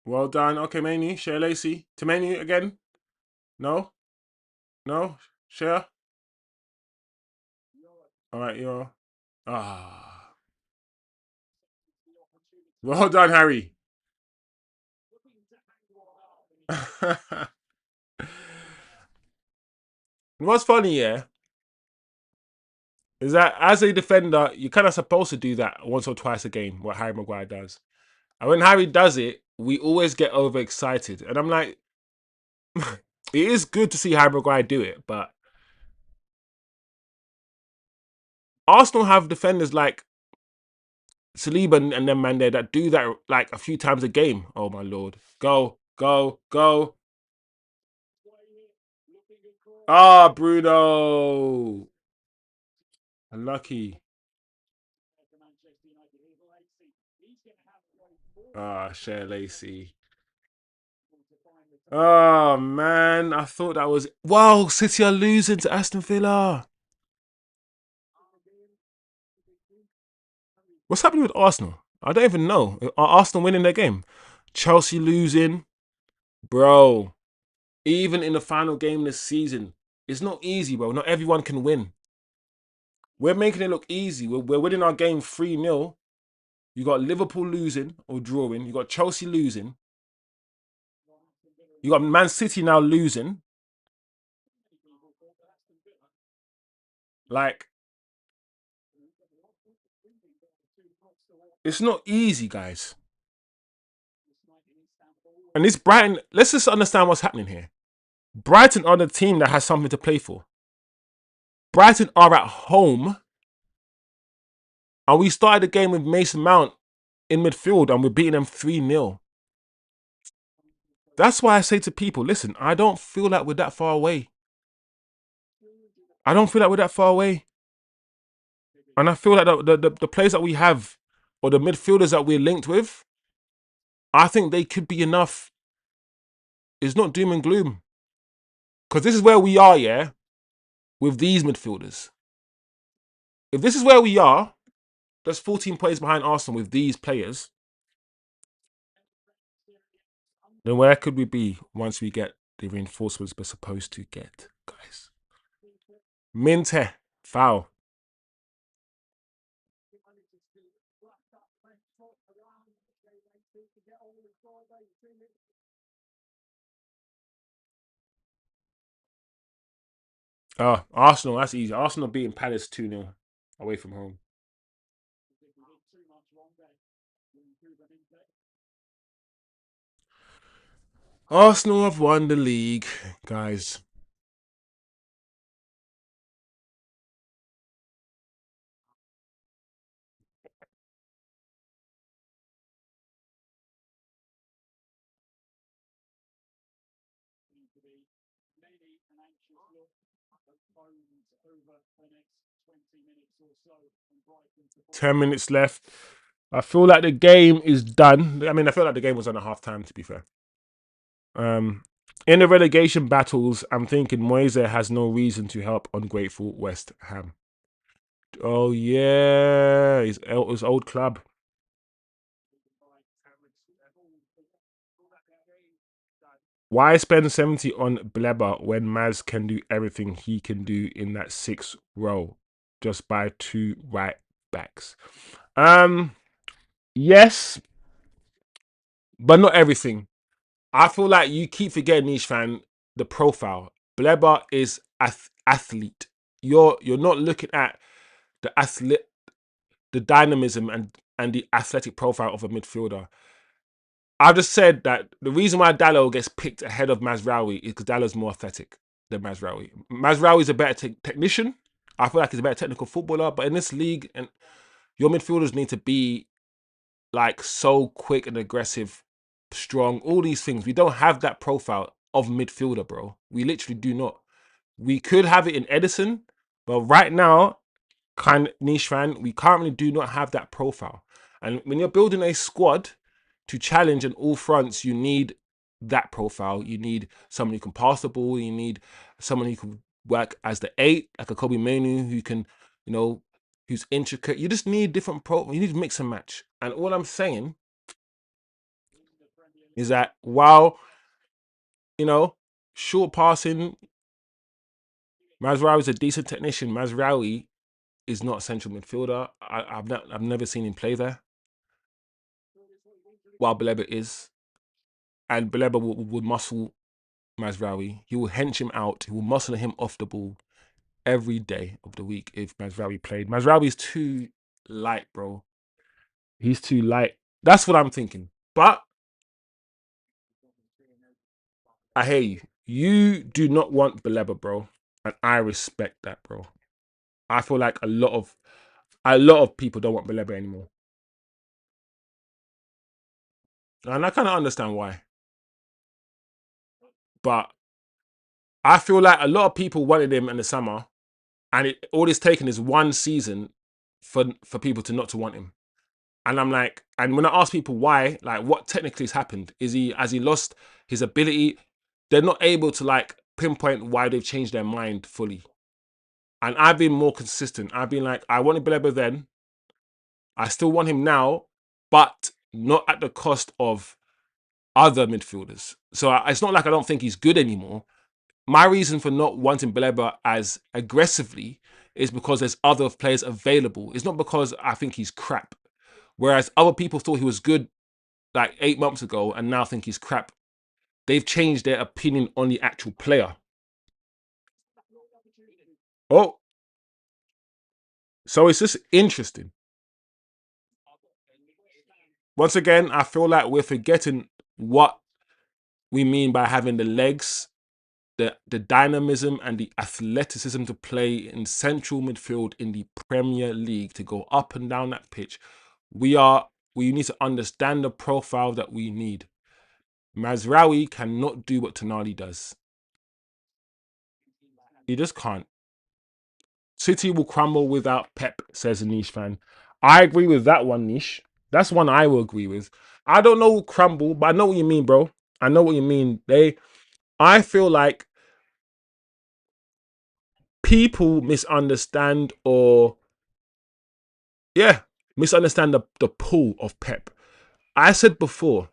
Well done. Okay, Mainoo. Share Lacey. To Mainoo again. No? No? Share? All right, you're. Ah. Well done, Harry. What's funny, yeah, is that as a defender, you're kind of supposed to do that once or twice a game, what Harry Maguire does. And when Harry does it, we always get overexcited. And I'm like, it is good to see Harry Maguire do it, but Arsenal have defenders like Saliba and them man there that do that like a few times a game. Oh my lord. Go, go, go. Ah, Bruno. Unlucky. Ah, Share Lacey. Oh man, I thought that was wow. City are losing to Aston Villa. What's happening with Arsenal? I don't even know. Are Arsenal winning their game? Chelsea losing, bro. Even in the final game this season, it's not easy, bro. Not everyone can win. We're making it look easy. We're winning our game 3-0. You got Liverpool losing or drawing. You got Chelsea losing. You got Man City now losing. Like, it's not easy, guys. And this Brighton, let's just understand what's happening here. Brighton are the team that has something to play for. Brighton are at home. And we started the game with Mason Mount in midfield and we're beating them 3-0. That's why I say to people, listen, I don't feel like we're that far away. I don't feel like we're that far away. And I feel like the players that we have or the midfielders that we're linked with, I think they could be enough. It's not doom and gloom. Because this is where we are, yeah, with these midfielders. If this is where we are, that's 14 points behind Arsenal with these players. Then where could we be once we get the reinforcements we're supposed to get, guys? Minte, foul. Oh, Arsenal, that's easy. Arsenal beating Palace 2-0 away from home. Arsenal have won the league, guys. Ten minutes left. I feel like the game is done. I mean, I feel like the game was on at half time, to be fair. In the relegation battles, I'm thinking Moise has no reason to help ungrateful West Ham. Oh, yeah. His old club. Why spend 70 on Baleba when Maz can do everything he can do in that 6th row? Just buy 2 right backs. Yes, but not everything. I feel like you keep forgetting, Niche fan, the profile. Baleba is athlete. You're not looking at the athlete, the dynamism and the athletic profile of a midfielder. I just said that the reason why Dallo gets picked ahead of Mazraoui is because Dallo's more athletic than Mazraoui. Mazraoui is a better technician. I feel like he's a better technical footballer. But in this league, and your midfielders need to be like so quick and aggressive, strong, all these things. We don't have that profile of midfielder, bro. We literally do not. We could have it in Edison, but right now, kind of niche fan, we currently do not have that profile. And when you're building a squad to challenge on all fronts, you need that profile. You need someone who can pass the ball. You need someone who can work as the 8, like a Kobbie Mainoo, who can, you know, who's intricate. You just need different profile. You need to mix and match. And all I'm saying is that while, you know, short passing, Mazraoui is a decent technician. Mazraoui is not a central midfielder. I've never seen him play there. While Baleba is, and Baleba will muscle Mazraoui. He will hench him out. He will muscle him off the ball every day of the week if Mazraoui played. Mazraoui is too light, bro. He's too light. That's what I'm thinking. But I hear you. You do not want Baleba, bro, and I respect that, bro. I feel like a lot of people don't want Baleba anymore, and I kind of understand why. But I feel like a lot of people wanted him in the summer, and all it's taken is one season for people to not to want him. And I'm like, and when I ask people why, like what technically has happened, has he lost his ability? they're not able to like pinpoint why they've changed their mind fully. And I've been more consistent. I've been like, I wanted Baleba then. I still want him now, but not at the cost of other midfielders. So it's not like I don't think he's good anymore. My reason for not wanting Baleba as aggressively is because there's other players available. It's not because I think he's crap. Whereas other people thought he was good like 8 months ago and now think he's crap. They've changed their opinion on the actual player. Oh, so it's just interesting. Once again, I feel like we're forgetting what we mean by having the legs, the dynamism and the athleticism to play in central midfield in the Premier League, to go up and down that pitch. We need to understand the profile that we need. Mazraoui cannot do what Tonali does. He just can't. City will crumble without Pep, says a Niche fan. I agree with that one, Niche. That's one I will agree with. I don't know crumble, but I know what you mean, bro. I know what you mean. I feel like people misunderstand misunderstand the pull of Pep. I said before,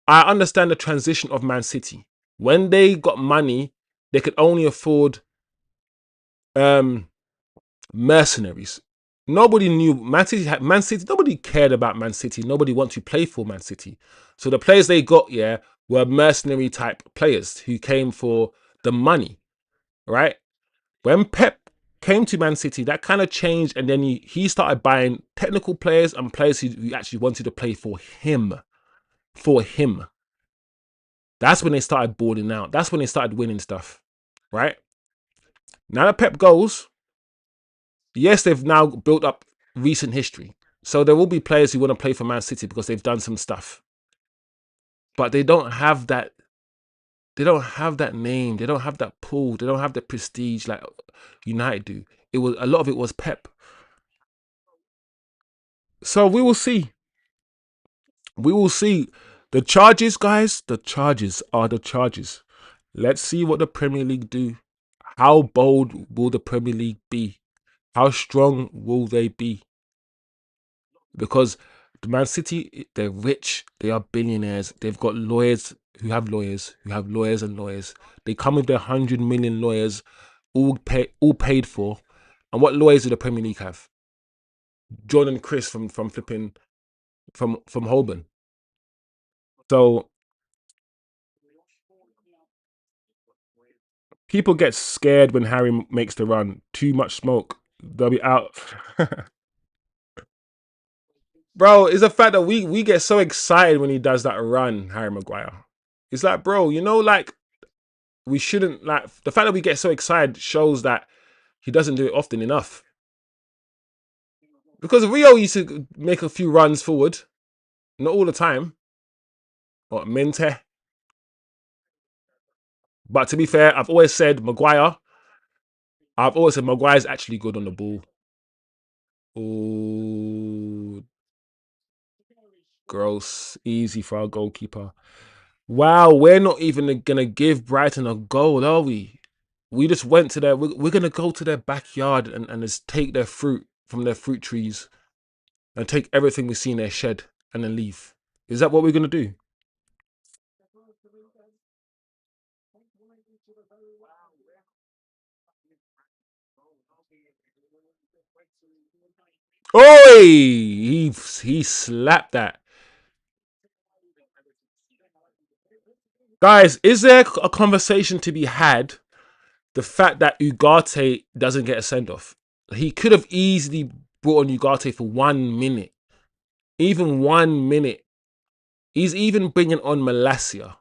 I understand the transition of Man City. When they got money, they could only afford mercenaries. Nobody knew Man City had Man City. Nobody cared about Man City. Nobody wanted to play for Man City. So the players they got, were mercenary type players who came for the money, right? When Pep came to Man City, that kind of changed, and then he started buying technical players and players who actually wanted to play for him. For him. That's when they started balling out. That's when they started winning stuff, right? Now that Pep goes, yes, they've now built up recent history. So there will be players who want to play for Man City because they've done some stuff. But they don't have that. They don't have that name. They don't have that pull. They don't have the prestige like United do. A lot of it was Pep. So we will see. We will see. The charges, guys, the charges are the charges. Let's see what the Premier League do. How bold will the Premier League be? How strong will they be? Because the Man City, they're rich. They are billionaires. They've got lawyers who have lawyers who have lawyers and lawyers. They come with their 100 million lawyers, all paid for. And what lawyers do the Premier League have? John and Chris from flipping from Holborn. So people get scared when Harry makes the run. Too much smoke. They'll be out. Bro, it's the fact that we get so excited when he does that run, Harry Maguire. It's like, bro, like we shouldn't, like, the fact that we get so excited shows that he doesn't do it often enough. Because Rio used to make a few runs forward, not all the time. Or Mente. But to be fair, I've always said Maguire's actually good on the ball. Oh, gross. Easy for our goalkeeper. Wow, we're not even going to give Brighton a goal, are we? We just went to we're going to go to their backyard and just take their fruit from their fruit trees and take everything we see in their shed and then leave. Is that what we're going to do? Oi! He slapped that. Guys, is there a conversation to be had? The fact that Ugarte doesn't get a send-off. He could have easily brought on Ugarte for 1 minute. Even 1 minute. He's even bringing on Malacia.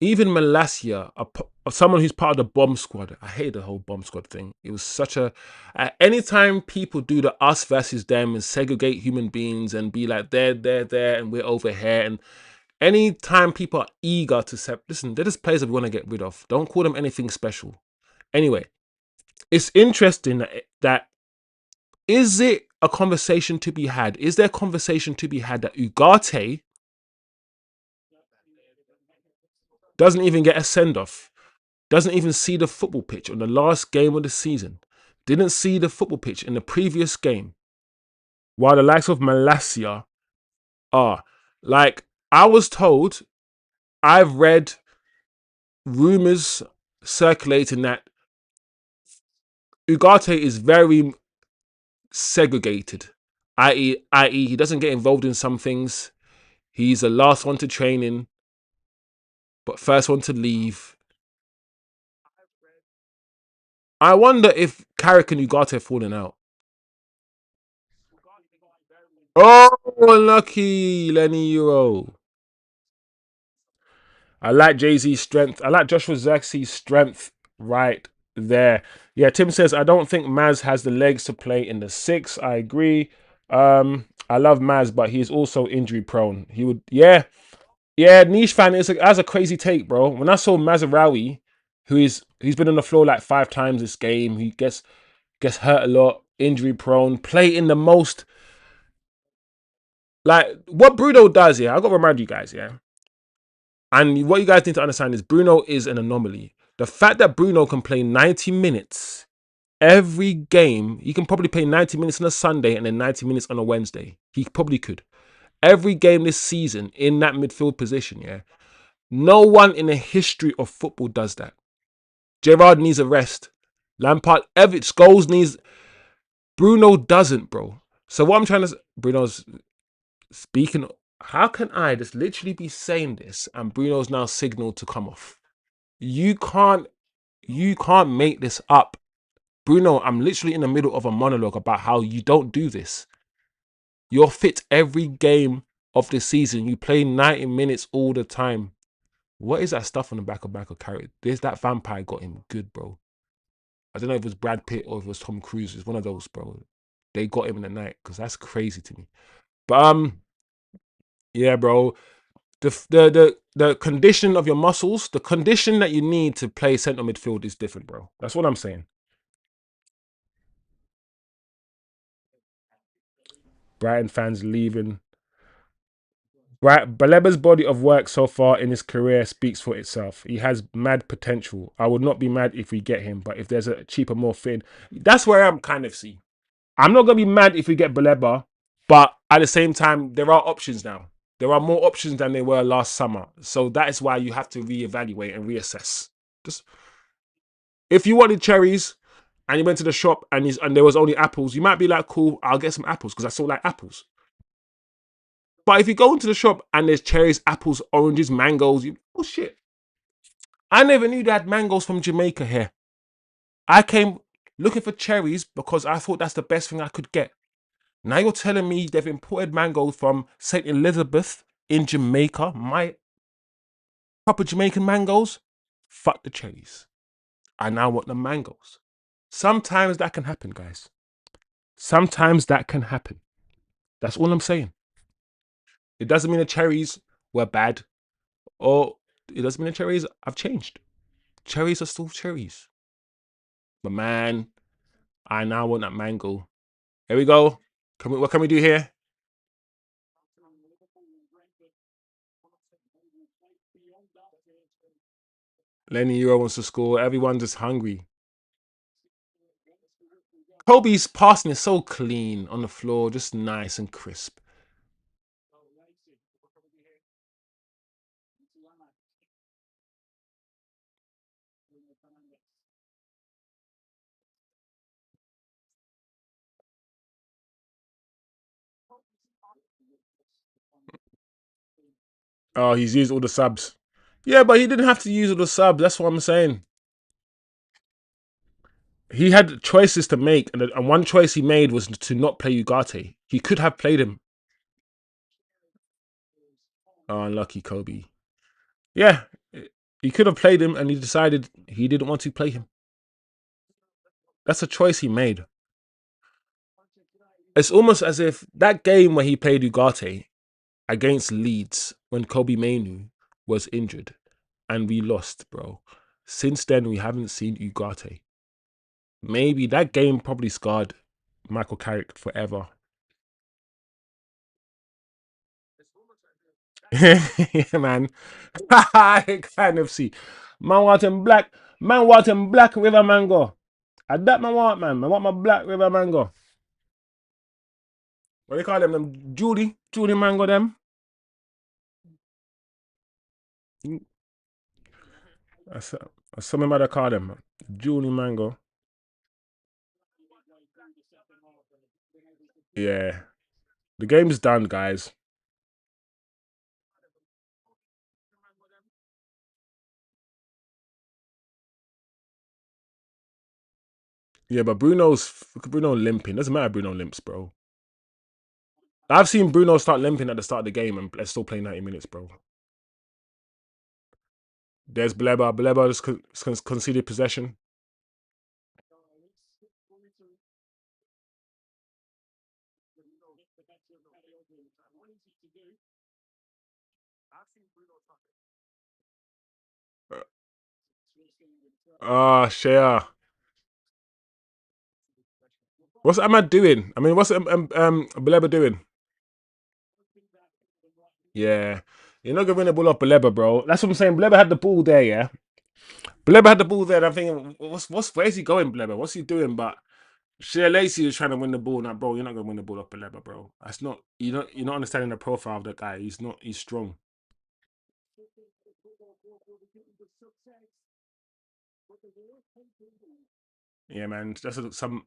Even Malacia, someone who's part of the bomb squad. I hate the whole bomb squad thing. It was such a... anytime people do the us versus them and segregate human beings and be like, they're there, and we're over here. And anytime people are eager to... Listen, they're just players that we want to get rid of. Don't call them anything special. Anyway, it's interesting that is it a conversation to be had? Is there a conversation to be had that Ugarte Doesn't even get a send-off. Doesn't even see the football pitch on the last game of the season. Didn't see the football pitch in the previous game. While the likes of Malacia are. Like, I was told, I've read rumors circulating that Ugarte is very segregated, i.e., he doesn't get involved in some things. He's the last one to train in, but first one to leave. I wonder if Carrick and Ugarte have fallen out. Oh, unlucky, Lenny Euro. I like Jay-Z's strength. I like Joshua Zirkzee's strength right there. Yeah, Tim says, I don't think Maz has the legs to play in the 6. I agree. I love Maz, but he's also injury prone. He would, yeah, niche fan has a crazy take, bro. When I saw Mazarawi, he's been on the floor like 5 times this game, he gets hurt a lot, injury prone, play in the most, like what Bruno does. Yeah, I got to remind you guys. Yeah, and what you guys need to understand is Bruno is an anomaly. The fact that Bruno can play 90 minutes every game, he can probably play 90 minutes on a Sunday and then 90 minutes on a Wednesday. He probably could. Every game this season in that midfield position, yeah. No one in the history of football does that. Gerrard needs a rest. Lampard, Scholes needs. Bruno doesn't, bro. So what I'm trying to, Bruno's speaking. How can I just literally be saying this and Bruno's now signaled to come off? You can't make this up. Bruno, I'm literally in the middle of a monologue about how you don't do this. You're fit every game of the season. You play 90 minutes all the time. What is that stuff on the back of Carrot? That vampire got him good, bro. I don't know if it was Brad Pitt or if it was Tom Cruise. It's one of those, bro. They got him in the night because that's crazy to me. But yeah, bro. The condition of your muscles, the condition that you need to play centre midfield is different, bro. That's what I'm saying. Brighton fans leaving. Baleba's body of work so far in his career speaks for itself. He has mad potential. I would not be mad if we get him, but if there's a cheaper, more fit, that's where I'm kind of see. I'm not gonna be mad if we get Baleba, but at the same time, there are options now. There are more options than there were last summer. So that is why you have to reevaluate and reassess. Just if you wanted cherries and you went to the shop and there was only apples, you might be like, cool, I'll get some apples because I still like apples. But if you go into the shop and there's cherries, apples, oranges, mangoes, oh shit. I never knew they had mangoes from Jamaica here. I came looking for cherries because I thought that's the best thing I could get. Now you're telling me they've imported mango from St. Elizabeth in Jamaica, my proper Jamaican mangoes? Fuck the cherries. I now want the mangoes. Sometimes that can happen, guys. Sometimes that can happen. That's all I'm saying. It doesn't mean the cherries were bad, or it doesn't mean the cherries have changed. Cherries are still cherries. But man, I now want that mango. Here we go. What can we do here? Lenny Euro wants to score. Everyone's just hungry. Kobbie's passing is so clean on the floor, just nice and crisp. Oh, he's used all the subs. Yeah, but he didn't have to use all the subs. That's what I'm saying. He had choices to make, and one choice he made was to not play Ugarte. He could have played him. Oh, unlucky Kobbie. Yeah, he could have played him, and he decided he didn't want to play him. That's a choice he made. It's almost as if that game where he played Ugarte against Leeds when Kobbie Mainoo was injured and we lost, bro. Since then, we haven't seen Ugarte. Maybe that game probably scarred Michael Carrick forever. Yeah, man. I kind of see. Man want him black. Man want him black river mango. And that man want, man. I want my black river mango. What do you call them? Them Judy? Judy mango, them? That's, that's something about call them. Judy mango. Yeah. The game's done, guys. Yeah, but Bruno limping. Doesn't matter Bruno limps, bro. I've seen Bruno start limping at the start of the game and let's still play 90 minutes, bro. There's Baleba. Baleba just conceded possession. Shea. What's Ahmad doing? I mean, what's Baleba doing? Yeah. You're not gonna win the ball off Baleba, bro. That's what I'm saying. Baleba had the ball there, yeah. Baleba had the ball there, and I'm thinking, where's he going, Baleba? What's he doing? But Shea Lacey is trying to win the ball. Now, bro, you're not gonna win the ball off Baleba, bro. That's not you're not understanding the profile of that guy. He's strong. Yeah, man. Some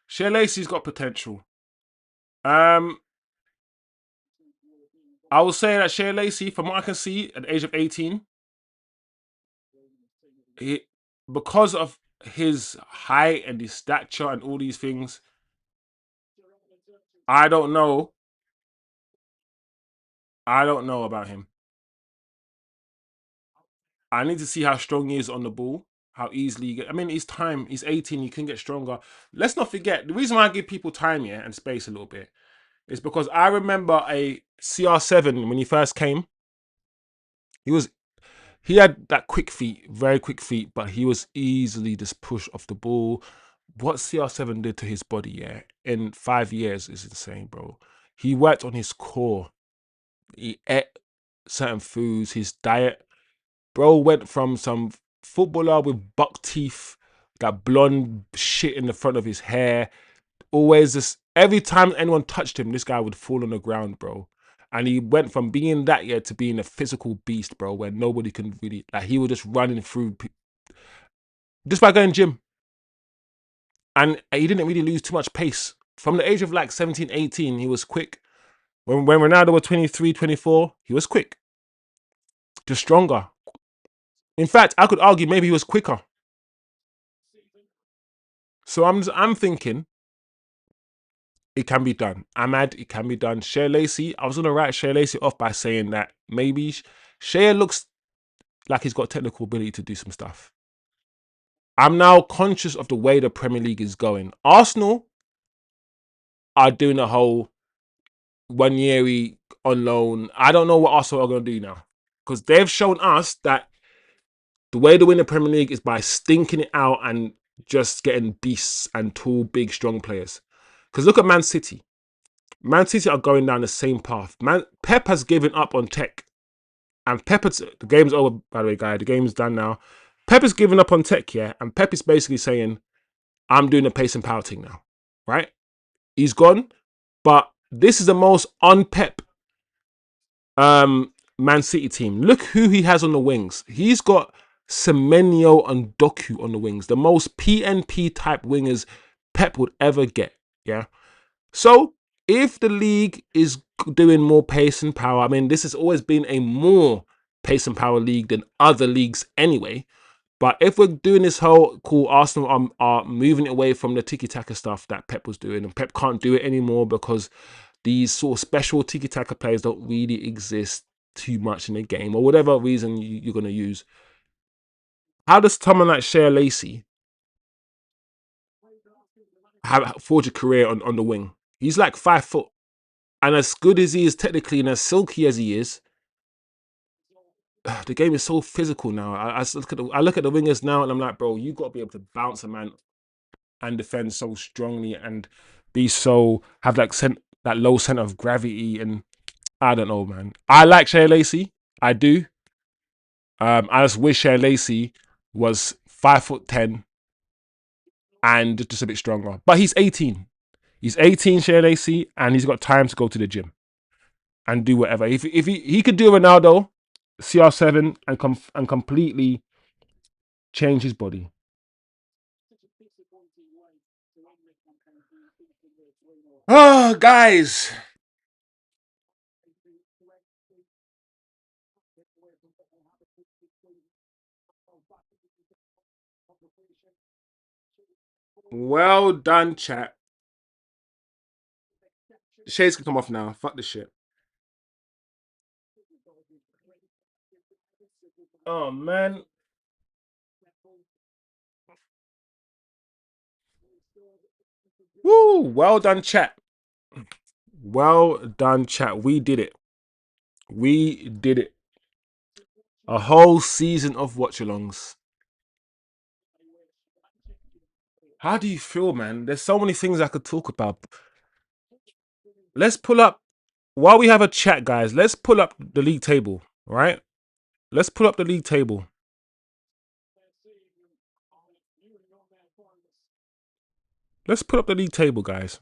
Shea Lacey's got potential. Um, I will say that Shea Lacey, from what I can see, at the age of 18, he because of his height and his stature and all these things, I don't know. I don't know about him. I need to see how strong he is on the ball, how easily you get. I mean, he's time. He's 18. You can get stronger. Let's not forget the reason why I give people time, yeah, and space a little bit is because I remember a CR7 when he first came. He was he had that quick feet, very quick feet, but he was easily just pushed off the ball. What CR7 did to his body, yeah, in 5 years is insane, bro. He worked on his core. He ate certain foods. His diet, bro, went from some footballer with buck teeth, that blonde shit in the front of his hair. Always just every time anyone touched him, this guy would fall on the ground, bro. And he went from being that yeah to being a physical beast, bro, where nobody can really like he was just running through just by going gym. And he didn't really lose too much pace. From the age of like 17, 18, he was quick. When Ronaldo was 23, 24, he was quick. Just stronger. In fact, I could argue maybe he was quicker. So I'm thinking it can be done. Ahmad, it can be done. Shea Lacey, I was gonna write Shea Lacey off by saying that maybe Shea looks like he's got technical ability to do some stuff. I'm now conscious of the way the Premier League is going. Arsenal are doing a whole 1 year on loan. I don't know what Arsenal are going to do now because they've shown us that the way to win the Premier League is by stinking it out and just getting beasts and tall, big, strong players. Because look at Man City. Man City are going down the same path. Pep has given up on tech. And the game's over, by the way, guys. The game's done now. Pep has given up on tech, yeah? And Pep is basically saying, I'm doing the pace and power thing now, right? He's gone. But this is the most un-Pep Man City team. Look who he has on the wings. He's got Semenyo and Doku on the wings. The most PNP type wingers Pep would ever get, yeah? So, if the league is doing more pace and power, I mean, this has always been a more pace and power league than other leagues anyway. But if we're doing this whole cool, Arsenal are moving away from the tiki-taka stuff that Pep was doing, and Pep can't do it anymore because these sort of special tiki-taka players don't really exist too much in the game, or whatever reason you're going to use. How does someone like Shea Lacey forge a career on the wing? He's like 5 foot. And as good as he is technically and as silky as he is, the game is so physical now. I look at the wingers now and I'm like, bro, you got to be able to bounce a man and defend so strongly and be so have like that low center of gravity. And I don't know, man. I like Shea Lacey. I do. I just wish Shea Lacey was 5'10" and just a bit stronger. But he's 18. He's 18, Shea Lacey, and he's got time to go to the gym and do whatever. If he could do Ronaldo, CR7, and completely change his body. Oh, guys. Well done, chat. Shades can come off now. Fuck this shit. Oh, man. Woo! Well done, chat. Well done, chat. We did it. We did it. A whole season of watch-alongs. How do you feel, man? There's so many things I could talk about. Let's pull up, while we have a chat, guys, let's pull up the league table, right? Let's pull up the league table. Let's put up the league table, guys.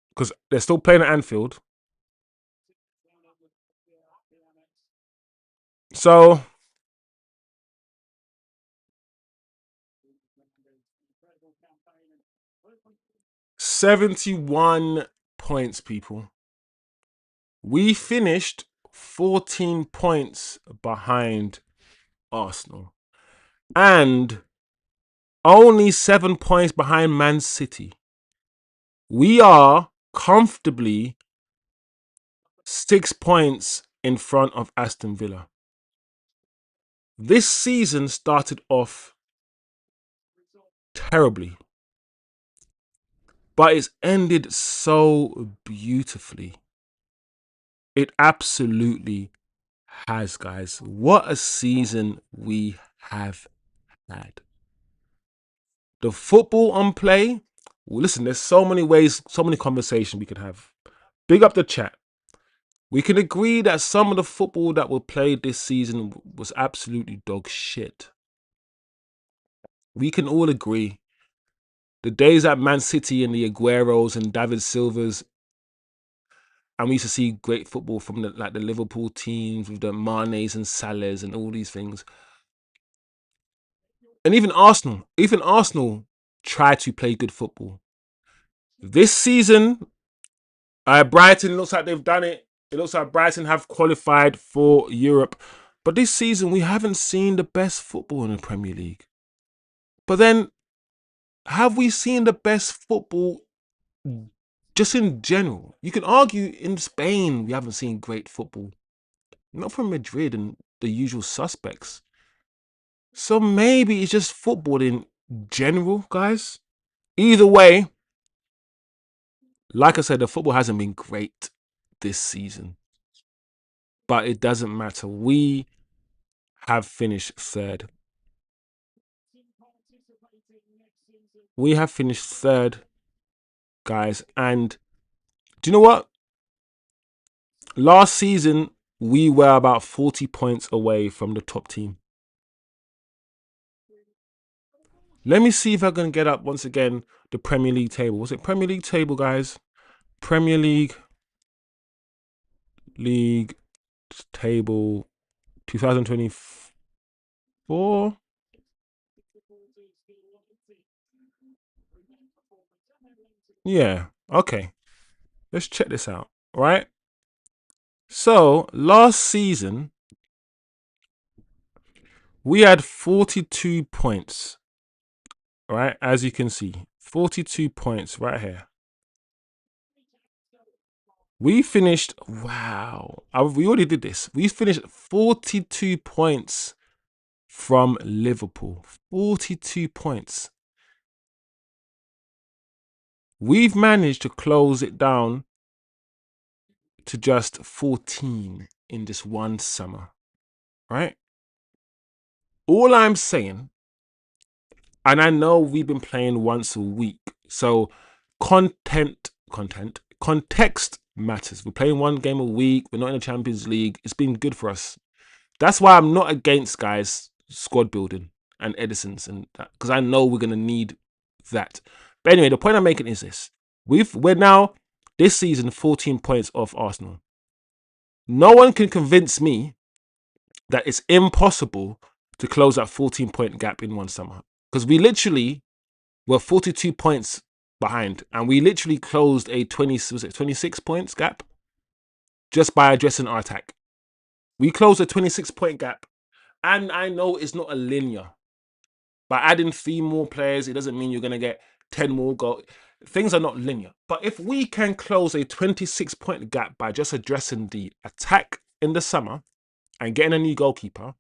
Because they're still playing at Anfield. So, 71 points, people. We finished 14 points behind Arsenal. And only 7 points behind Man City. We are comfortably 6 points in front of Aston Villa. This season started off terribly, but it's ended so beautifully. It absolutely has, guys. What a season we have had. The football on play. Well, listen, there's so many ways, so many conversations we could have. Big up the chat. We can agree that some of the football that was played this season was absolutely dog shit. We can all agree. The days at Man City and the Agueros and David Silvers, and we used to see great football from the Liverpool teams with the Manes and Salahs and all these things. And even Arsenal tried to play good football. This season, Brighton looks like they've done it. It looks like Brighton have qualified for Europe. But this season, we haven't seen the best football in the Premier League. But then, have we seen the best football just in general? You can argue in Spain, we haven't seen great football. Not from Madrid and the usual suspects. So maybe it's just football in general, guys. Either way, like I said, the football hasn't been great this season. But it doesn't matter. We have finished third. We have finished third, guys. And do you know what? Last season, we were about 40 points away from the top team. Let me see if I can get up once again the Premier League table. Was it Premier League table, guys? Premier League table 2024. Yeah, okay. Let's check this out, all right? So, last season, we had 42 points, all right? As you can see, 42 points right here. We finished, wow, we already did this. We finished 42 points from Liverpool. 42 points. We've managed to close it down to just 14 in this one summer, right? All I'm saying, and I know we've been playing once a week, so context matters. We're playing one game a week. We're not in the Champions League. It's been good for us. That's why I'm not against guys squad building and Edison's and that, because I know we're gonna need that. But anyway, the point I'm making is this: we're now this season 14 points off Arsenal. No one can convince me that it's impossible to close that 14-point gap in one summer, because we literally were 42 points behind, and we literally closed a 26 points gap just by addressing our attack. We closed a 26-point gap, and I know it's not a linear. By adding 3 more players, it doesn't mean you're going to get 10 more goals. Things are not linear. But if we can close a 26-point gap by just addressing the attack in the summer and getting a new goalkeeper,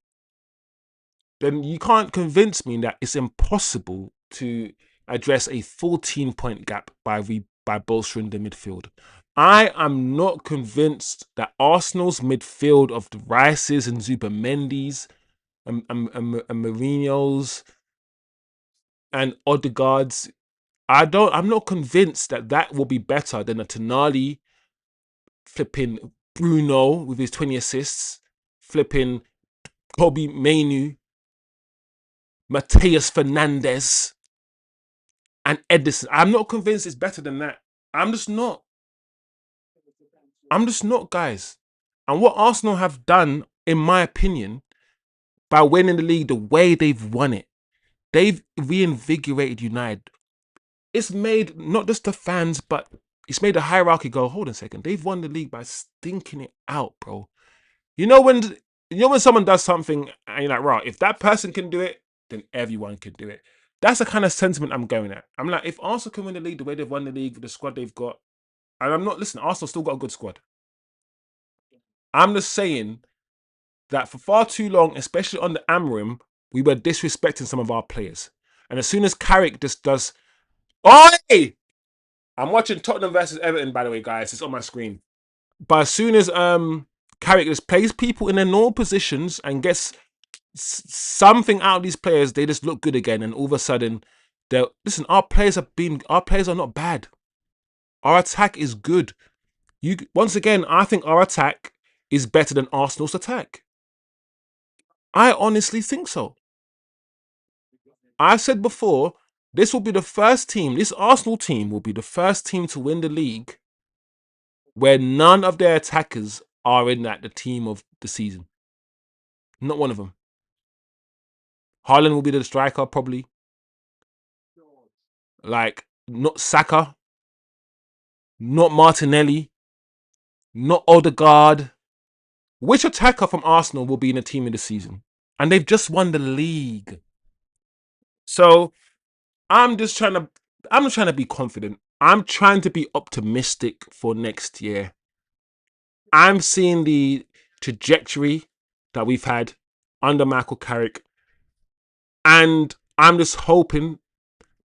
then you can't convince me that it's impossible to address a 14-point gap by bolstering the midfield. I am not convinced that Arsenal's midfield of the Rices and Zubamendis and Mourinho's and Odegaard's, I'm not convinced that will be better than a Tonali, flipping Bruno with his 20 assists, flipping Kobbie, Mainoo, Matteus, Fernandez, and Edison. I'm not convinced it's better than that. I'm just not, guys. And what Arsenal have done, in my opinion, by winning the league the way they've won it, they've reinvigorated United. It's made not just the fans, but it's made the hierarchy go, hold on a second. They've won the league by stinking it out, bro. You know when someone does something and you're like, right, if that person can do it, then everyone can do it. That's the kind of sentiment I'm going at. I'm like, if Arsenal can win the league the way they've won the league with the squad they've got, and I'm not, listen, Arsenal still got a good squad. I'm just saying that for far too long, especially on the Amrim, we were disrespecting some of our players. And as soon as Carrick just does, oi! I'm watching Tottenham versus Everton, by the way, guys. It's on my screen. But as soon as Carrick just plays people in their normal positions and gets something out of these players, they just look good again. And all of a sudden, listen, our players are not bad. Our attack is good. Once again, I think our attack is better than Arsenal's attack. I honestly think so. I said before, this will be the first team, this Arsenal team will be the first team to win the league where none of their attackers are in the team of the season. Not one of them. Haaland will be the striker, probably. Like, not Saka, not Martinelli, not Odegaard. Which attacker from Arsenal will be in the team of the season? And they've just won the league. So I'm trying to be confident. I'm trying to be optimistic for next year. I'm seeing the trajectory that we've had under Michael Carrick, and I'm just hoping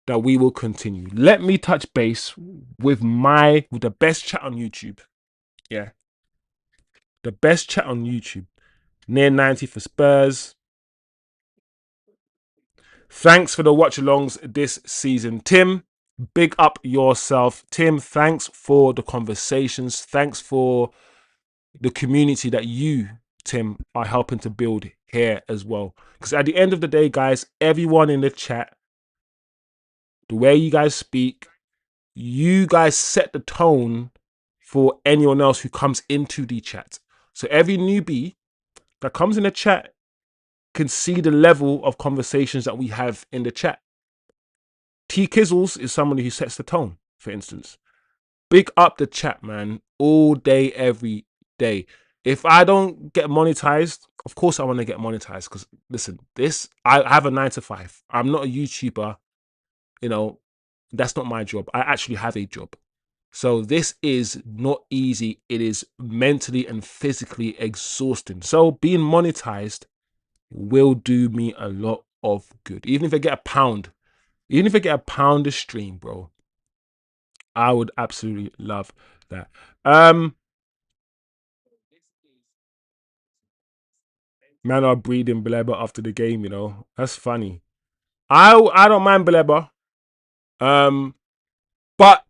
that we will continue. Let me touch base with the best chat on YouTube. Yeah. The best chat on YouTube. Near 90 for Spurs. Thanks for the watch-alongs this season. Tim, big up yourself. Tim, thanks for the conversations. Thanks for the community that you, Tim, are helping to build here as well. Because at the end of the day, guys, everyone in the chat, the way you guys speak, you guys set the tone for anyone else who comes into the chat. So every newbie that comes in the chat can see the level of conversations that we have in the chat. T Kizzles is somebody who sets the tone, for instance. Big up the chat, man, all day, every day. If I don't get monetized, of course I want to get monetized, because listen, I have a 9 to 5. I'm not a YouTuber. You know, that's not my job. I actually have a job. So this is not easy. It is mentally and physically exhausting. So being monetized will do me a lot of good. Even if I get a stream, bro, I would absolutely love that. Man are breeding Baleba after the game, you know. That's funny. I don't mind Baleba. But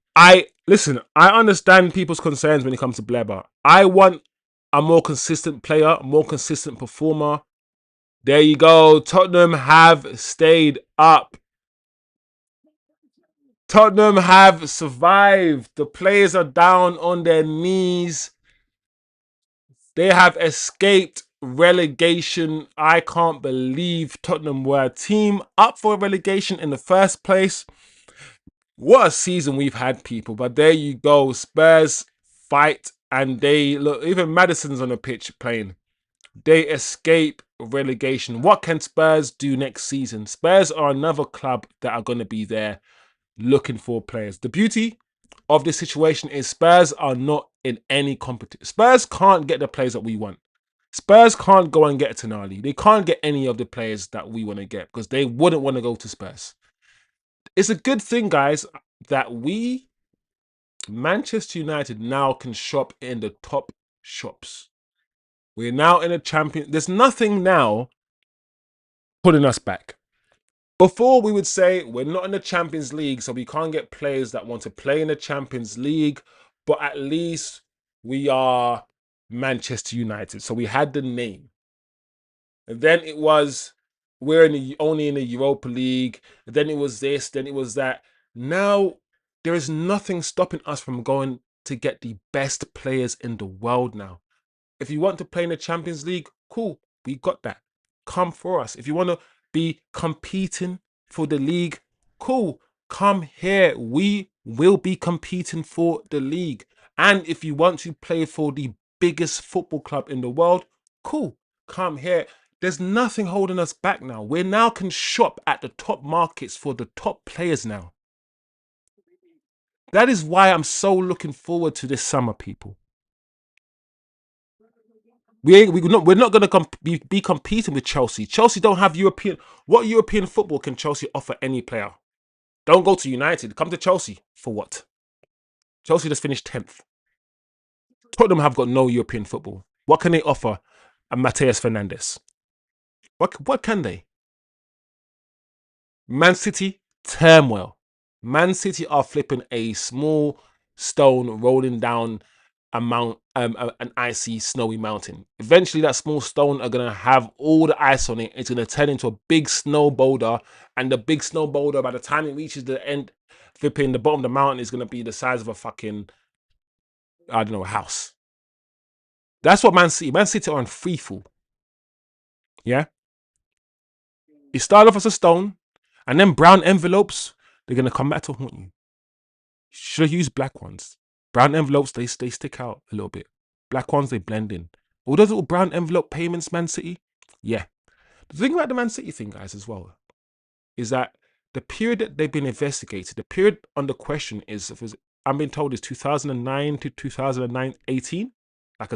Listen, I understand people's concerns when it comes to Baleba. I want a more consistent player, a more consistent performer. There you go. Tottenham have stayed up. Tottenham have survived. The players are down on their knees. They have escaped relegation. I can't believe Tottenham were a team up for relegation in the first place. What a season we've had, people. But there you go. Spurs fight and they look, even Maddison's on the pitch playing. They escape relegation. What can Spurs do next season? Spurs are another club that are going to be there looking for players. The beauty of this situation is Spurs are not in any competition. Spurs can't get the players that we want. Spurs can't go and get Tonali. They can't get any of the players that we want to get because they wouldn't want to go to Spurs. It's a good thing, guys, that we, Manchester United, now can shop in the top shops. We're now in a champion. There's nothing now putting us back. Before we would say we're not in the Champions League, so we can't get players that want to play in the Champions League, but at least we are Manchester United. So we had the name. And then it was we're only in the Europa League. And then it was this, then it was that. Now there is nothing stopping us from going to get the best players in the world now. If you want to play in the Champions League, cool. We got that. Come for us. If you want to be competing for the league, cool. Come here. We will be competing for the league. And if you want to play for the biggest football club in the world, cool. Come here. There's nothing holding us back now. We now can shop at the top markets for the top players now. That is why I'm so looking forward to this summer, people. We're not going to be competing with Chelsea. Chelsea don't have European. What European football can Chelsea offer any player? Don't go to United. Come to Chelsea. For what? Chelsea just finished 10th. Tottenham have got no European football. What can they offer a Matteus Fernandez? What can they? Man City, turmoil. Man City are flipping a small stone rolling down an icy, snowy mountain. Eventually, that small stone are gonna have all the ice on it. It's gonna turn into a big snow boulder, and the big snow boulder, by the time it reaches the end, flipping the bottom of the mountain, is gonna be the size of a fucking, I don't know, a house. That's what Man City. Man City are on free fall. Yeah, it started off as a stone, and then brown envelopes. They're gonna come back to haunt you. Should have used black ones. Brown envelopes, they stick out a little bit. Black ones, they blend in. All those little brown envelope payments, Man City. Yeah. The thing about the Man City thing, guys, as well, is that the period that they've been investigated, the period under question is, I'm being told, is 2009 to 2018, like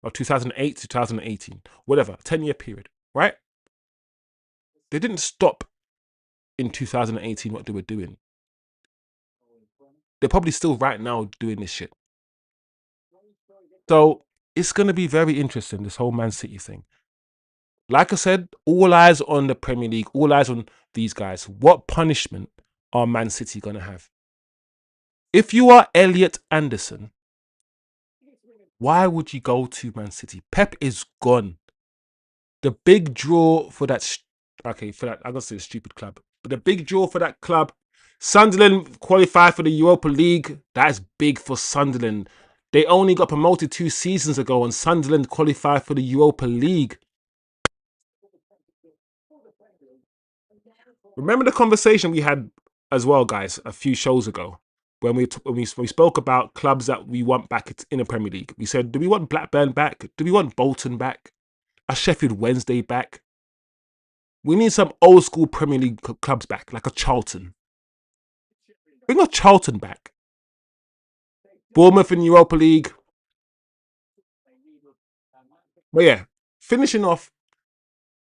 or 2008 to 2018, whatever, 10-year period, right? They didn't stop in 2018 what they were doing. They're probably still right now doing this shit. So it's going to be very interesting, this whole Man City thing. Like I said, all eyes on the Premier League, all eyes on these guys. What punishment are Man City going to have? If you are Elliot Anderson, why would you go to Man City? Pep is gone. The big draw for that, I'm going to say stupid club, but the big draw for that club, Sunderland qualified for the Europa League. That's big for Sunderland. They only got promoted 2 seasons ago, and Sunderland qualified for the Europa League. Remember the conversation we had as well, guys, a few shows ago when we spoke about clubs that we want back in the Premier League. We said, do we want Blackburn back? Do we want Bolton back? A Sheffield Wednesday back? We need some old school Premier League clubs back, like a Charlton. Bring a Charlton back. Bournemouth in Europa League. But yeah, finishing off,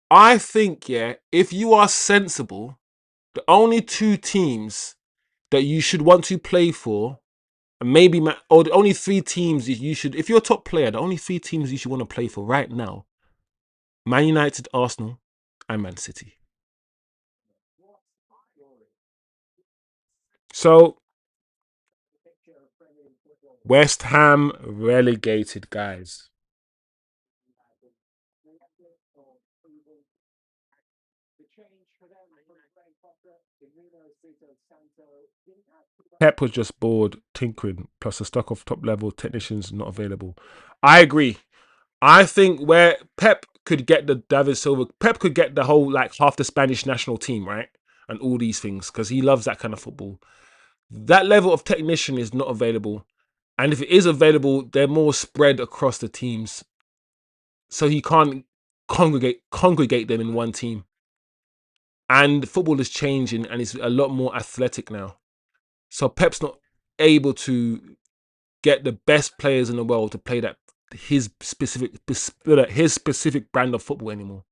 I think, yeah, if you are sensible, the only 2 teams that you should want to play for, and maybe, or the only 3 teams you should, if you're a top player, the only 3 teams you should want to play for right now: Man United, Arsenal, and Man City. So West Ham relegated, guys. Pep was just bored tinkering, plus a stock of top level technicians not available. I agree. I think where Pep could get the David Silva, Pep could get the whole like half the Spanish national team, right? And all these things because he loves that kind of football. That level of technician is not available. And if it is available, they're more spread across the teams. So he can't congregate them in one team. And football is changing and it's a lot more athletic now. So Pep's not able to get the best players in the world to play that his specific brand of football anymore.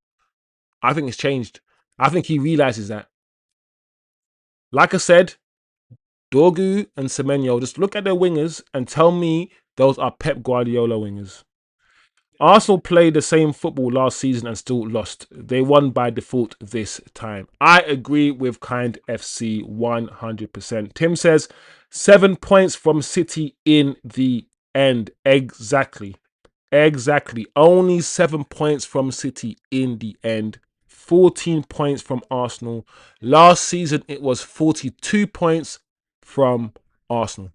I think it's changed. I think he realizes that. Like I said, Dorgu and Semenyo, just look at their wingers and tell me those are Pep Guardiola wingers. Arsenal played the same football last season and still lost. They won by default this time. I agree with Kind FC 100%. Tim says 7 points from City in the end. Exactly. Only 7 points from City in the end. 14 points from Arsenal. Last season, it was 42 points from Arsenal.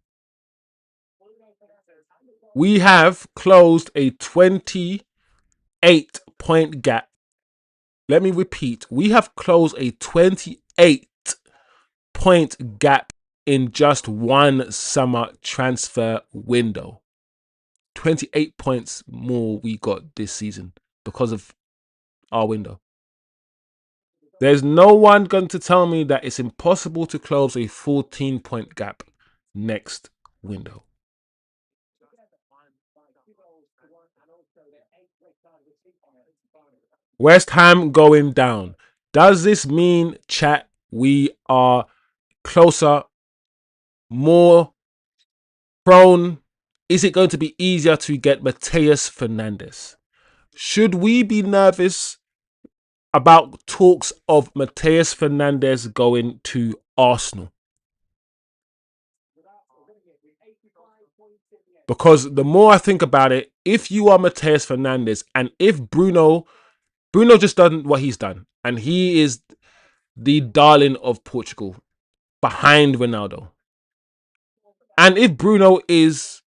We have closed a 28-point gap. Let me repeat. We have closed a 28-point gap in just one summer transfer window. 28 points more we got this season because of our window. There's no one going to tell me that it's impossible to close a 14-point gap next window. West Ham going down. Does this mean, chat, we are closer, more prone? Is it going to be easier to get Matteus Fernandez? Should we be nervous about talks of Matteus Fernandez going to Arsenal? Because the more I think about it, if you are Matteus Fernandez and if Bruno just done what he's done and he is the darling of Portugal behind Ronaldo. And if Bruno is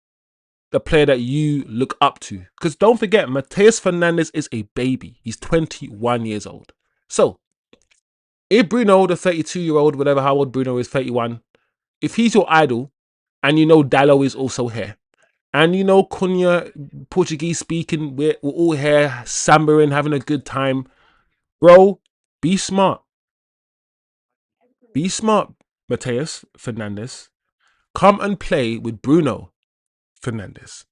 the player that you look up to, because don't forget, Matteus Fernandez is a baby. He's 21 years old. So if Bruno, the 32-year-old, whatever how old Bruno is, 31, if he's your idol and you know Dallo is also here, and you know Cunha, Portuguese speaking, we're all here sambering, having a good time. Bro, be smart. Be smart, Matteus Fernandez. Come and play with Bruno Fernandez.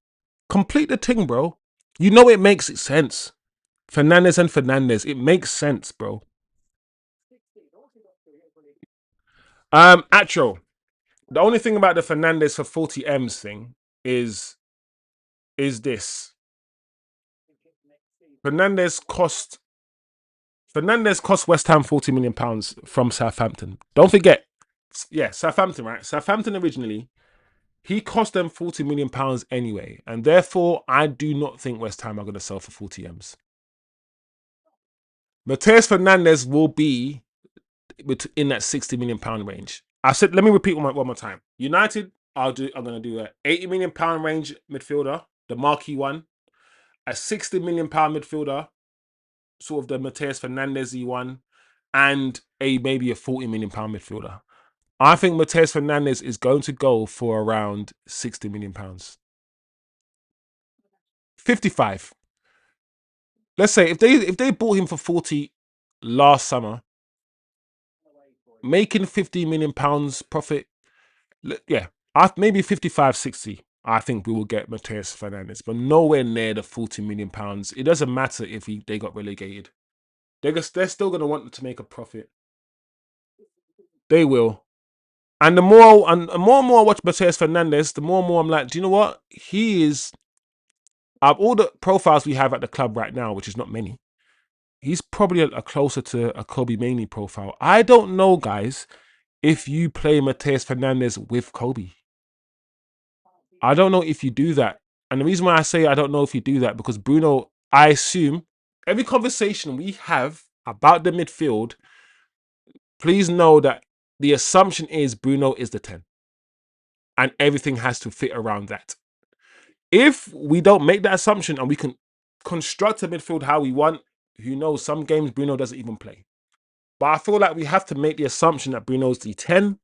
Complete the thing, bro. You know it makes sense. Fernandez and Fernandez, it makes sense, bro. Actual. The only thing about the Fernandez for 40 M's thing is this. Fernandez cost West Ham £40 million from Southampton. Don't forget, yeah, Southampton, right? Southampton originally, he cost them £40 million anyway, and therefore I do not think West Ham are going to sell for 40 M's. Matteus Fernandez will be in that £60 million range. I said, let me repeat one more time. United, I'm going to do a £80 million range midfielder, the marquee one, a £60 million midfielder, sort of the Matteus Fernandez-y one, and maybe a £40 million midfielder. I think Matteus Fernandez is going to go for around £60 million. 55. Let's say if they bought him for 40 last summer, making £15 million profit, yeah, maybe 55, 60. I think we will get Matteus Fernandez, but nowhere near the £40 million. It doesn't matter if they got relegated. They're still going to want to make a profit. They will. And the more and more I watch Matteus Fernandez, the more and more I'm like, do you know what? He is, of all the profiles we have at the club right now, which is not many, he's probably a closer to a Kobbie Mainoo profile. I don't know, guys, if you play Matteus Fernandez with Kobbie. I don't know if you do that. And the reason why I say I don't know if you do that, because Bruno, I assume every conversation we have about the midfield, please know that the assumption is Bruno is the 10. And everything has to fit around that. If we don't make that assumption and we can construct a midfield how we want, who knows, some games Bruno doesn't even play. But I feel like we have to make the assumption that Bruno's the 10,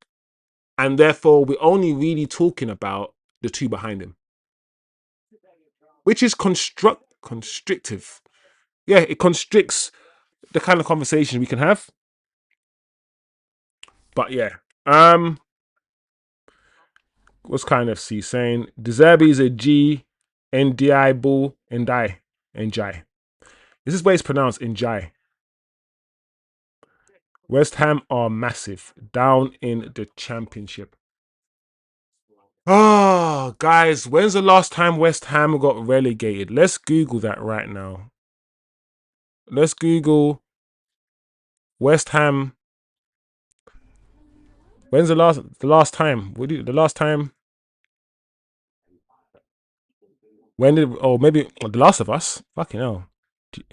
and therefore we're only really talking about the two behind him, which is constrictive. Yeah, it constricts the kind of conversation we can have. But yeah, what's kind of C saying? Deserby is a G, Ndi bull, Njai. This is where it's pronounced Njai. West Ham are massive, down in the championship. Oh, guys, when's the last time West Ham got relegated? Let's Google that right now. Let's Google West Ham. When's the last time? The last time? When did? Oh, maybe The Last of Us. Fucking hell.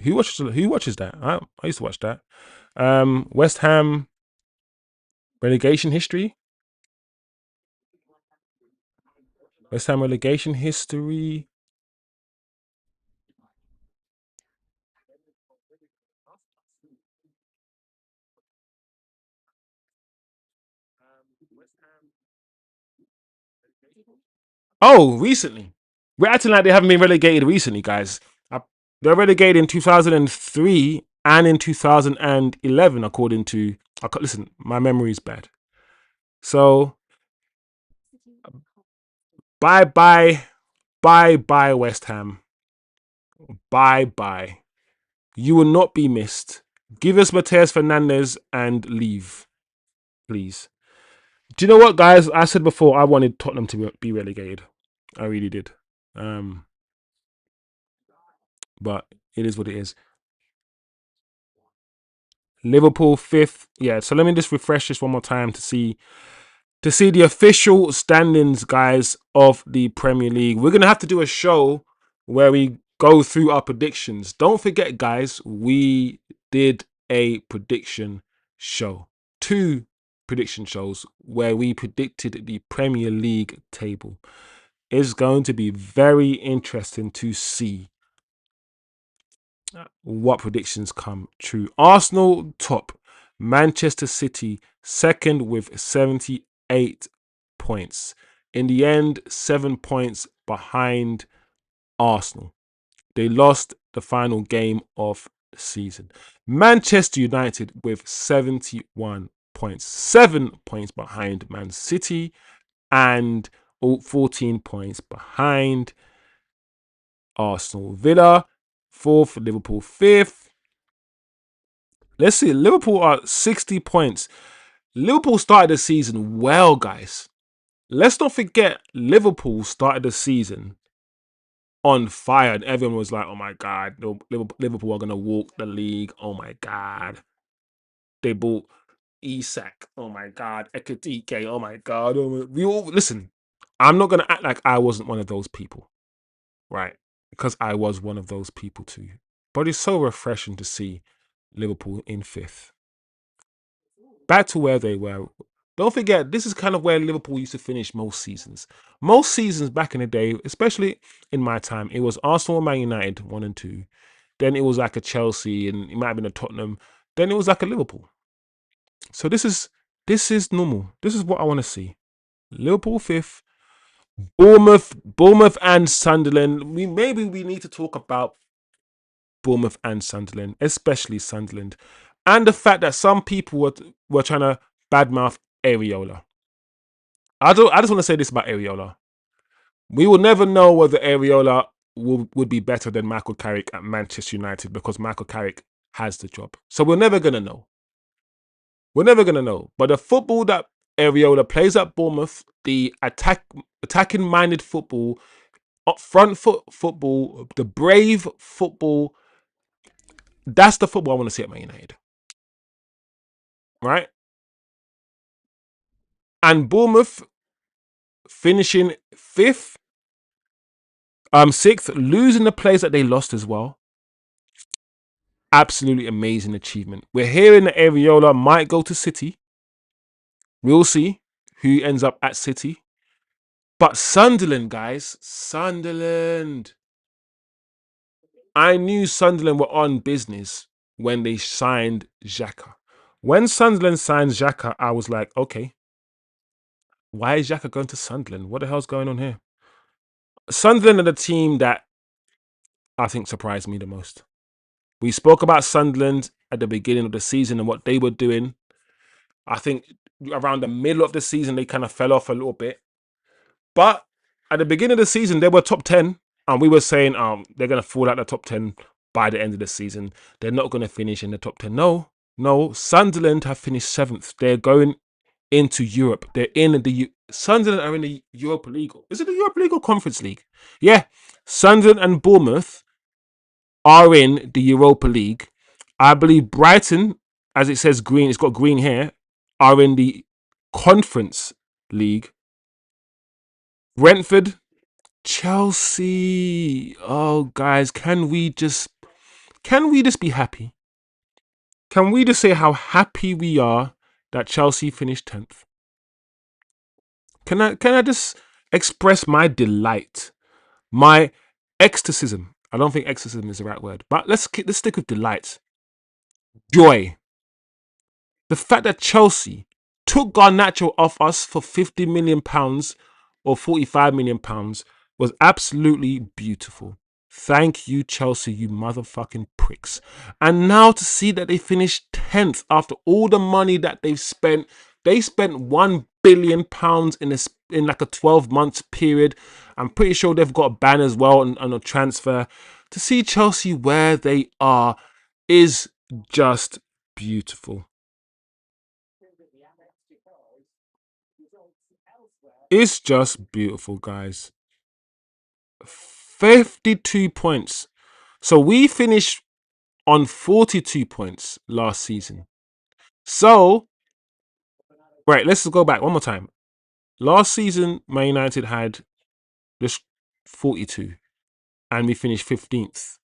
Who watches that? I used to watch that. West Ham relegation history. West Ham relegation history. Oh, recently. We're acting like they haven't been relegated recently, guys. They're relegated in 2003 and in 2011, according to. Listen, my memory is bad. So, bye bye, West Ham. Bye. You will not be missed. Give us Matteus Fernandez and leave, please. Do you know what, guys? I said before I wanted Tottenham to be relegated. I really did. But it is what it is. Liverpool 5th. Yeah, so let me just refresh this one more time to see the official standings, guys, of the Premier League. We're going to have to do a show where we go through our predictions. Don't forget, guys, we did a prediction show. 2 prediction shows where we predicted the Premier League table. It's going to be very interesting to see what predictions come true. Arsenal top, Manchester City second with 78 points. In the end, 7 points behind Arsenal. They lost the final game of the season. Manchester United with 71 points, 7 points behind Man City and 14 points behind Arsenal. Villa 4th, Liverpool 5th. Let's see, Liverpool are 60 points. Liverpool started the season well, guys. Let's not forget, Liverpool started the season on fire, and everyone was like, oh my God, Liverpool are going to walk the league. Oh my God. They bought Isak. Oh my God. Ekitike. Oh my God. Listen, I'm not going to act like I wasn't one of those people, right? Because I was one of those people too. But it's so refreshing to see Liverpool in 5th. Back to where they were. Don't forget, this is kind of where Liverpool used to finish most seasons. Most seasons back in the day, especially in my time, it was Arsenal and Man United 1 and 2. Then it was like a Chelsea, and it might have been a Tottenham. Then it was like a Liverpool. So this is normal. This is what I want to see. Liverpool 5th, Bournemouth and Sunderland. Maybe we need to talk about Bournemouth and Sunderland, especially Sunderland, and the fact that some people were trying to badmouth Areola. I just want to say this about Areola. We will never know whether Areola would be better than Michael Carrick at Manchester United, because Michael Carrick has the job. So we're never going to know. We're never going to know. But the football that Areola plays at Bournemouth, the attacking-minded football, up front football, the brave football, that's the football I want to see at Man United. Right? And Bournemouth finishing 5th, Sixth, losing the players that they lost as well. Absolutely amazing achievement. We're hearing that Areola might go to City. We'll see who ends up at City. But Sunderland, guys, Sunderland. I knew Sunderland were on business when they signed Xhaka. When Sunderland signed Xhaka, I was like, okay, why is Xhaka going to Sunderland? What the hell's going on here? Sunderland are the team that I think surprised me the most. We spoke about Sunderland at the beginning of the season and what they were doing. I think around the middle of the season, they kind of fell off a little bit. But at the beginning of the season, they were top 10. And we were saying they're going to fall out the top 10 by the end of the season. They're not going to finish in the top 10. No. Sunderland have finished 7th. They're going into Europe. They're in the... Sunderland are in the Europa League. Is it the Europa League or Conference League? Yeah. Sunderland and Bournemouth are in the Europa League. I believe Brighton, as it says green, it's got green here, are in the Conference League. Brentford, Chelsea. Oh, guys, can we just be happy? Can we just say how happy we are that Chelsea finished 10th? Can I just express my delight, my ecstasyism? I don't think ecstasyism is the right word, but let's stick with delight, joy. The fact that Chelsea took Garnacho off us for £50 million or £45 million was absolutely beautiful. Thank you, Chelsea, you motherfucking pricks. And now to see that they finished 10th after all the money that they've spent. They spent £1 billion in like a 12-month period. I'm pretty sure they've got a ban as well on a transfer. To see Chelsea where they are is just beautiful. It's just beautiful, guys. 52 points. So we finished on 42 points last season. So, right, let's go back one more time. Last season, Man United had just 42 and we finished 15th.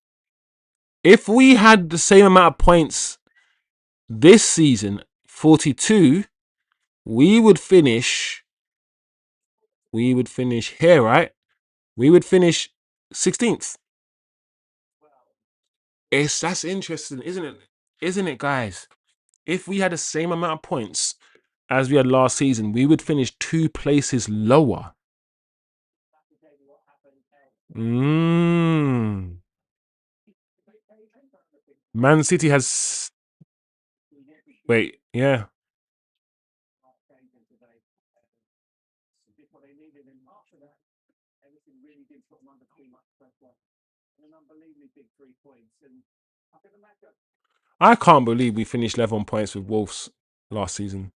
If we had the same amount of points this season, 42, we would finish here, right? We would finish 16th. That's interesting, isn't it? Isn't it, guys? If we had the same amount of points as we had last season, we would finish 2 places lower. Man City has... Wait, yeah. I can't believe we finished 11 points with Wolves last season.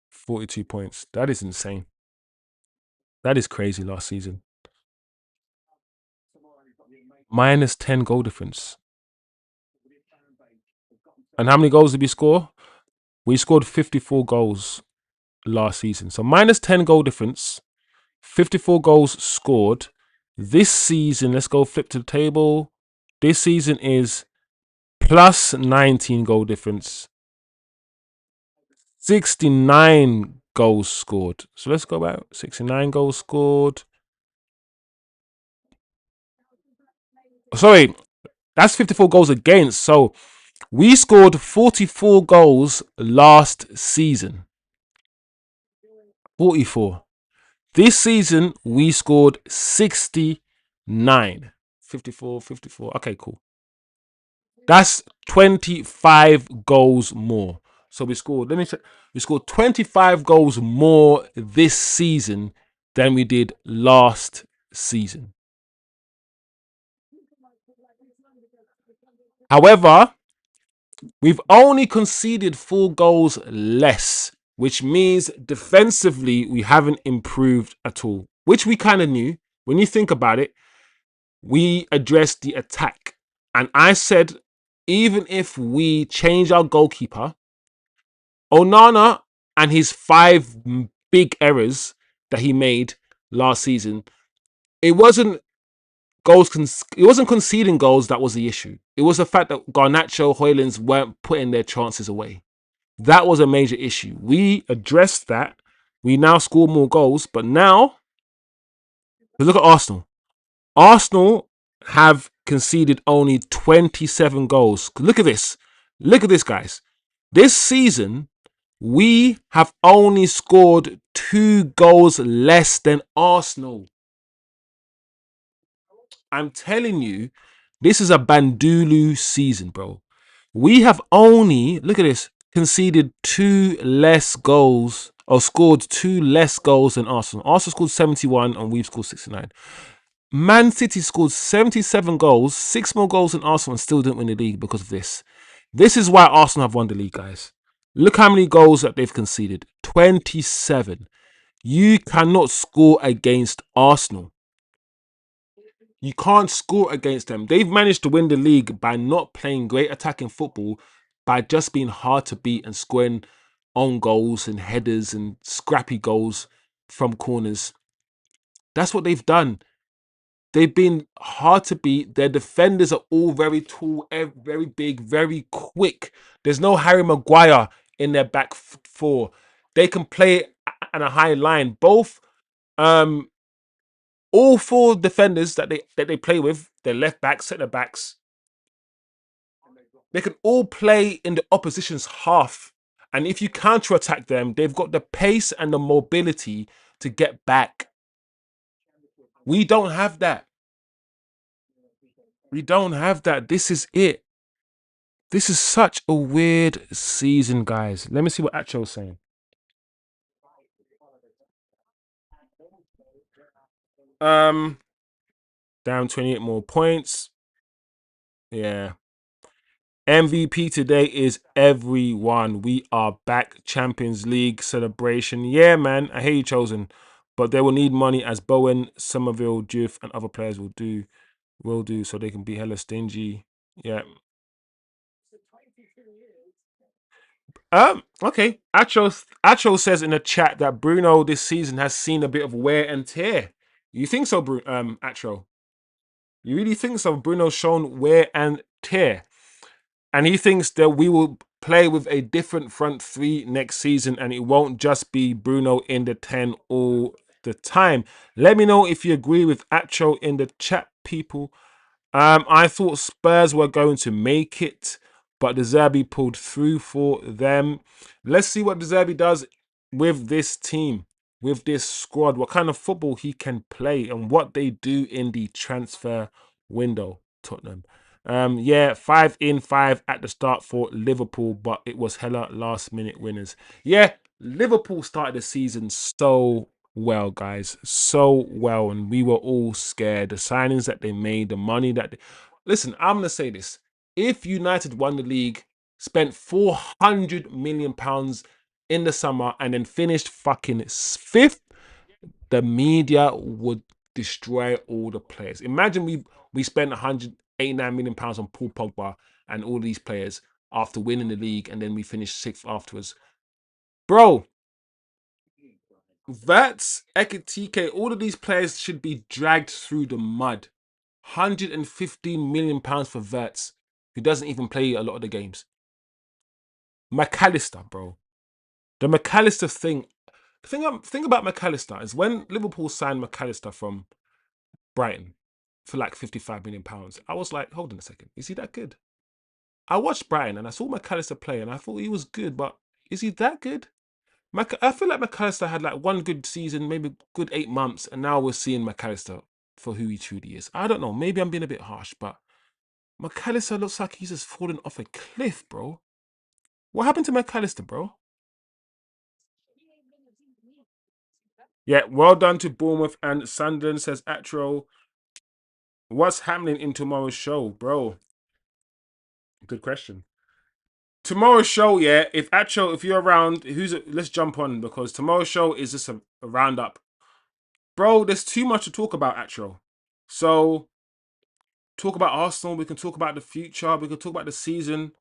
42 points. That is insane. That is crazy last season. Minus 10 goal difference. And how many goals did we score? We scored 54 goals last season. So minus 10 goal difference. 54 goals scored. This season, let's go flip to the table. This season is plus 19 goal difference. 69 goals scored. So let's go back. 69 goals scored. Sorry, that's 54 goals against. So we scored 44 goals last season. 44. This season, we scored 69. 54. Okay, cool. That's 25 goals more. So we scored, let me check. We scored 25 goals more this season than we did last season. However, we've only conceded 4 goals less, which means defensively we haven't improved at all, which we kind of knew. When you think about it, we addressed the attack. And I said, even if we change our goalkeeper, Onana and his 5 big errors that he made last season, it wasn't It wasn't conceding goals that was the issue. It was the fact that Garnacho, Hoylands weren't putting their chances away. That was a major issue. We addressed that. We now score more goals, but now look at Arsenal. Arsenal have conceded only 27 goals. Look at this. Look at this, guys. This season, we have only scored 2 goals less than Arsenal. I'm telling you, this is a Bandulu season, bro. We have only, look at this, conceded 2 less goals or scored 2 less goals than Arsenal. Arsenal scored 71 and we've scored 69. Man City scored 77 goals, 6 more goals than Arsenal, and still didn't win the league because of this. This is why Arsenal have won the league, guys. Look how many goals that they've conceded. 27. You cannot score against Arsenal. You can't score against them. They've managed to win the league by not playing great attacking football, by just being hard to beat and scoring own goals and headers and scrappy goals from corners. That's what they've done. They've been hard to beat. Their defenders are all very tall, very big, very quick. There's no Harry Maguire in their back four. They can play at a high line. Um, all 4 defenders that they play with, their left backs, centre backs, they can all play in the opposition's half. And if you counter attack them, they've got the pace and the mobility to get back. We don't have that. We don't have that. This is it. This is such a weird season, guys. Let me see what Acho's saying. Down 28 more points. Yeah. MVP today is everyone. We are back. Champions League celebration. Yeah, man. I hear you, Chosen. But they will need money as Bowen, Somerville, Juve, and other players will do so they can be hella stingy. Yeah. Okay. Acho says in the chat that Bruno this season has seen a bit of wear and tear. You think so, Acho? You really think so? Bruno's shown wear and tear. And he thinks that we will play with a different front three next season and it won't just be Bruno in the 10 all the time. Let me know if you agree with Acho in the chat, people. I thought Spurs were going to make it, but De Zerbi pulled through for them. Let's see what De Zerbi does with this team, with this squad, what kind of football he can play and what they do in the transfer window, Tottenham. Yeah, 5 in, 5 at the start for Liverpool, but it was hella last minute winners. Yeah, Liverpool started the season so well, guys, so well, and we were all scared. The signings that they made, the money that listen, I'm gonna say this: if United won the league, spent 400 million pounds in the summer, and then finished fucking 5th, the media would destroy all the players. Imagine we spent 189 million pounds on Paul Pogba and all these players after winning the league, and then we finished 6th afterwards, bro. Vats, Ekitike, all of these players should be dragged through the mud. 115 million pounds for Vats, who doesn't even play a lot of the games. McAllister, bro. The McAllister thing. The thing about McAllister is when Liverpool signed McAllister from Brighton for like 55 million pounds, I was like, hold on a second, is he that good? I watched Brighton and I saw McAllister play and I thought he was good, but is he that good? I feel like McAllister had like one good season, maybe good 8 months, and now we're seeing McAllister for who he truly is. I don't know. Maybe I'm being a bit harsh, but McAllister looks like he's just fallen off a cliff, bro. What happened to McAllister, bro? Yeah, well done to Bournemouth and Sunderland, says Atro. What's happening in tomorrow's show, bro? Good question. Tomorrow's show, yeah. If you're around, let's jump on because tomorrow's show is just a roundup. Bro, there's too much to talk about, Atro. So talk about Arsenal, we can talk about the future, we can talk about the season.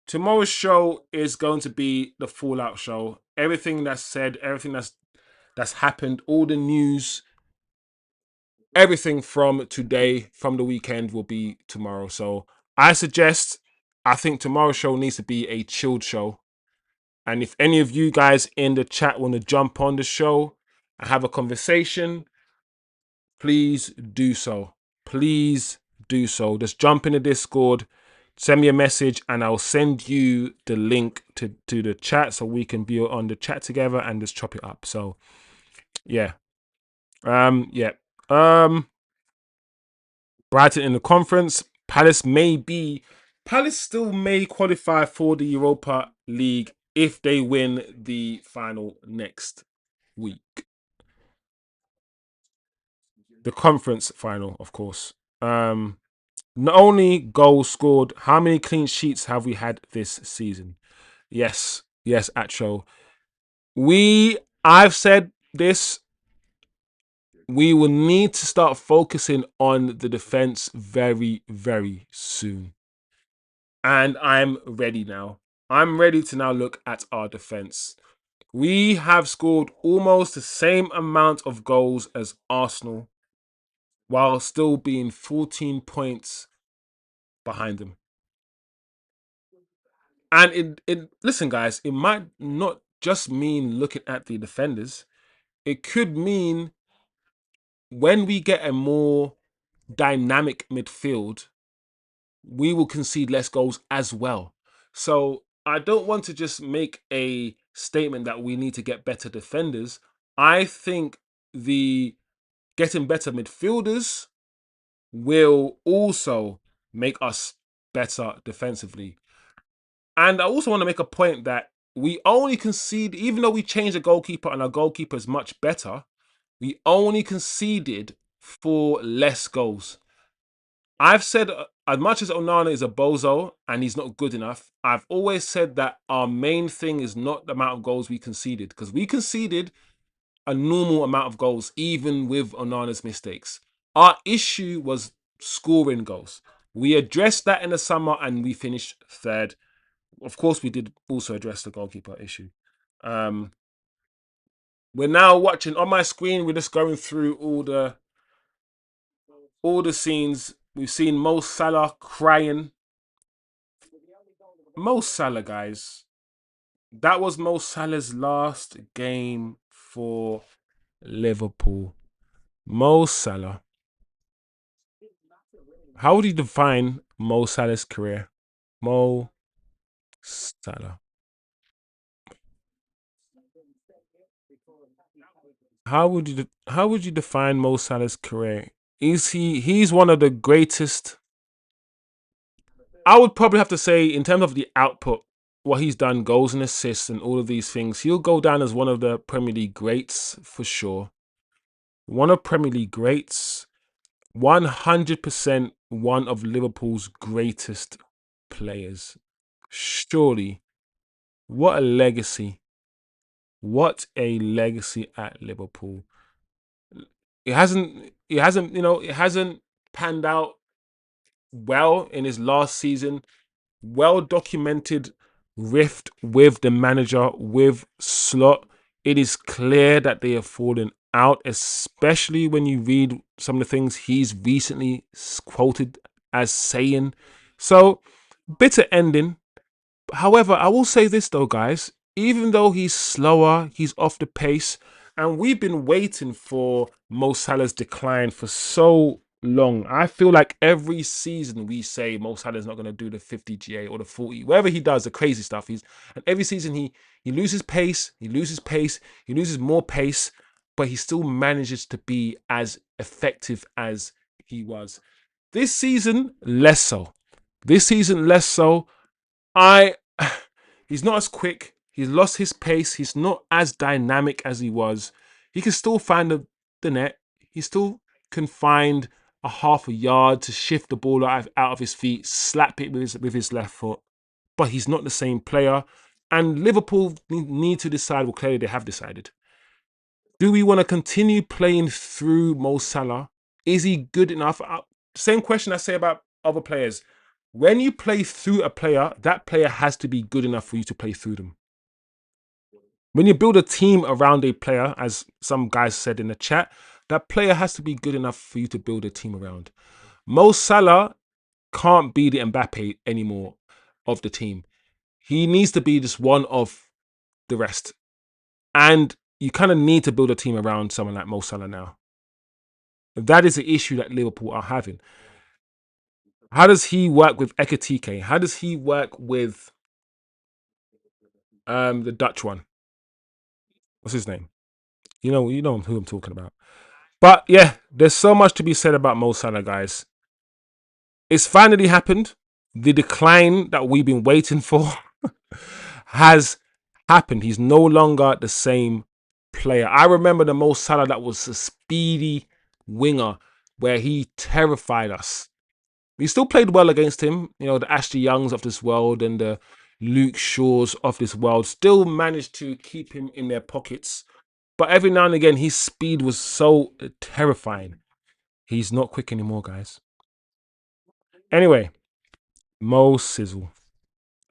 Tomorrow's show is going to be the Fallout show. Everything that's said, everything that's happened, all the news. everything from today, from the weekend, will be tomorrow. So I think tomorrow's show needs to be a chilled show. And if any of you guys in the chat want to jump on the show and have a conversation, please do so. Please do so. Just jump in the Discord, send me a message, and I'll send you the link to the chat so we can be on the chat together and just chop it up. So yeah. Yeah. Brighton in the conference. Palace still may qualify for the Europa League if they win the final next week. The conference final, of course. Not only goals scored, how many clean sheets have we had this season? Yes, Acho. I've said this, we will need to start focusing on the defense very, very soon. And I'm ready now. I'm ready to now look at our defense. We have scored almost the same amount of goals as Arsenal while still being 14 points behind them. And listen, guys, it might not just mean looking at the defenders. It could mean when we get a more dynamic midfield, we will concede less goals as well. So I don't want to just make a statement that we need to get better defenders. I think the getting better midfielders will also make us better defensively. And I also want to make a point that we only concede, even though we changed the goalkeeper and our goalkeeper is much better, we only conceded for less goals. I've said, as much as Onana is a bozo and he's not good enough, I've always said that our main thing is not the amount of goals we conceded, because we conceded a normal amount of goals, even with Onana's mistakes. Our issue was scoring goals. We addressed that in the summer and we finished third. Of course, we did also address the goalkeeper issue. We're now watching on my screen. We're just going through all the scenes. We've seen Mo Salah crying. Mo Salah, guys. That was Mo Salah's last game for Liverpool. Mo Salah. How would you define Mo Salah's career? Mo Salah. How would you define Mo Salah's career? He's one of the greatest. I would probably have to say, in terms of the output, what he's done, goals and assists and all of these things, he'll go down as one of the Premier League greats for sure. One of Premier League greats, 100% one of Liverpool's greatest players. Surely, what a legacy. What a legacy at Liverpool. It hasn't panned out well in his last season. Well documented rift with the manager, with Slot. It is clear that they have fallen out, especially when you read some of the things he's recently quoted as saying. So, bitter ending. However, I will say this though, guys. Even though he's slower, he's off the pace, and we've been waiting for Mo Salah's decline for so long. I feel like every season we say Mo Salah's not going to do the 50 GA or the 40, whatever he does, the crazy stuff. And every season he loses pace, he loses more pace, but he still manages to be as effective as he was. This season, less so. He's not as quick. He's lost his pace. He's not as dynamic as he was. He can still find the net. He still can find a half a yard to shift the ball out of his feet, slap it with his left foot. But he's not the same player. And Liverpool need to decide, well, clearly they have decided. Do we want to continue playing through Mo Salah? Is he good enough? Same question I say about other players. When you play through a player, that player has to be good enough for you to play through them. When you build a team around a player, as some guys said in the chat, That player has to be good enough for you to build a team around. Mo Salah can't be the Mbappe anymore of the team. He needs to be just one of the rest. And you kind of need to build a team around someone like Mo Salah now. That is the issue that Liverpool are having. How does he work with Ekatike? How does he work with the Dutch one? What's his name? You know who I'm talking about. But yeah, there's so much to be said about Mo Salah, guys. It's finally happened. The decline that we've been waiting for has happened. He's no longer the same player. I remember the Mo Salah that was a speedy winger where he terrified us. We still played well against him. The Ashley Youngs of this world and the Luke Shaws of this world still managed to keep him in their pockets. But every now and again, his speed was so terrifying. He's not quick anymore, guys. Anyway, Mo Sizzle.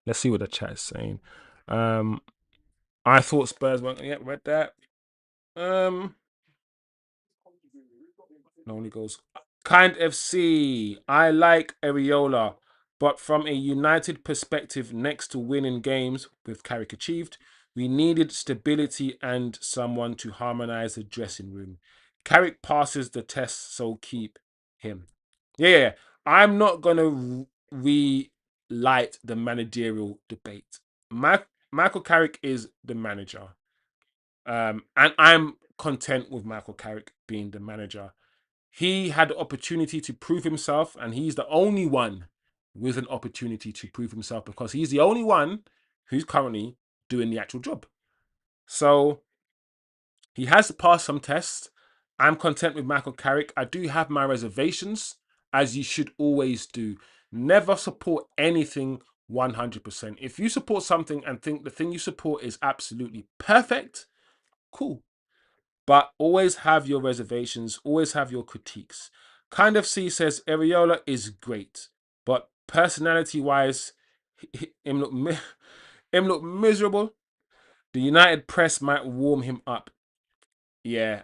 Let's see what the chat is saying. I thought Spurs weren't. Yeah, read that. No only goes kind FC. I like Areola, but from a United perspective, next to winning games with Carrick achieved, we needed stability and someone to harmonise the dressing room. Carrick passes the test, so keep him. Yeah. I'm not gonna relight the managerial debate. Michael Carrick is the manager, and I'm content with Michael Carrick being the manager. He had the opportunity to prove himself, and he's the only one with an opportunity to prove himself because he's the only one who's currently doing the actual job. So he has passed some tests. I'm content with Michael Carrick. I do have my reservations, as you should always do. Never support anything 100%. If you support something and think the thing you support is absolutely perfect, cool. But always have your reservations, always have your critiques. Kind of C says Areola is great, but personality-wise, him look miserable. The United press might warm him up. Yeah.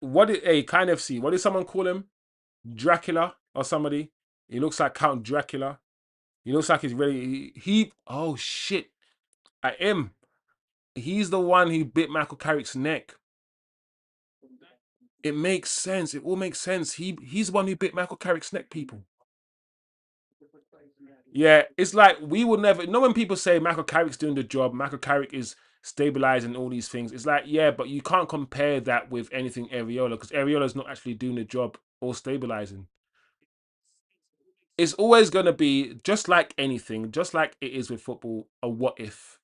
Kind of C? What did someone call him? Dracula or somebody? He looks like Count Dracula. He looks like he's ready. Oh shit. At him. He's the one who bit Michael Carrick's neck. It makes sense. It all makes sense. He's the one who bit Michael Carrick's neck, people. Yeah, it's like we will never. When people say Michael Carrick's doing the job, Michael Carrick is stabilizing all these things. It's like, yeah, but you can't compare that with anything Areola because Areola's not actually doing the job or stabilizing. It's always going to be just like anything, just like it is with football, a what if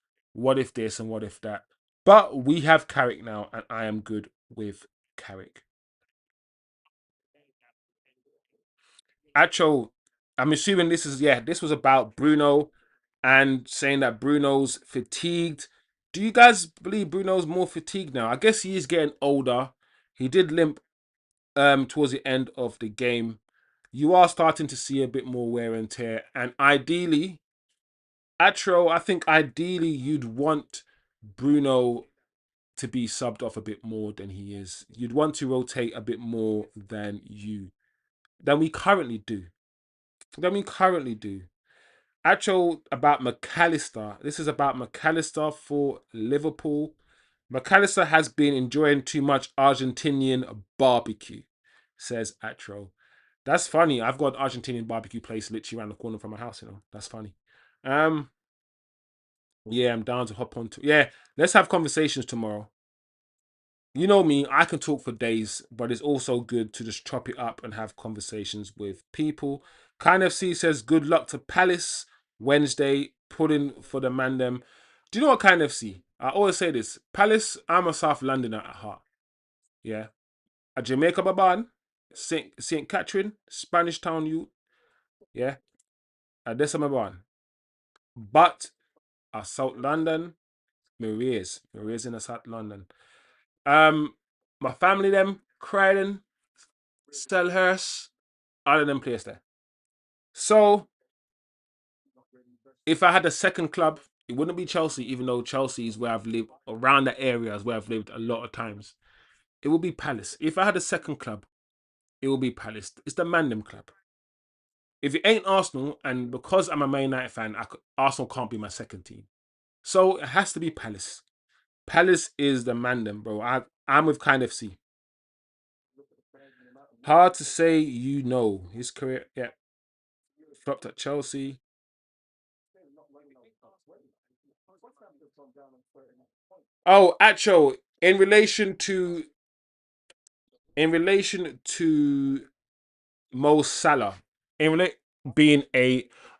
this and what if that. But we have Carrick now, and I am good with Carrick. Actual, I'm assuming this was about Bruno and saying that Bruno's fatigued. Do you guys believe Bruno's more fatigued now? I guess he is getting older. He did limp towards the end of the game. You are starting to see a bit more wear and tear. And ideally, Atro, I think ideally you'd want Bruno to be subbed off a bit more than he is. You'd want to rotate a bit more than we currently do. Actual about McAllister. This is about McAllister for Liverpool. McAllister has been enjoying too much Argentinian barbecue, says Atro. That's funny. I've got an Argentinian barbecue place literally around the corner from my house, That's funny. Um, yeah, I'm down to hop on to. Yeah, let's have conversations tomorrow. You know me, I can talk for days, but it's also good to just chop it up and have conversations with people. Kind of C says, good luck to Palace Wednesday, putting for the man them. Do you know what kind of C? I always say this. Palace, I'm a South Londoner at heart. Yeah. A Jamaica Baban, St. Catherine, Spanish Town you. Yeah. A Desamaban. But a South London, Maria's in a South London. My family them, Croydon, Selhurst, all of them place there. So if I had a second club, it wouldn't be Chelsea, even though Chelsea is where I've lived, around that area is where I've lived a lot of times. it will be Palace. If I had a second club, it will be Palace. It's the Mandem club. If it ain't Arsenal, and because I'm a Man United fan, Arsenal can't be my second team. So it has to be Palace. Palace is the Mandem, bro. I'm with kind FC. Hard to say, his career. Yeah, flopped at Chelsea. Oh, Acho, in relation to Mo Salah, being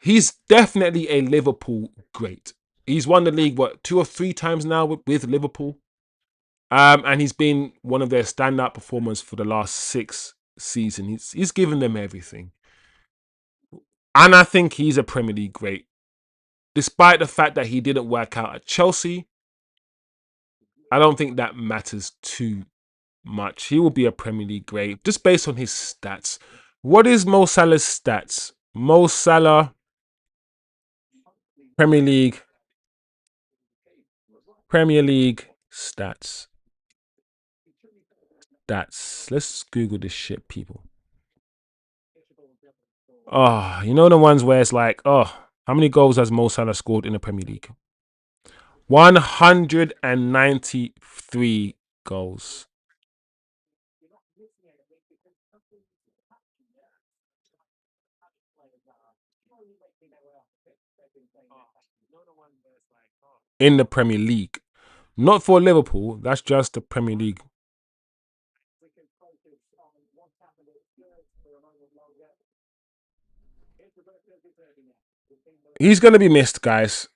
he's definitely a Liverpool great. He's won the league what 2 or 3 times now with Liverpool. And he's been one of their standout performers for the last 6 seasons. He's given them everything, and I think he's a Premier League great. Despite the fact that he didn't work out at Chelsea, I don't think that matters too much. He will be a Premier League great just based on his stats. What is Mo Salah's stats? Mo Salah, Premier League, stats. Let's Google this shit, people. Oh, you know the ones where it's like, oh, how many goals has Mo Salah scored in the Premier League? 193 goals. In the Premier League. Not for Liverpool, that's just the Premier League. He's going to be missed, guys.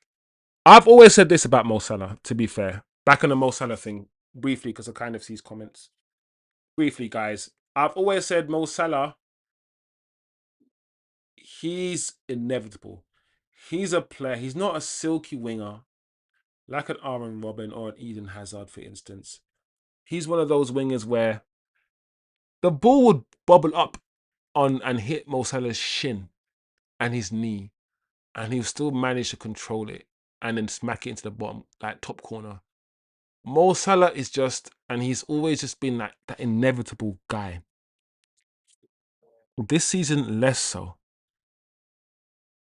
I've always said this about Mo Salah, to be fair. Back on the Mo Salah thing, briefly, because I kind of see his comments. Briefly, guys. I've always said Mo Salah, he's inevitable. He's a player. He's not a silky winger like an Aaron Robin or an Eden Hazard, for instance. He's one of those wingers where the ball would bobble up on and hit Mo Salah's shin and his knee, and he'll still manage to control it and then smack it into the bottom, like top corner. Mo Salah is just, and he's always just been like that inevitable guy. This season, less so.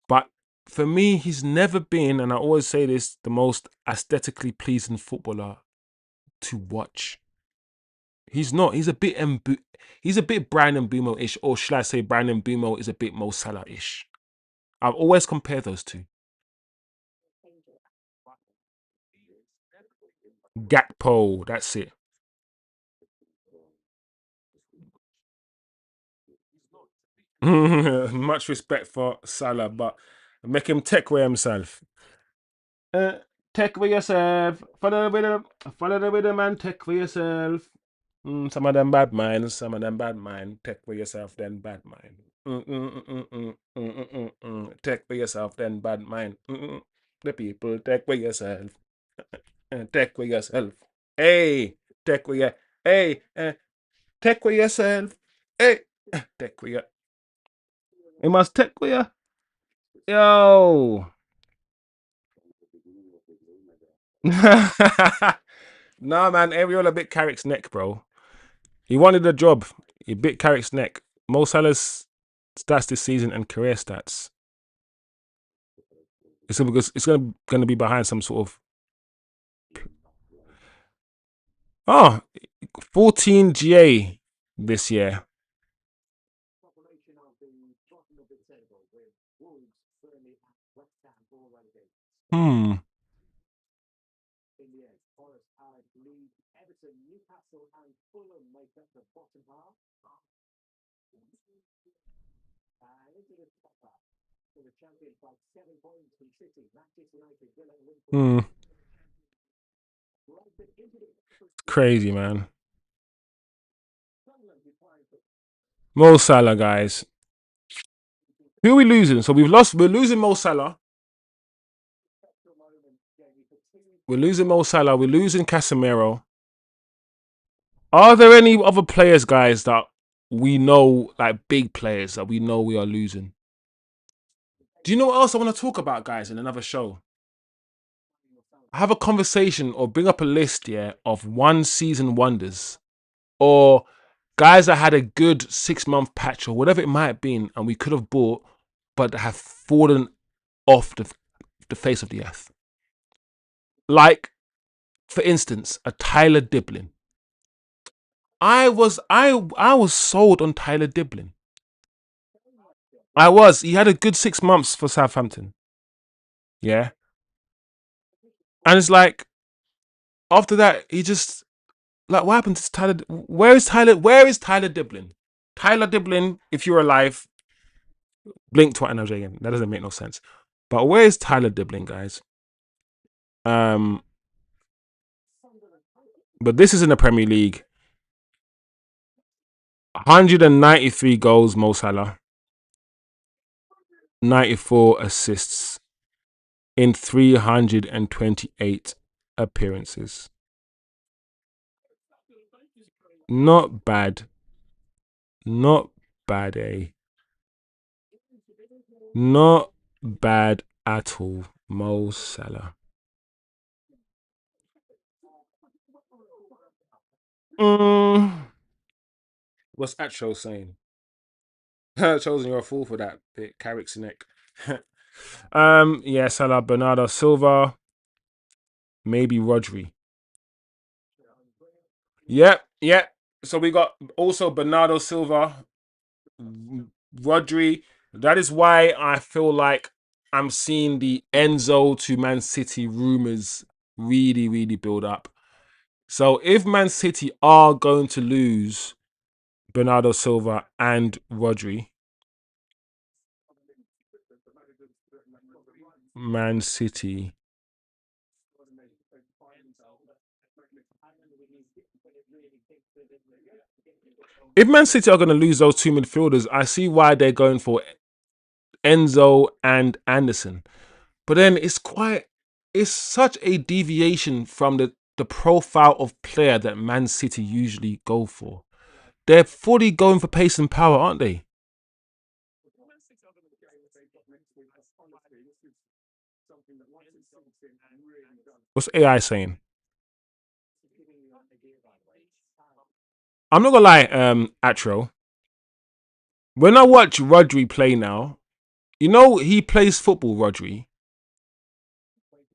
But for me, he's never been, and I always say this, the most aesthetically pleasing footballer to watch. He's not. He's a bit Brian Mbumo-ish, or should I say Brian Mbumo is a bit Mo Salah-ish. I've always compared those two. Gakpo, that's it. Much respect for Salah, but make him tech way himself. Tech for yourself. Follow the rhythm and tech for yourself. Some of them bad minds, some of them bad mind. Tech for yourself, then bad mind. Tech for yourself, then bad mind. The people, tech for yourself. Tech for yourself. Hey, tech for your. Hey, tech for yourself. Hey, tech for your. You must tech for your. Yo. Nah, man, Ariola bit Carrick's neck, bro. He wanted a job. He bit Carrick's neck. Mo Salah's stats this season and career stats. It's gonna be behind some sort of 14 GA this year. Hmm. Hmm. Crazy, man. Mo Salah, guys. Who are we losing? So we're losing Mo Salah. We're losing Mo Salah. We're losing Casemiro. Are there any other players, guys, that we know, like big players that we know we are losing? Do you know what else I want to talk about, guys, in another show? Have a conversation or bring up a list, yeah, of one season wonders or guys that had a good 6-month patch or whatever it might have been, and we could have bought, but have fallen off the face of the earth. Like, for instance, a Tyler Diblin. I was sold on Tyler Diblin. I was. He had a good 6 months for Southampton. Yeah. And it's like, after that, he just, like, what happened to Tyler? Where is Tyler? Where is Tyler Diblin? Tyler Diblin, if you're alive, blink twice. No, again, that doesn't make no sense. But where is Tyler Diblin, guys? But this is in the Premier League. 193 goals, Mo Salah. 94 assists in 328 appearances. Not bad. Not bad, eh? Not bad at all, Mo Salah. What's Atro saying? Chosen, you're a fool for that bit. Carrick's neck. Yeah, Salah, Bernardo Silva, maybe Rodri. Yep. So we got also Bernardo Silva, Rodri. That is why I feel like I'm seeing the Enzo to Man City rumors really, really build up. So if Man City are going to lose Bernardo Silva and Rodri, Man City. If Man City are going to lose those two midfielders, I see why they're going for Enzo and Anderson. But then it's such a deviation from the profile of player that Man City usually go for. They're fully going for pace and power, aren't they? What's AI saying? I'm not gonna lie, Atro. When I watch Rodri play now, he plays football, Rodri.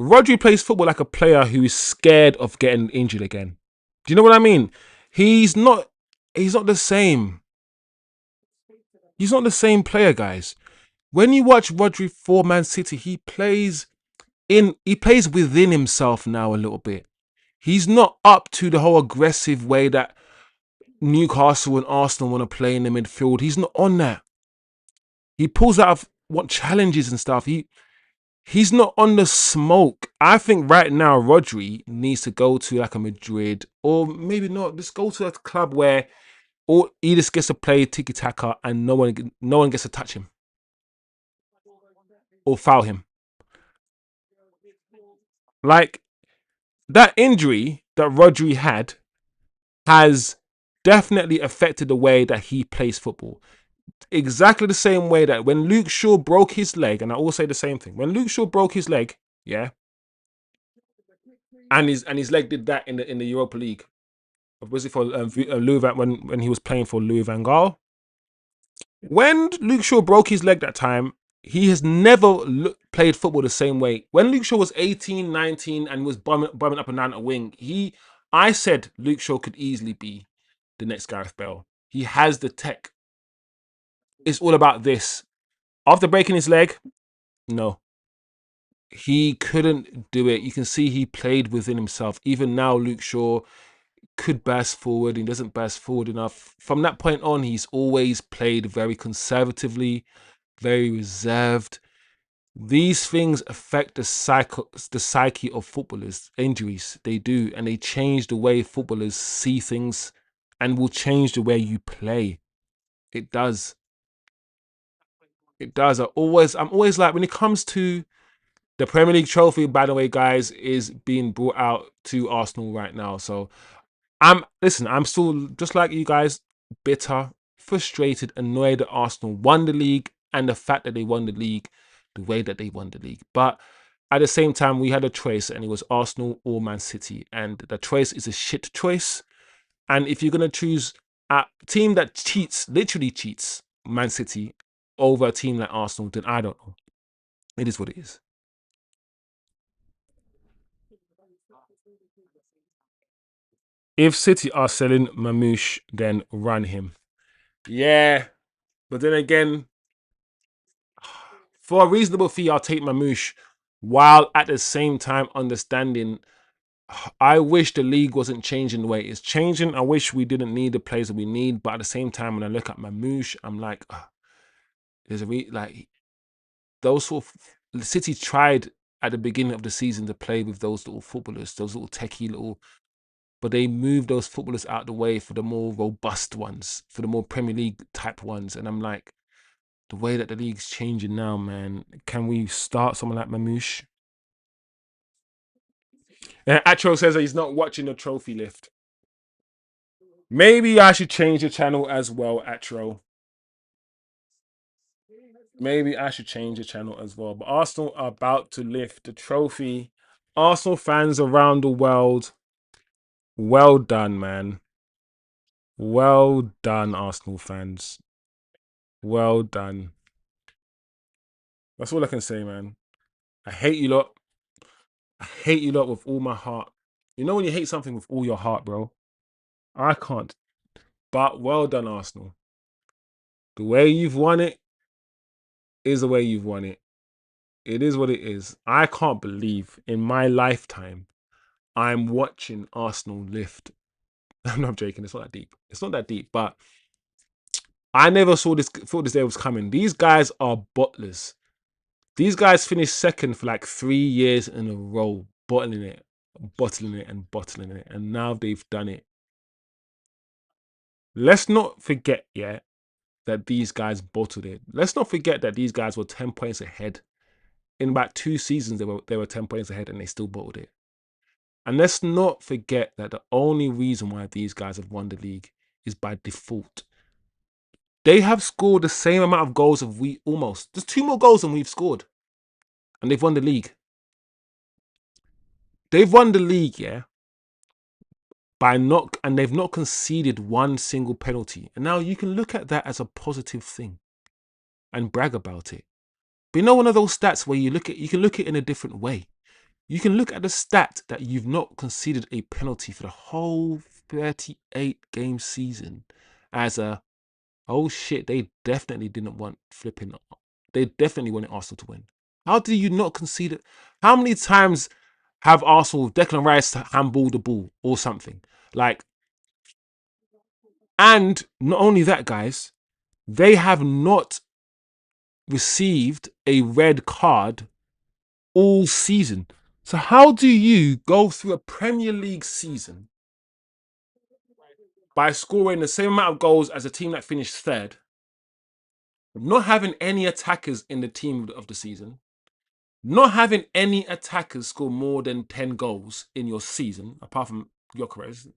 Rodri plays football like a player who is scared of getting injured again. Do you know what I mean? He's not the same. He's not the same player, guys. When you watch Rodri for Man City, he plays within himself now a little bit. He's not up to the whole aggressive way that Newcastle and Arsenal want to play in the midfield. He's not on that. He pulls out of what challenges and stuff. He's not on the smoke. I think right now Rodri needs to go to like a Madrid, or maybe not. Just go to a club where he just gets to play tiki taka and no one gets to touch him or foul him. Like, that injury that Rodri had has definitely affected the way that he plays football. Exactly the same way that when Luke Shaw broke his leg, and I always say the same thing. When Luke Shaw broke his leg, yeah, and his leg did that in the Europa League. Was it for Louis when he was playing for Louis van Gaal? When Luke Shaw broke his leg that time, he has never played football the same way. When Luke Shaw was 18, 19 and was bumming up and down a wing, I said Luke Shaw could easily be the next Gareth Bale. He has the tech. It's all about this. After breaking his leg, no. He couldn't do it. You can see he played within himself. Even now, Luke Shaw could burst forward. He doesn't burst forward enough. From that point on, he's always played very conservatively, very reserved. These things affect the psyche of footballers. Injuries, they do, and they change the way footballers see things, and will change the way you play. It does. It does. I'm always like, when it comes to the Premier League trophy, by the way, guys, is being brought out to Arsenal right now. So I'm still just like you guys, bitter, frustrated, annoyed that Arsenal won the league, and the fact that they won the league the way that they won the league. But at the same time, we had a choice, and it was Arsenal or Man City, and the choice is a shit choice. And if you're going to choose a team that cheats, literally cheats, Man City, over a team like Arsenal, then I don't know. It is what it is. If City are selling Mamouche, then run him. Yeah, but then again, for a reasonable fee, I'll take Mamouche, while at the same time understanding I wish the league wasn't changing the way it's changing. I wish we didn't need the players that we need, but at the same time, when I look at Mamouche, I'm like, there's a like those sort of City tried at the beginning of the season to play with those little footballers, those little techie little, but they moved those footballers out the way for the more robust ones, for the more Premier League type ones. And I'm like, the way that the league's changing now, man, can we start someone like Mamouche? Atro says that he's not watching the trophy lift. Maybe I should change the channel as well, Atro. Maybe I should change the channel as well. But Arsenal are about to lift the trophy. Arsenal fans around the world, well done, man. Well done, Arsenal fans. Well done. That's all I can say, man. I hate you lot. I hate you lot with all my heart. You know when you hate something with all your heart, bro? I can't. But well done, Arsenal. The way you've won it is the way you've won it. It is what it is. I can't believe in my lifetime I'm watching Arsenal lift. I'm not joking. It's not that deep. It's not that deep. But I never thought this day was coming. These guys are bottlers. These guys finished second for like 3 years in a row, bottling it, bottling it, and bottling it. And now they've done it. Let's not forget, yeah, that these guys bottled it. Let's not forget that these guys were 10 points ahead. In about 2 seasons, they were 10 points ahead and they still bottled it. And let's not forget that the only reason why these guys have won the league is by default. They have scored the same amount of goals as we almost. There's 2 more goals than we've scored. And they've won the league. They've won the league, yeah, and they've not conceded one single penalty. And now you can look at that as a positive thing and brag about it. But you know one of those stats where you can look at it in a different way. You can look at the stat that you've not conceded a penalty for the whole 38 game season as a, oh shit, they definitely didn't want flipping. They definitely wanted Arsenal to win. How do you not concede it? How many times have Arsenal, Declan Rice, handball the ball or something? Like, and not only that, guys, they have not received a red card all season. So how do you go through a Premier League season by scoring the same amount of goals as a team that finished third, not having any attackers in the team of the season, not having any attackers score more than 10 goals in your season, apart from Gyökeres,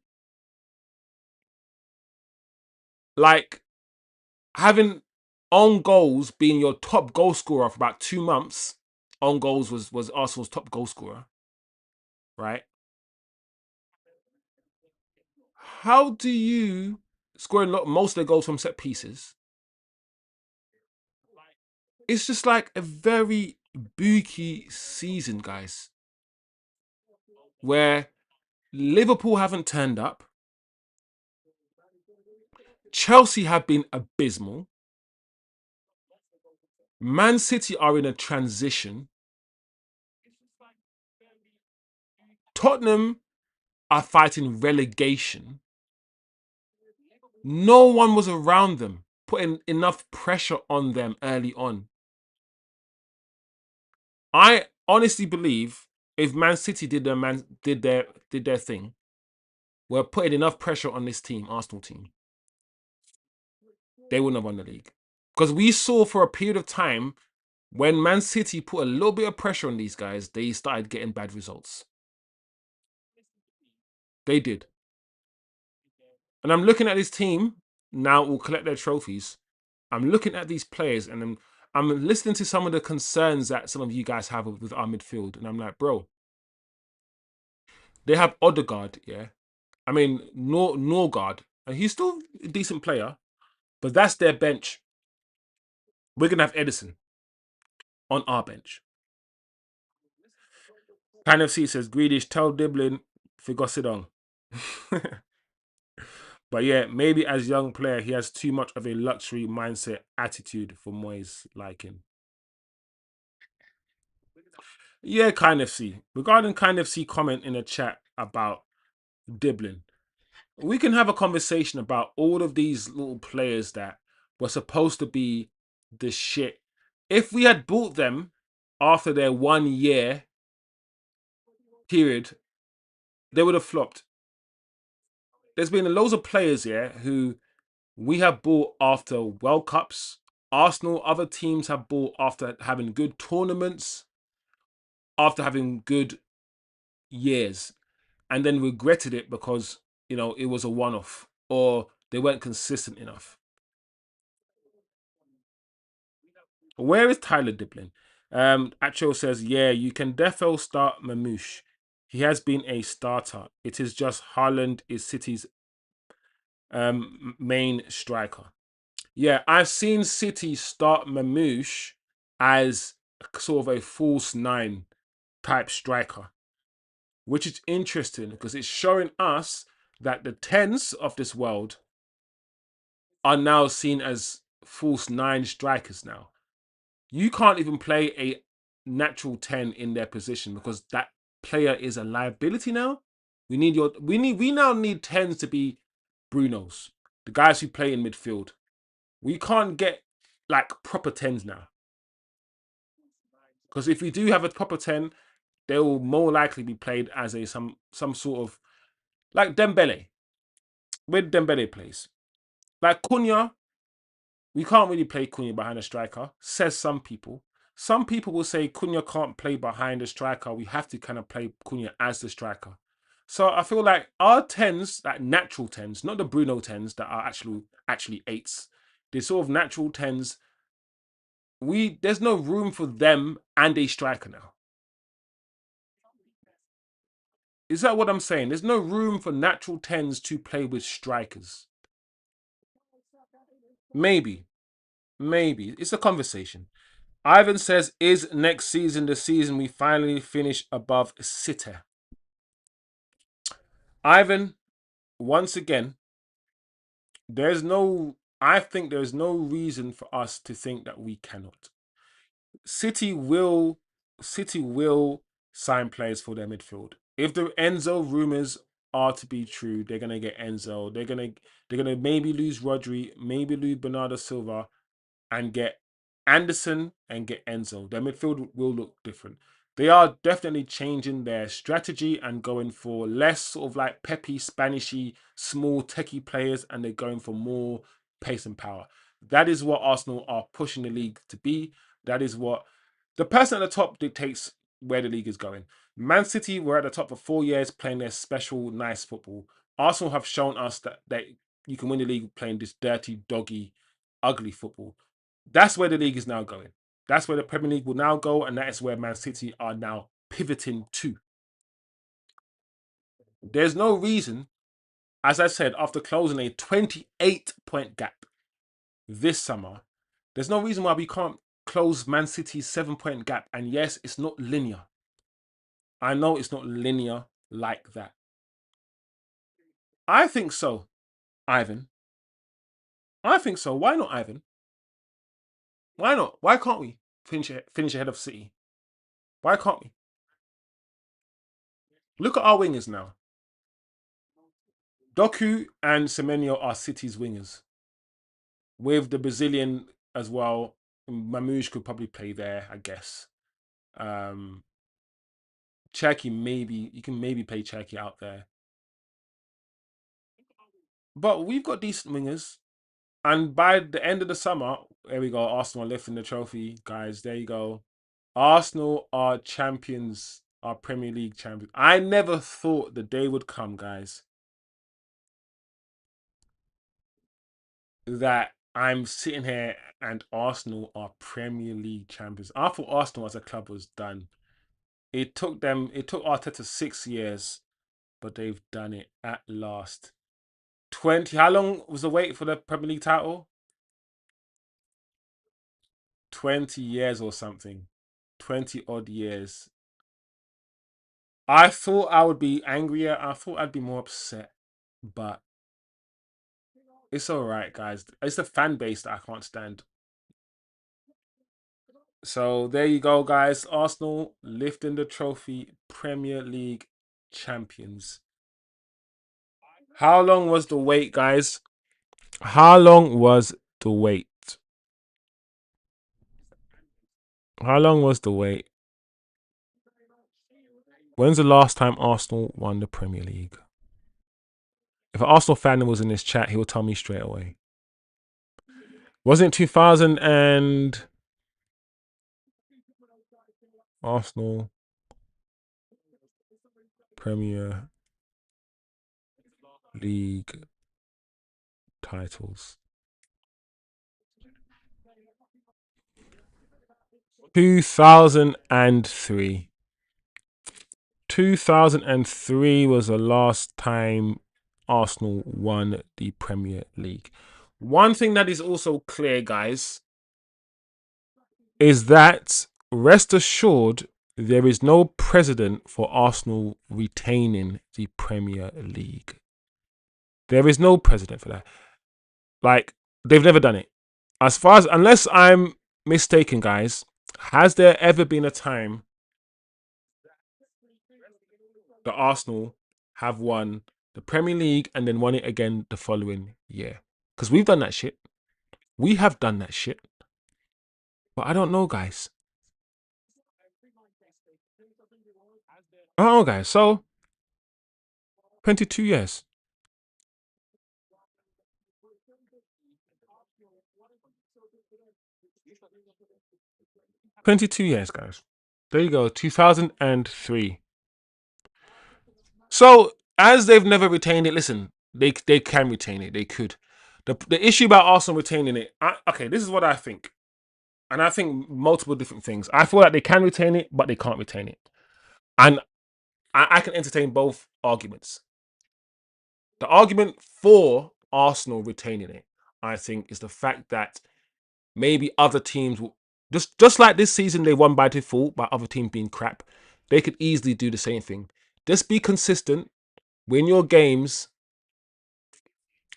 like having own goals being your top goal scorer for about 2 months. Own goals was Arsenal's top goal scorer, right? How do you score most of their goals from set pieces? It's just like a very booky season, guys, where Liverpool haven't turned up. Chelsea have been abysmal. Man City are in a transition. Tottenham are fighting relegation. No one was around them, putting enough pressure on them early on. I honestly believe if Man City did their thing, were putting enough pressure on this team, Arsenal team, they wouldn't have won the league. Because we saw for a period of time when Man City put a little bit of pressure on these guys, they started getting bad results. They did. And I'm looking at this team now will collect their trophies. I'm looking at these players and I'm listening to some of the concerns that some of you guys have with our midfield. And I'm like, bro, they have Odegaard, yeah. I mean, Norgard, and he's still a decent player, but that's their bench. We're gonna have Edison on our bench. Kind of see says Greedish, tell Diblin if he got sit on. But yeah, maybe as young player, he has too much of a luxury mindset attitude for Moyes liking. Yeah, kind of see. Regarding kind of see comment in the chat about Diblin, we can have a conversation about all of these little players that were supposed to be the shit. If we had bought them after their 1 year period, they would have flopped. There's been loads of players here who we have bought after World Cups. Arsenal, other teams have bought after having good tournaments, after having good years, and then regretted it because, it was a one-off or they weren't consistent enough. Where is Tyler Diblin? Acho says, yeah, you can defo start Mamouche. He has been a starter. It is just Haaland is City's main striker. Yeah, I've seen City start Mamouche as sort of a false nine type striker, which is interesting because it's showing us that the tens of this world are now seen as false nine strikers now. You can't even play a natural 10 in their position because that player is a liability now. We now need 10s to be Brunos, the guys who play in midfield. We can't get like proper 10s now. Because if we do have a proper 10, they will more likely be played as some sort of like Dembele. Where Dembele plays. Like Cunha, we can't really play Cunha behind a striker, says some people. Some people will say Cunha can't play behind a striker. We have to kind of play Cunha as the striker. So I feel like our tens, like natural tens, not the Bruno tens that are actually eights, the sort of natural tens, there's no room for them and a striker now. Is that what I'm saying? There's no room for natural tens to play with strikers. Maybe. It's a conversation. Ivan says, is next season the season we finally finish above City? Ivan, once again, I think there's no reason for us to think that we cannot. City will sign players for their midfield. If the Enzo rumors are to be true, they're gonna get Enzo. They're gonna maybe lose Rodri, maybe lose Bernardo Silva, and get Anderson and get Enzo. Their midfield will look different. They are definitely changing their strategy and going for less sort of like peppy, Spanishy, small, techie players, and they're going for more pace and power. That is what Arsenal are pushing the league to be. That is what the person at the top dictates where the league is going. Man City were at the top for 4 years playing their special, nice football. Arsenal have shown us that you can win the league playing this dirty, doggy, ugly football. That's where the league is now going. That's where the Premier League will now go, and that is where Man City are now pivoting to. There's no reason, as I said, after closing a 28-point gap this summer, there's no reason why we can't close Man City's 7-point gap. And yes, it's not linear. I know it's not linear like that. I think so, Ivan. I think so. Why not, Ivan? Why not? Why can't we finish ahead of City? Why can't we? Look at our wingers now. Doku and Semenyo are City's wingers. With the Brazilian as well, Mamouche could probably play there, I guess. Cherky, maybe you can maybe play Cherky out there. But we've got decent wingers. And by the end of the summer, there we go. Arsenal are lifting the trophy, guys. There you go. Arsenal are champions, are Premier League champions. I never thought the day would come, guys, that I'm sitting here and Arsenal are Premier League champions. I thought Arsenal as a club was done. It took Arteta 6 years but they've done it at last. 20. How long was the wait for the Premier League title? 20 years or something. 20 odd years. I thought I would be angrier. I thought I'd be more upset. But it's all right, guys. It's the fan base that I can't stand. So there you go, guys. Arsenal lifting the trophy, Premier League champions. How long was the wait, guys? How long was the wait? How long was the wait? When's the last time Arsenal won the Premier League? If an Arsenal fan was in this chat, he will tell me straight away. Wasn't it 2000 and Arsenal Premier League titles? 2003. 2003 was the last time Arsenal won the Premier League. One thing that is also clear, guys, is that rest assured there is no precedent for Arsenal retaining the Premier League. There is no precedent for that. Like, they've never done it. As far as, unless I'm mistaken, guys, has there ever been a time that Arsenal have won the Premier League and then won it again the following year? Because we've done that shit. We have done that shit. But I don't know, guys. I don't know, guys. So, 22 years. 22 years, guys. There you go. 2003. So, as they've never retained it, listen, they can retain it. They could. The issue about Arsenal retaining it, okay, this is what I think. And I think multiple different things. I feel like they can retain it, but they can't retain it. And I can entertain both arguments. The argument for Arsenal retaining it, I think, is the fact that maybe other teams will just like this season they won by default by other teams being crap. They could easily do the same thing. Just be consistent, win your games,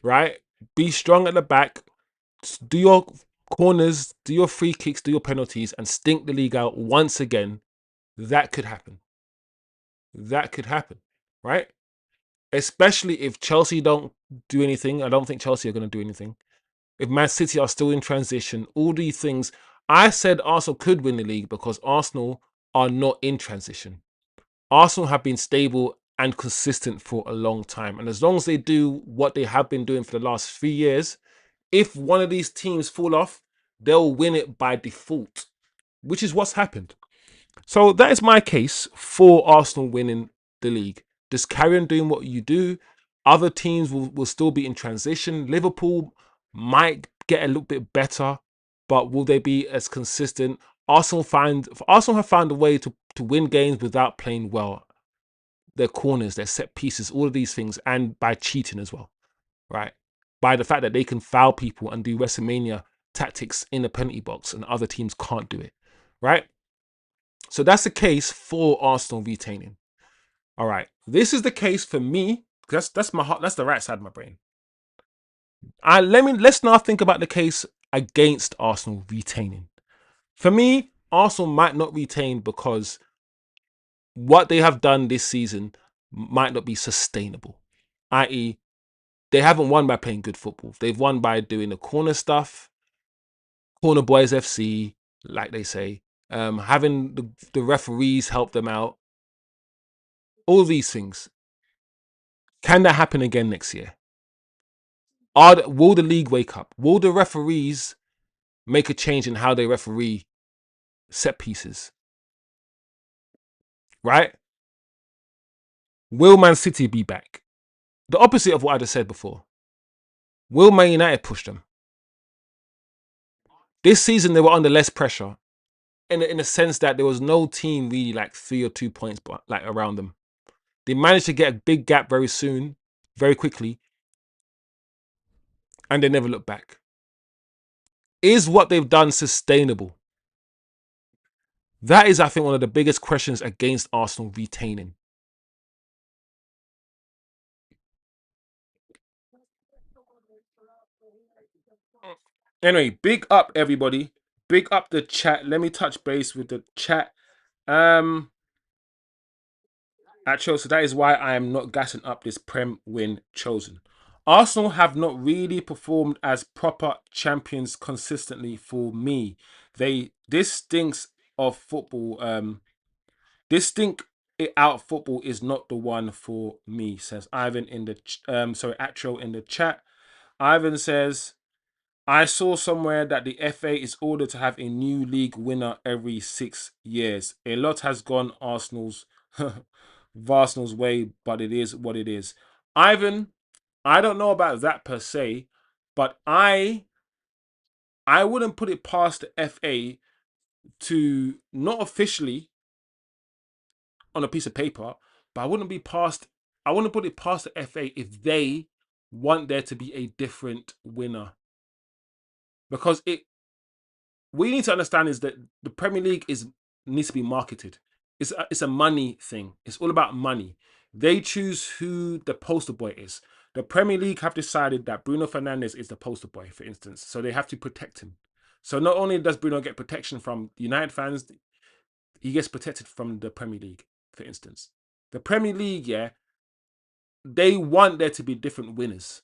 right? Be strong at the back, do your corners, do your free kicks, do your penalties, and stink the league out once again. That could happen. That could happen, right? Especially if Chelsea don't do anything. I don't think Chelsea are going to do anything. If Man City are still in transition, all these things. I said Arsenal could win the league because Arsenal are not in transition. Arsenal have been stable and consistent for a long time. And as long as they do what they have been doing for the last 3 years, if one of these teams fall off, they'll win it by default, which is what's happened. So that is my case for Arsenal winning the league. Just carry on doing what you do. Other teams will still be in transition. Liverpool might get a little bit better, but will they be as consistent? Arsenal have found a way to win games without playing well. Their corners, their set pieces, all of these things, and by cheating as well, right? By the fact that they can foul people and do WrestleMania tactics in the penalty box and other teams can't do it, right? So that's the case for Arsenal retaining. All right, this is the case for me. That's my heart. That's the right side of my brain. Let's now think about the case against Arsenal retaining. For me, Arsenal might not retain because what they have done this season might not be sustainable. I.e., they haven't won by playing good football. They've won by doing the corner stuff, corner boys FC, like they say, having the referees help them out. All these things. Can that happen again next year? Will the league wake up? Will the referees make a change in how they referee set pieces? Right? Will Man City be back? The opposite of what I just said before. Will Man United push them? This season they were under less pressure in the sense that there was no team really like 3 or 2 points like around them. They managed to get a big gap very soon, very quickly, and they never look back. Is what they've done sustainable? That is, I think, one of the biggest questions against Arsenal retaining. Anyway, big up everybody. Big up the chat. Let me touch base with the chat. Actually, so that is why I am not gassing up this Prem win chosen. Arsenal have not really performed as proper champions consistently for me. This stinks of football. This stink it out football is not the one for me, says Ivan in the Atro in the chat. Ivan says, I saw somewhere that the FA is ordered to have a new league winner every 6 years. A lot has gone Arsenal's way, but it is what it is. Ivan, I don't know about that per se, but I wouldn't put it past the FA to not officially on a piece of paper, but I wouldn't put it past the FA if they want there to be a different winner. Because what you need to understand is that the Premier League needs to be marketed. It's a money thing. It's all about money. They choose who the poster boy is. The Premier League have decided that Bruno Fernandez is the poster boy, for instance. So they have to protect him. So not only does Bruno get protection from United fans, he gets protected from the Premier League, for instance. The Premier League, yeah, they want there to be different winners.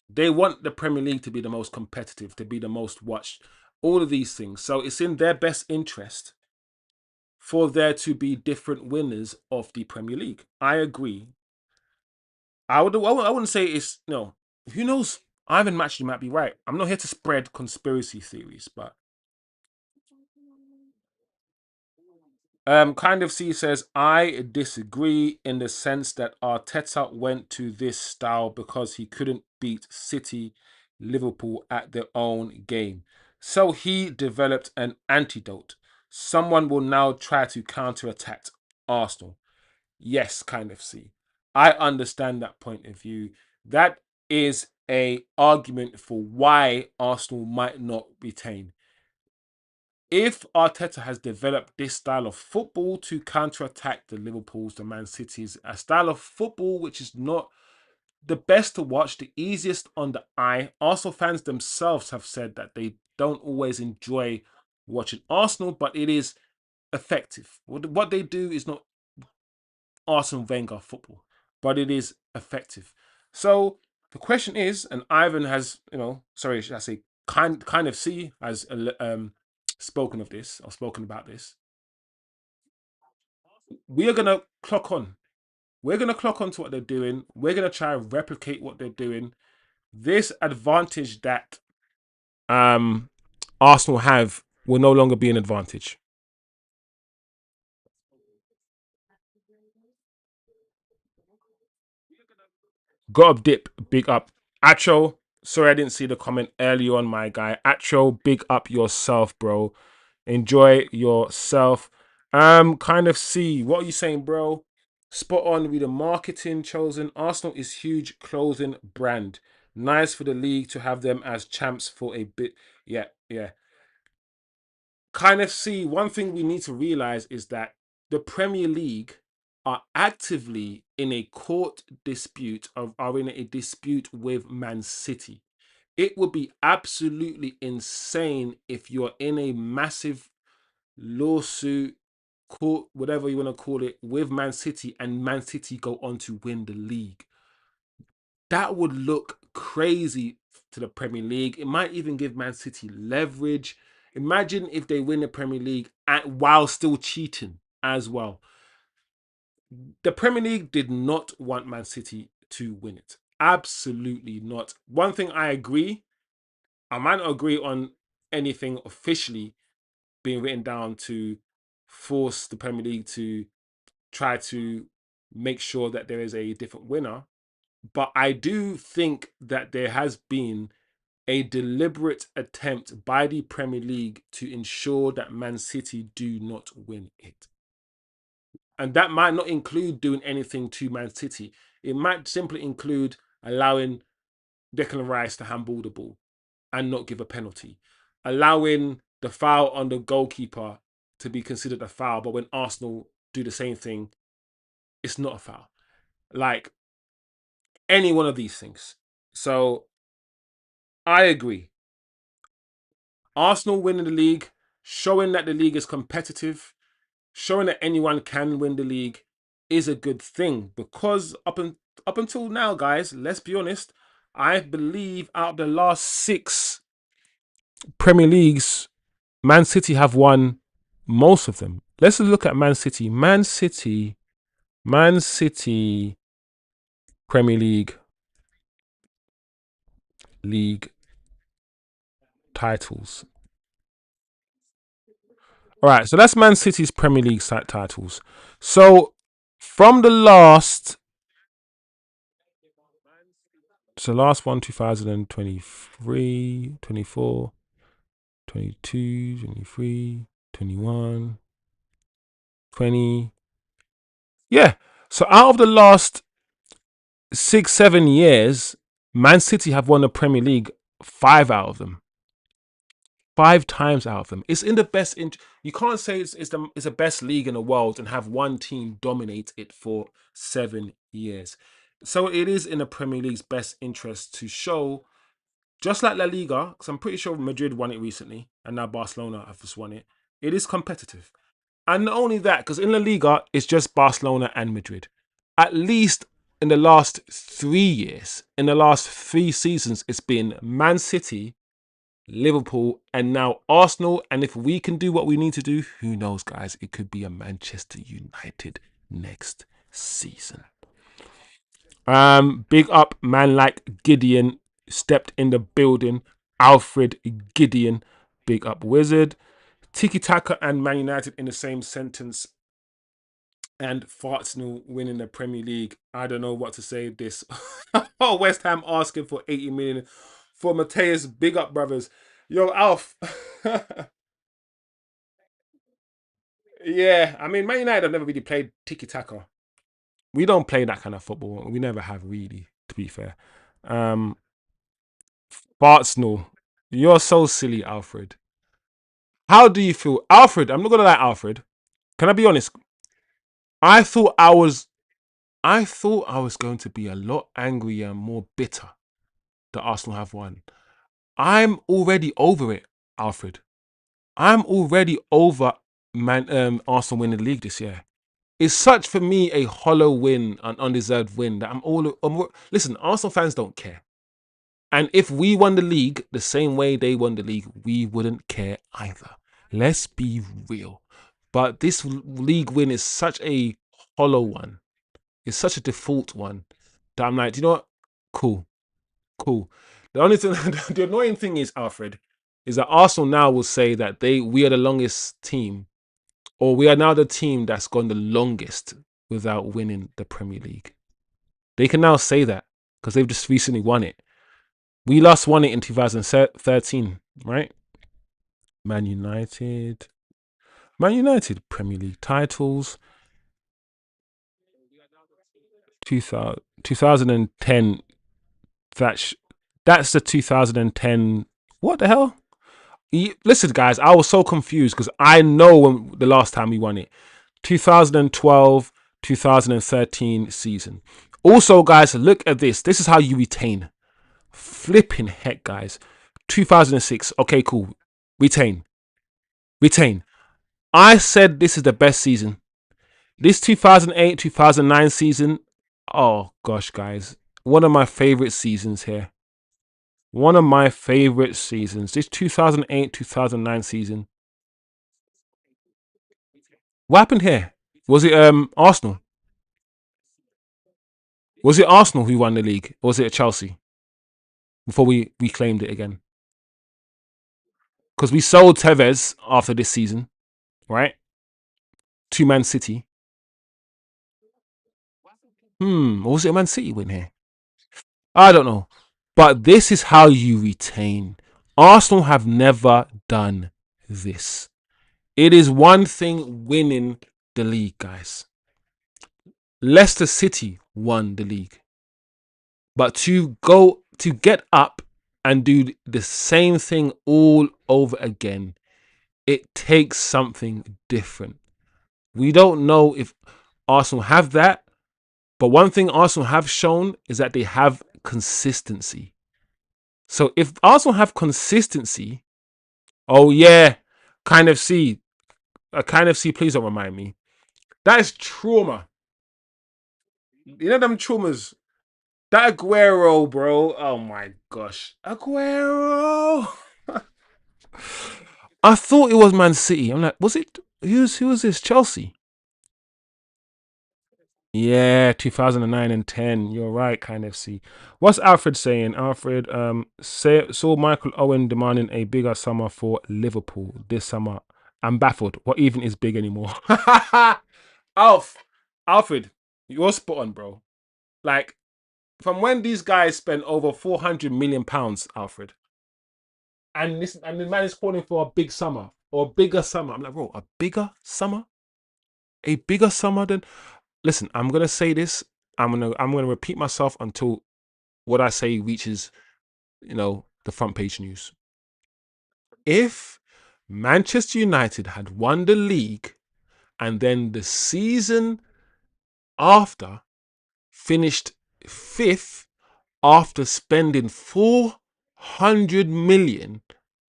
They want the Premier League to be the most competitive, to be the most watched, all of these things. So it's in their best interest for there to be different winners of the Premier League. I agree. I wouldn't say it's no. Who knows? Ivan actually might be right. I'm not here to spread conspiracy theories, but kind of C says, I disagree in the sense that Arteta went to this style because he couldn't beat City, Liverpool at their own game. So he developed an antidote. Someone will now try to counterattack Arsenal. Yes, kind of C. I understand that point of view. That is a argument for why Arsenal might not retain. If Arteta has developed this style of football to counterattack the Liverpools, the Man Cities, a style of football which is not the best to watch, the easiest on the eye. Arsenal fans themselves have said that they don't always enjoy watching Arsenal, but it is effective. What they do is not Arsene Wenger football, but it is effective. So the question is, and Ivan has, sorry, should I say, kind of see has spoken of this or spoken about this. We are gonna clock on. We're gonna clock on to what they're doing. We're gonna try and replicate what they're doing. This advantage that Arsenal have will no longer be an advantage. Got up dip, big up. Acho, sorry I didn't see the comment earlier on, my guy. Acho, big up yourself, bro. Enjoy yourself. Kind of see what are you saying, bro? Spot on with the marketing chosen. Arsenal is huge clothing brand. Nice for the league to have them as champs for a bit. Yeah, yeah. Kind of see one thing we need to realize is that the Premier League are actively in a court dispute are in a dispute with Man City. It would be absolutely insane if you're in a massive lawsuit, court, whatever you want to call it, with Man City and Man City go on to win the league. That would look crazy to the Premier League. It might even give Man City leverage. Imagine if they win the Premier League while still cheating as well. The Premier League did not want Man City to win it. Absolutely not. One thing I agree, I might not agree on anything officially being written down to force the Premier League to try to make sure that there is a different winner. But I do think that there has been a deliberate attempt by the Premier League to ensure that Man City do not win it. And that might not include doing anything to Man City. It might simply include allowing Declan Rice to handball the ball and not give a penalty. Allowing the foul on the goalkeeper to be considered a foul, but when Arsenal do the same thing, it's not a foul. Like any one of these things. So I agree. Arsenal winning the league, showing that the league is competitive, showing that anyone can win the league is a good thing, because up until now, guys, let's be honest, I believe out of the last 6 Premier Leagues, Man City have won most of them. Let's look at Man City. Man City Premier League titles. All right, so that's Man City's Premier League titles. So from the last, last one, 2023, 24, 22, 23, 21, 20. Yeah. So out of the last 6, 7 years, Man City have won the Premier League 5 out of them. 5 times out of them. It's in the best. You can't say it's the best league in the world and have one team dominate it for 7 years. So it is in the Premier League's best interest to show, just like La Liga, because I'm pretty sure Madrid won it recently, and now Barcelona have just won it. It is competitive. And not only that, because in La Liga, it's just Barcelona and Madrid. At least in the last 3 years, in the last 3 seasons, it's been Man City, Liverpool, and now Arsenal. And if we can do what we need to do, who knows, guys? It could be a Manchester United next season. Big up, man like Gideon stepped in the building. Alfred Gideon, big up Wizard. Tiki Taka and Man United in the same sentence. And Arsenal winning the Premier League. I don't know what to say this. West Ham asking for 80 million for Matteus. Big up, brothers. Yo, Alf. Yeah, I mean, Man United have never really played tiki taka. We don't play that kind of football. We never have, really, to be fair. Arsenal, you're so silly, Alfred. How do you feel, Alfred? I'm not gonna lie, Alfred. Can I be honest? I thought I was going to be a lot angrier and more bitter that Arsenal have won. I'm already over it, Alfred. I'm already over Arsenal winning the league this year. It's such, for me, a hollow win, an undeserved win, that listen, Arsenal fans don't care. And if we won the league the same way they won the league, we wouldn't care either. Let's be real. But this league win is such a hollow one. It's such a default one that I'm like, you know what? Cool. The only thing, the annoying thing is, Alfred, is that Arsenal now will say that we are the longest team, or we are now the team that's gone the longest without winning the Premier League. They can now say that because they've just recently won it. We last won it in 2013, right? Man United Premier League titles. 2010. That's the 2010. What the hell? Listen, guys, I was so confused because I know when the last time we won it. 2012, 2013 season. Also, guys, look at this. This is how you retain. Flipping heck, guys. 2006. Okay, cool. Retain. I said this is the best season. This 2008, 2009 season. Oh, gosh, guys. One of my favorite seasons here. One of my favorite seasons. This 2008, 2009 season. What happened here? Was it Arsenal? Was it Arsenal who won the league? Or was it Chelsea? Before we claimed it again. Because we sold Tevez after this season, right? To Man City. Or was it a Man City win here? I don't know. But this is how you retain. Arsenal have never done this. It is one thing winning the league, guys. Leicester City won the league. But to get up and do the same thing all over again, it takes something different. We don't know if Arsenal have that, but one thing Arsenal have shown is that they have consistency. So if Arsenal have consistency, oh yeah, kind of see, please don't remind me. That is trauma. You know them traumas. That Aguero, bro. Oh my gosh. Aguero. I thought it was Man City. I'm like, was it? Who was this? Chelsea. Yeah, 2009 and 10. You're right, kind of see. What's Alfred saying? Alfred saw Michael Owen demanding a bigger summer for Liverpool this summer. I'm baffled. What even is big anymore? Alfred, you're spot on, bro. Like, from when these guys spent over £400 million, Alfred, and the man is calling for a big summer or a bigger summer. I'm like, bro, a bigger summer? A bigger summer than listen, I'm gonna say this. I'm gonna repeat myself until what I say reaches, the front page news. If Manchester United had won the league and then the season after finished fifth after spending 400 million,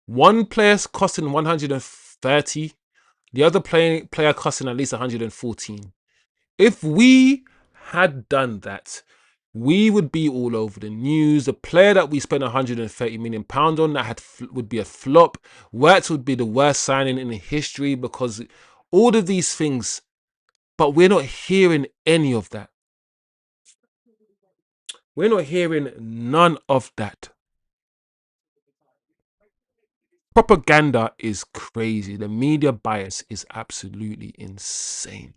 one player's costing 130, the other player costing at least 114. If we had done that, we would be all over the news. The player that we spent 130 million pounds on would be a flop. Wirtz would be the worst signing in history because all of these things, but we're not hearing any of that. We're not hearing none of that. Propaganda is crazy. The media bias is absolutely insane.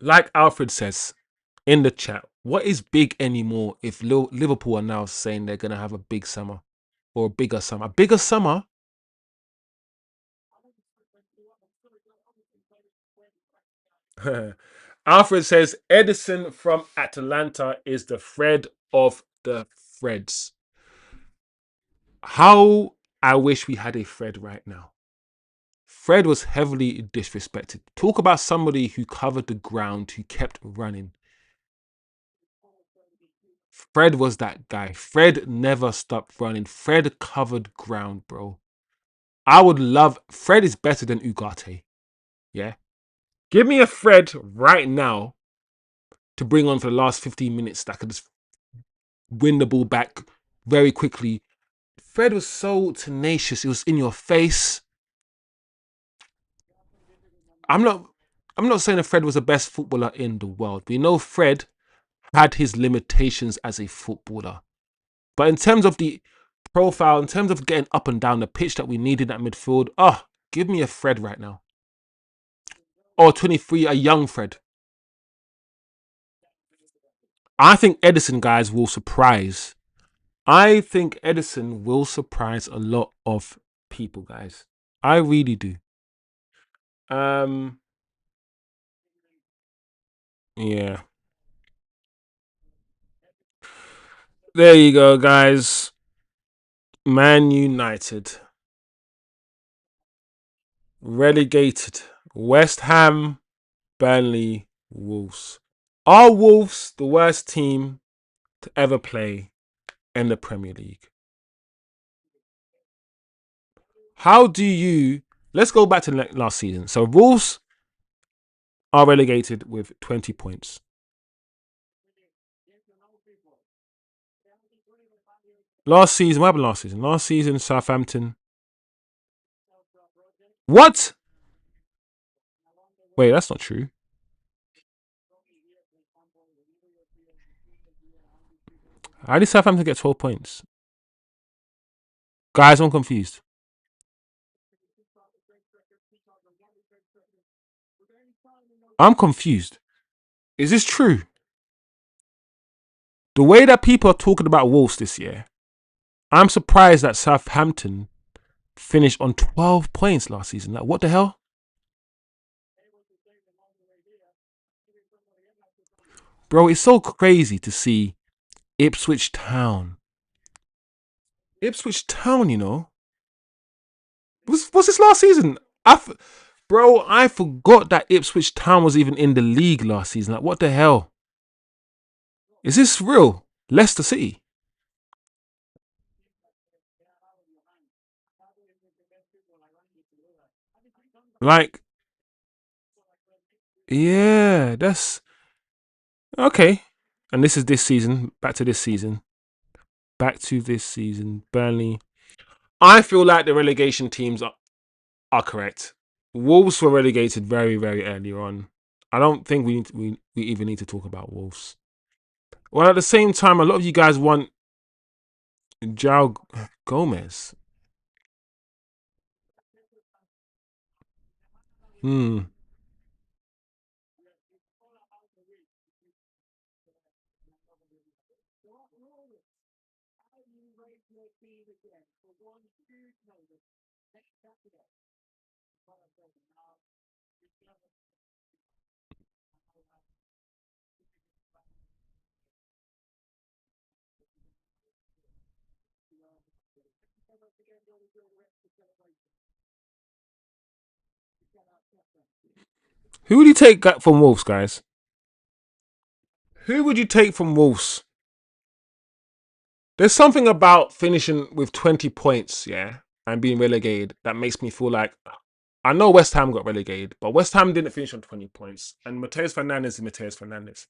Like Alfred says in the chat, what is big anymore if Liverpool are now saying they're going to have a big summer or a bigger summer? A bigger summer? Alfred says Edison from Atlanta is the Fred of the Freds. How I wish we had a Fred right now. Fred was heavily disrespected. Talk about somebody who covered the ground, who kept running. Fred was that guy. Fred never stopped running. Fred covered ground, bro. I would love... Fred is better than Ugarte. Yeah? Give me a Fred right now to bring on for the last 15 minutes that could just win the ball back very quickly. Fred was so tenacious. It was in your face. I'm not saying that Fred was the best footballer in the world. We know Fred had his limitations as a footballer. But in terms of the profile, in terms of getting up and down the pitch that we needed at midfield, give me a Fred right now. Or 23, a young Fred. I think Edison, guys, will surprise. I think Edison will surprise a lot of people, guys. I really do. Yeah. There you go, guys. Man United relegated. West Ham, Burnley, Wolves. Are Wolves the worst team to ever play in the Premier League? How do you... Let's go back to last season. So Wolves are relegated with 20 points. Last season, what happened last season? Last season, Southampton. What? Wait, that's not true. How did Southampton get 12 points? Guys, I'm confused. I'm confused. Is this true? The way that people are talking about Wolves this year, I'm surprised that Southampton finished on 12 points last season. Like, what the hell? Bro, it's so crazy to see Ipswich Town. Ipswich Town, you know. Was this last season? Bro, I forgot that Ipswich Town was even in the league last season. Like, what the hell? Is this real? Leicester City? Like, yeah, that's okay. And this is this season. Back to this season. Back to this season. Burnley. I feel like the relegation teams are correct. Wolves were relegated very, very early on. I don't think we even need to talk about Wolves. Well, at the same time, a lot of you guys want João Gomez. Hmm. Who would you take from Wolves, guys? Who would you take from Wolves? There's something about finishing with 20 points, yeah, and being relegated that makes me feel like I know West Ham got relegated, but West Ham didn't finish on 20 points, and Matteus Fernandez is Matteus Fernandez.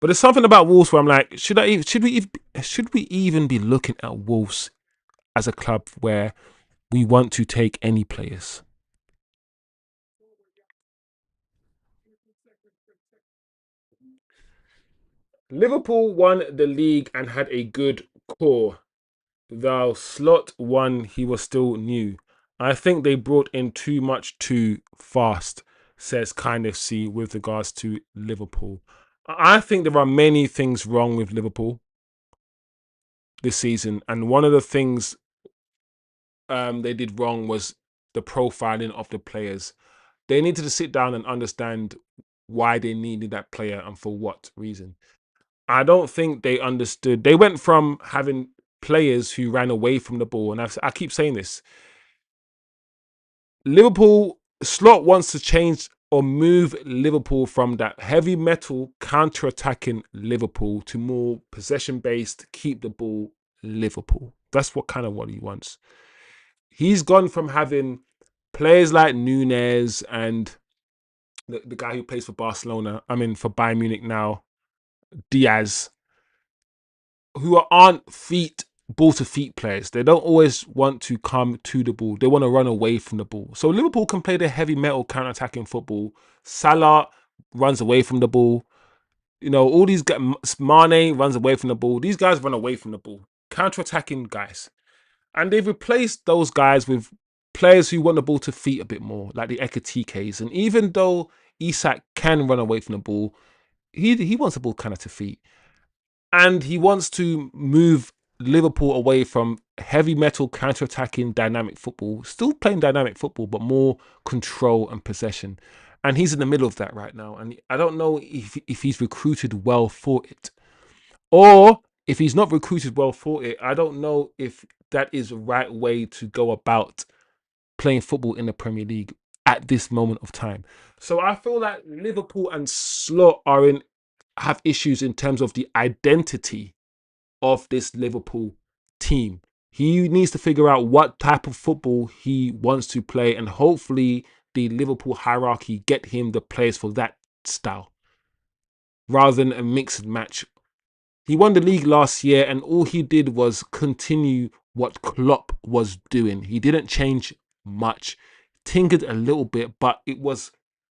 But there's something about Wolves where I'm like, should we even be looking at Wolves as a club where we want to take any players? Liverpool won the league and had a good core. Though Slot won, he was still new. I think they brought in too much too fast, says Kind of C with regards to Liverpool. I think there are many things wrong with Liverpool this season, and one of the things they did wrong was the profiling of the players. They needed to sit down and understand why they needed that player and for what reason. I don't think they understood. They went from having players who ran away from the ball, and I keep saying this. Liverpool Slot wants to change or move Liverpool from that heavy metal counter-attacking Liverpool to more possession-based, keep the ball Liverpool. That's what he wants. He's gone from having players like Nunez and the guy who plays for Barcelona, for Bayern Munich now, Diaz, who aren't ball to feet players. They don't always want to come to the ball. They want to run away from the ball. So Liverpool can play the heavy metal counter-attacking football. Salah runs away from the ball. You know, all these guys, Mane runs away from the ball. These guys run away from the ball. Counter-attacking guys. And they've replaced those guys with players who want the ball to feet a bit more, like the Ekatikes. And even though Isak can run away from the ball, he wants the ball kind of to feet. And he wants to move Liverpool away from heavy metal counter-attacking dynamic football, still playing dynamic football, but more control and possession. And he's in the middle of that right now. And I don't know if he's recruited well for it. Or if he's not recruited well for it, I don't know if that is the right way to go about playing football in the Premier League at this moment of time. So I feel like Liverpool and Slot have issues in terms of the identity of this Liverpool team. He needs to figure out what type of football he wants to play, and hopefully the Liverpool hierarchy get him the players for that style rather than a mixed match. He won the league last year, and all he did was continue what Klopp was doing. He didn't change much, tinkered a little bit, but it was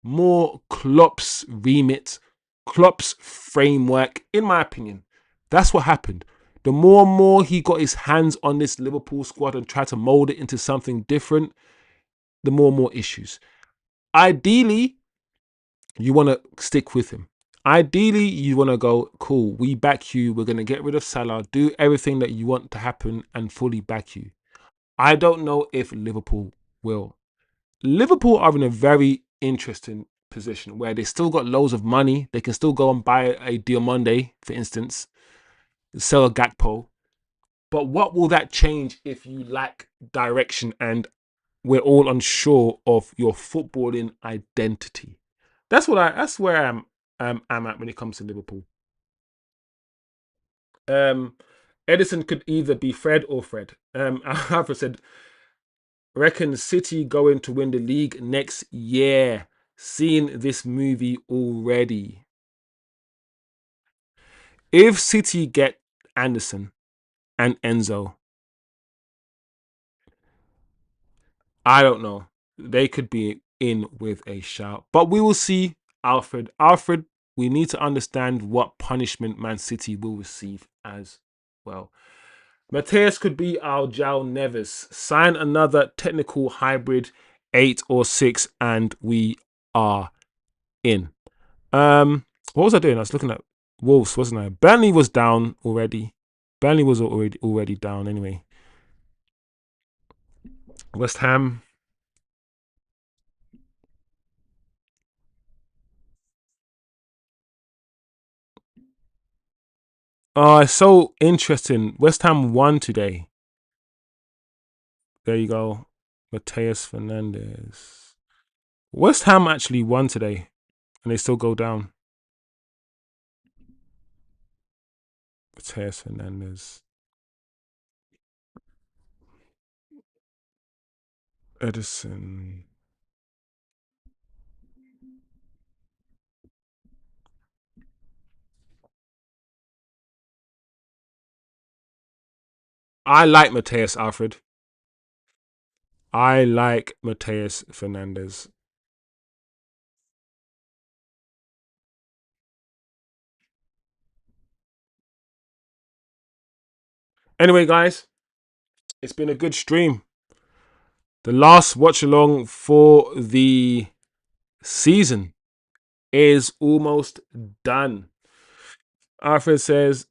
more Klopp's remit, Klopp's framework, in my opinion. That's what happened. The more and more he got his hands on this Liverpool squad and tried to mold it into something different, the more and more issues. Ideally, you want to stick with him. Ideally, you want to go, cool, we back you. We're going to get rid of Salah, do everything that you want to happen and fully back you. I don't know if Liverpool will. Liverpool are in a very interesting position where they still got loads of money. They can still go and buy a Diomande, for instance, sell a Gakpo. But what will that change if you lack direction and we're all unsure of your footballing identity? That's where I'm at when it comes to Liverpool. Edison could either be Fred or Fred. Alpha said, reckon City going to win the league next year. Seen this movie already. If City get Anderson and Enzo, I don't know. They could be in with a shout. But we will see, Alfred. Alfred, we need to understand what punishment Man City will receive as well. Matteus could be our João Neves. Sign another technical hybrid, 8 or 6, and we are in. What was I doing? I was looking at Wolves, wasn't I? Burnley was down already. Burnley was already down anyway. West Ham. Oh, it's so interesting. West Ham won today. There you go. Matteus Fernandez. West Ham actually won today, and they still go down. Matteus Fernandez. Edison. I like Matteus, Alfred. I like Matteus Fernandez. Anyway, guys, it's been a good stream. The last watch along for the season is almost done. Alfred says,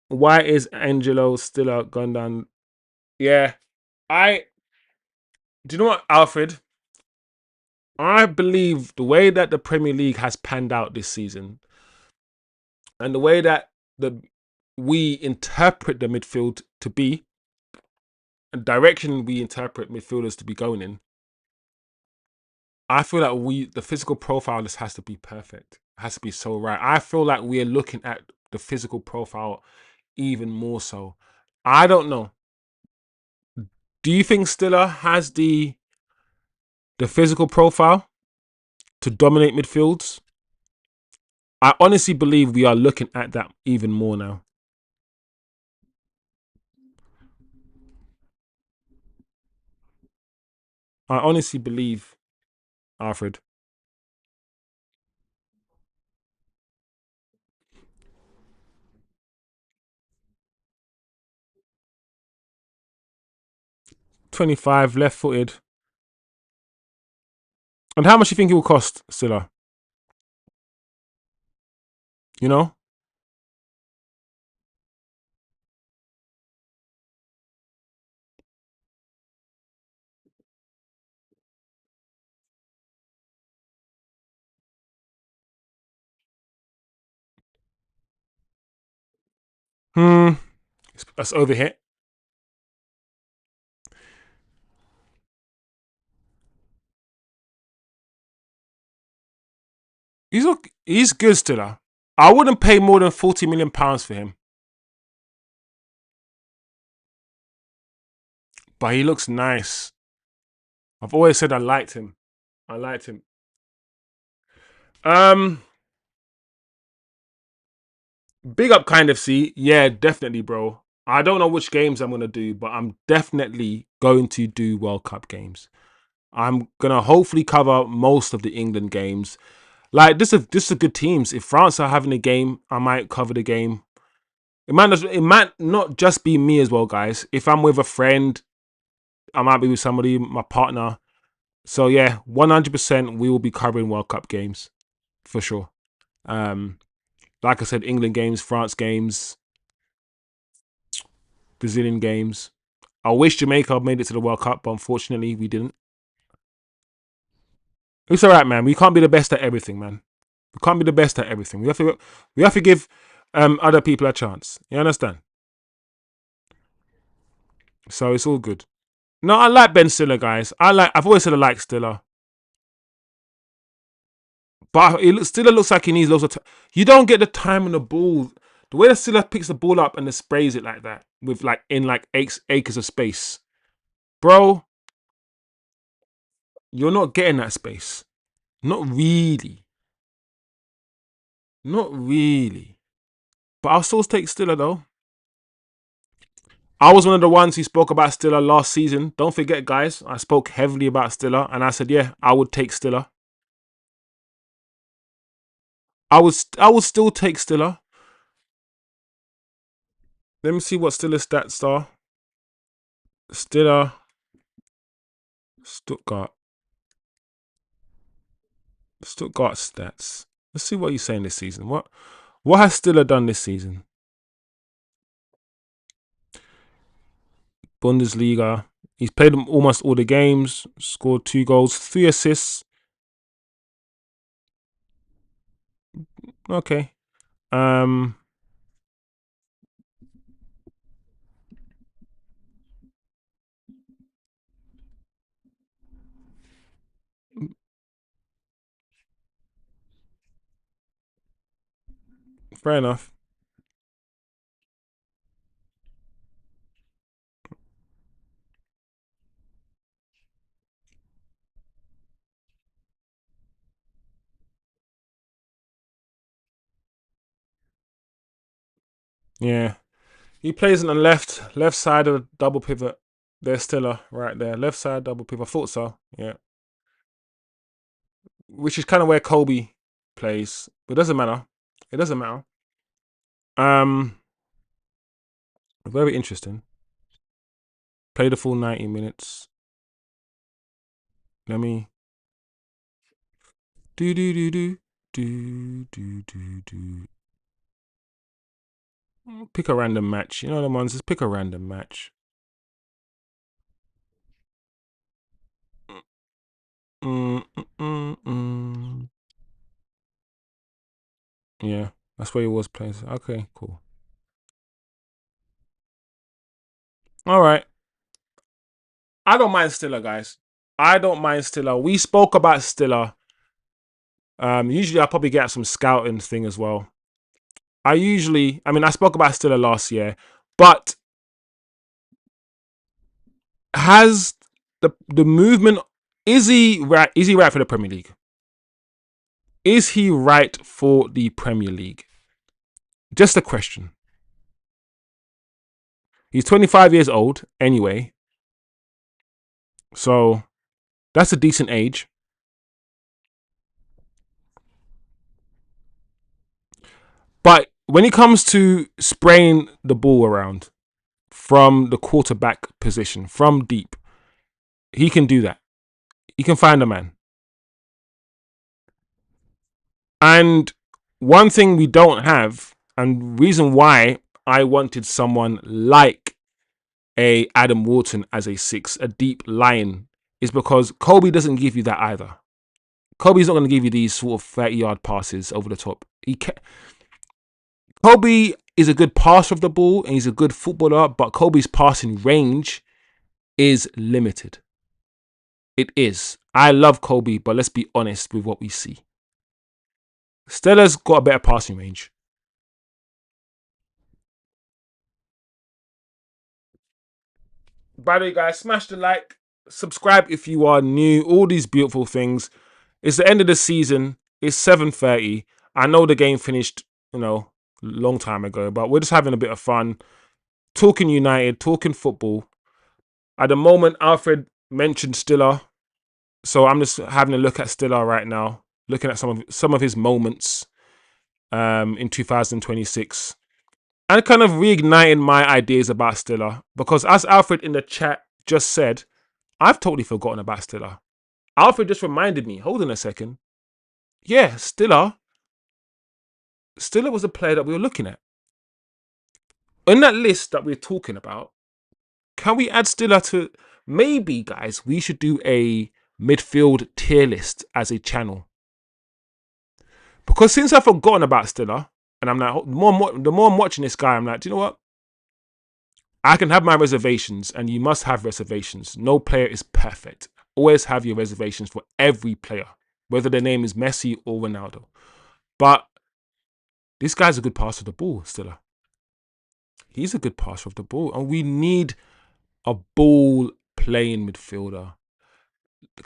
why is Angelo still out gone down? Yeah. Do you know what, Alfred? I believe the way that the Premier League has panned out this season and the way that we interpret the midfield to be, and direction we interpret midfielders to be going in, I feel like the physical profile just has to be perfect. It has to be so right. I feel like we're looking at the physical profile even more so. I don't know. Do you think Stiller has the physical profile to dominate midfields? I honestly believe we are looking at that even more now. I honestly believe, Alfred. 25, left-footed. And how much do you think it will cost, Stiller? You know? That's overhit. He's good, Stiller. I wouldn't pay more than £40 million for him. But he looks nice. I've always said I liked him. I liked him. Big up kind of C. Yeah, definitely, bro. I don't know which games I'm gonna do, but I'm definitely going to do World Cup games. I'm gonna hopefully cover most of the England games. Like this are good teams. If France are having a game, I might cover the game. It might not just be me as well, guys. If I'm with a friend, I might be with somebody, my partner. So yeah, 100% we will be covering World Cup games for sure. Like I said, England games, France games, Brazilian games. I wish Jamaica made it to the World Cup, but unfortunately we didn't. It's all right, man. We can't be the best at everything, man. We can't be the best at everything. We have to give other people a chance. You understand? So it's all good. No, I like Ben Stiller, guys. I've always said I like Stiller, but Stiller looks like he needs lots of time. You don't get the time on the ball. The way that Stiller picks the ball up and then sprays it like that with like in like acres of space, bro. You're not getting that space. Not really. Not really. But I'll still take Stiller though. I was one of the ones who spoke about Stiller last season. Don't forget, guys, I spoke heavily about Stiller, and I said, yeah, I would take Stiller. I would still take Stiller. Let me see what Stiller's stats are. Stiller, Stuttgart stats. Let's see what he's saying this season. What has Stiller done this season? Bundesliga. He's played almost all the games, scored 2 goals, 3 assists. Okay. Fair enough. Yeah. He plays on the left side of the double pivot. There's Stiller right there. Left side double pivot. I thought so. Yeah. Which is kind of where Kobbie plays. But it doesn't matter. It doesn't matter. Very interesting. Play the full 90 minutes. Let me do. Pick a random match. You know the ones. Just pick a random match. Yeah, that's where he was playing. Okay, cool. All right. I don't mind Stiller, guys. I don't mind Stiller. We spoke about Stiller. Usually I'll probably get some scouting thing as well. I spoke about Stiller last year, but has the movement, is he right for the Premier League? Is he right for the Premier League? Just a question. He's 25 years old anyway. So that's a decent age. But when it comes to spraying the ball around from the quarterback position, from deep, he can do that. He can find a man. And one thing we don't have, and reason why I wanted someone like a Adam Wharton as a 6, a deep line, is because Kobbie doesn't give you that either. Kobbie's not going to give you these sort of 30-yard passes over the top. Kobbie is a good passer of the ball and he's a good footballer, but Kobbie's passing range is limited. It is. I love Kobbie, but let's be honest with what we see. Stella's got a better passing range. By the way, guys, smash the like, subscribe if you are new, all these beautiful things. It's the end of the season. It's 7:30. I know the game finished, long time ago, but we're just having a bit of fun. Talking United, talking football. At the moment, Alfred mentioned Stiller. So I'm just having a look at Stiller right now, looking at some of his moments in 2026. And kind of reigniting my ideas about Stiller. Because as Alfred in the chat just said, I've totally forgotten about Stiller. Alfred just reminded me, hold on a second. Yeah, Stiller was a player that we were looking at. In that list that we're talking about, can we add Stiller to... Maybe, guys, we should do a midfield tier list as a channel. Because since I've forgotten about Stiller, and I'm like, the more I'm watching this guy, I'm like, do you know what? I can have my reservations, and you must have reservations. No player is perfect. Always have your reservations for every player, whether their name is Messi or Ronaldo. But this guy's a good passer of the ball, Stiller. He's a good passer of the ball, and we need a ball playing midfielder.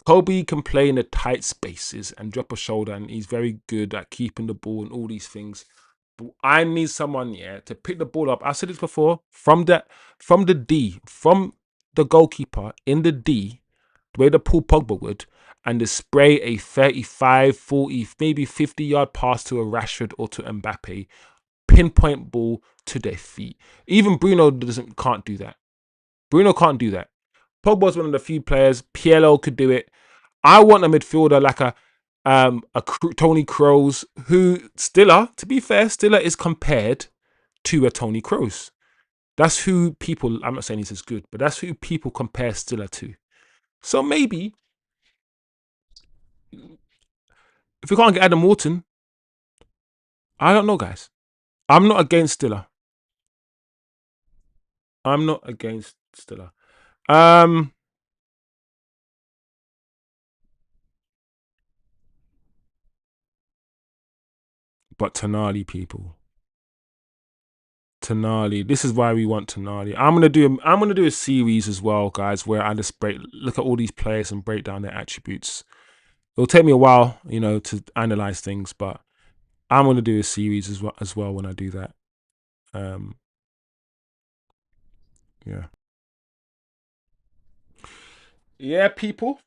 Kobbie can play in the tight spaces and drop a shoulder, and he's very good at keeping the ball and all these things. But I need someone, to pick the ball up. I said this before, from the D, from the goalkeeper in the D, the way the Paul Pogba would, and to spray a 35, 40, maybe 50-yard pass to a Rashford or to Mbappe, pinpoint ball to their feet. Even Bruno can't do that. Bruno can't do that. Pogba's one of the few players. PLO could do it. I want a midfielder like a Tony Kroos, who Stiller, to be fair, Stiller is compared to a Tony Kroos. That's who people, I'm not saying he's as good, but that's who people compare Stiller to. So maybe, if we can't get Adam Wharton, I don't know, guys. I'm not against Stiller. I'm not against Stiller. But Tonali, people. Tonali. This is why we want Tonali. I'm gonna do a series as well, guys, where I just look at all these players and break down their attributes. It'll take me a while, to analyze things, but I'm gonna do a series as well when I do that. Yeah. Yeah, people.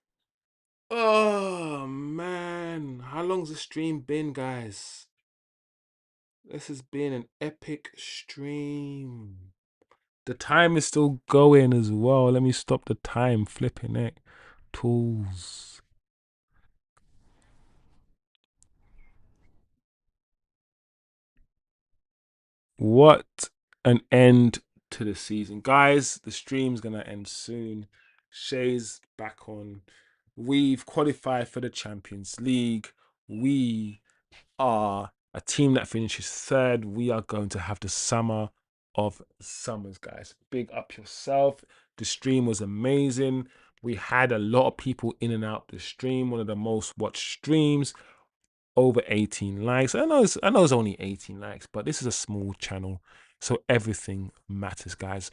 Oh man, how long's the stream been, guys? This has been an epic stream. The time is still going as well. Let me stop the time. Flipping it. Tools. What an end to the season. Guys, the stream's going to end soon. Shay's back on. We've qualified for the Champions League. We are a team that finishes third. We are going to have the summer of summers, guys. Big up yourself. The stream was amazing. We had a lot of people in and out the stream. One of the most watched streams. Over 18 likes. I know it's only 18 likes, but this is a small channel, so everything matters, guys.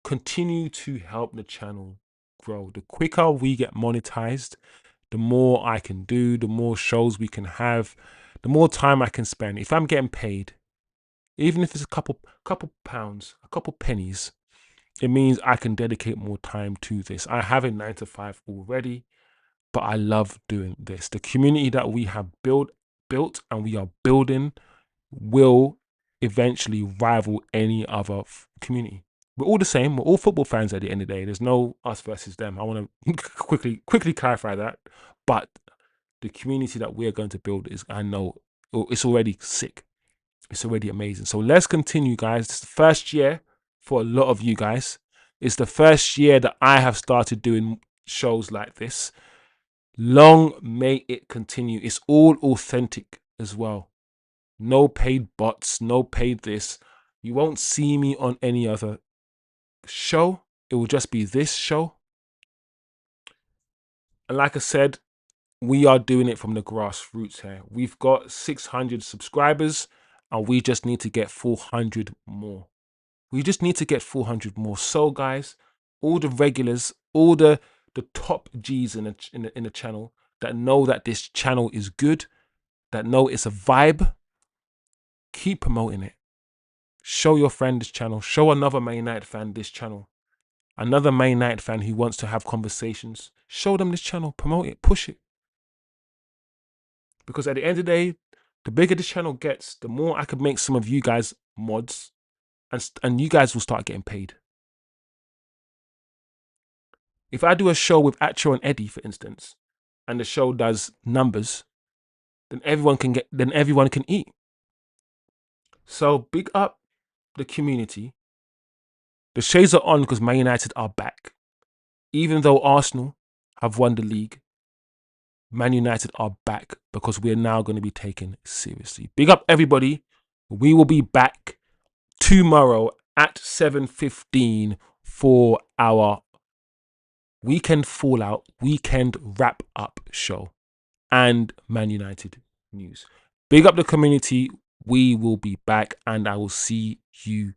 Continue to help the channel grow. The quicker we get monetized, the more I can do, the more shows we can have, the more time I can spend. If I'm getting paid, even if it's a couple pounds, a couple pennies, it means I can dedicate more time to this. I have a 9 to 5 already, but I love doing this. The community that we have built and we are building will eventually rival any other community. We're all the same. We're all football fans at the end of the day. There's no us versus them. I want to quickly clarify that. But the community that we're going to build is, I know, it's already sick. It's already amazing. So let's continue, guys. It's the first year for a lot of you guys. It's the first year that I have started doing shows like this. Long may it continue. It's all authentic as well. No paid bots, no paid this. You won't see me on any other show. It will just be this show. And like I said, we are doing it from the grassroots here. We've got 600 subscribers and we just need to get 400 more. We just need to get 400 more. So guys, all the regulars, all the top G's in the channel that know that this channel is good, that know it's a vibe, keep promoting it. Show your friend this channel. Show another Man United fan this channel. Another Man United fan who wants to have conversations. Show them this channel. Promote it. Push it. Because at the end of the day, the bigger this channel gets, the more I could make some of you guys mods, and you guys will start getting paid. If I do a show with Acho and Eddie, for instance, and the show does numbers, then everyone can eat. So big up the community. The shades are on because Man United are back. Even though Arsenal have won the league, Man United are back, because we're now going to be taken seriously. Big up everybody. We will be back tomorrow at 7:15 for our weekend fallout, weekend wrap up show, and Man United news. Big up the community. We will be back, and I will see you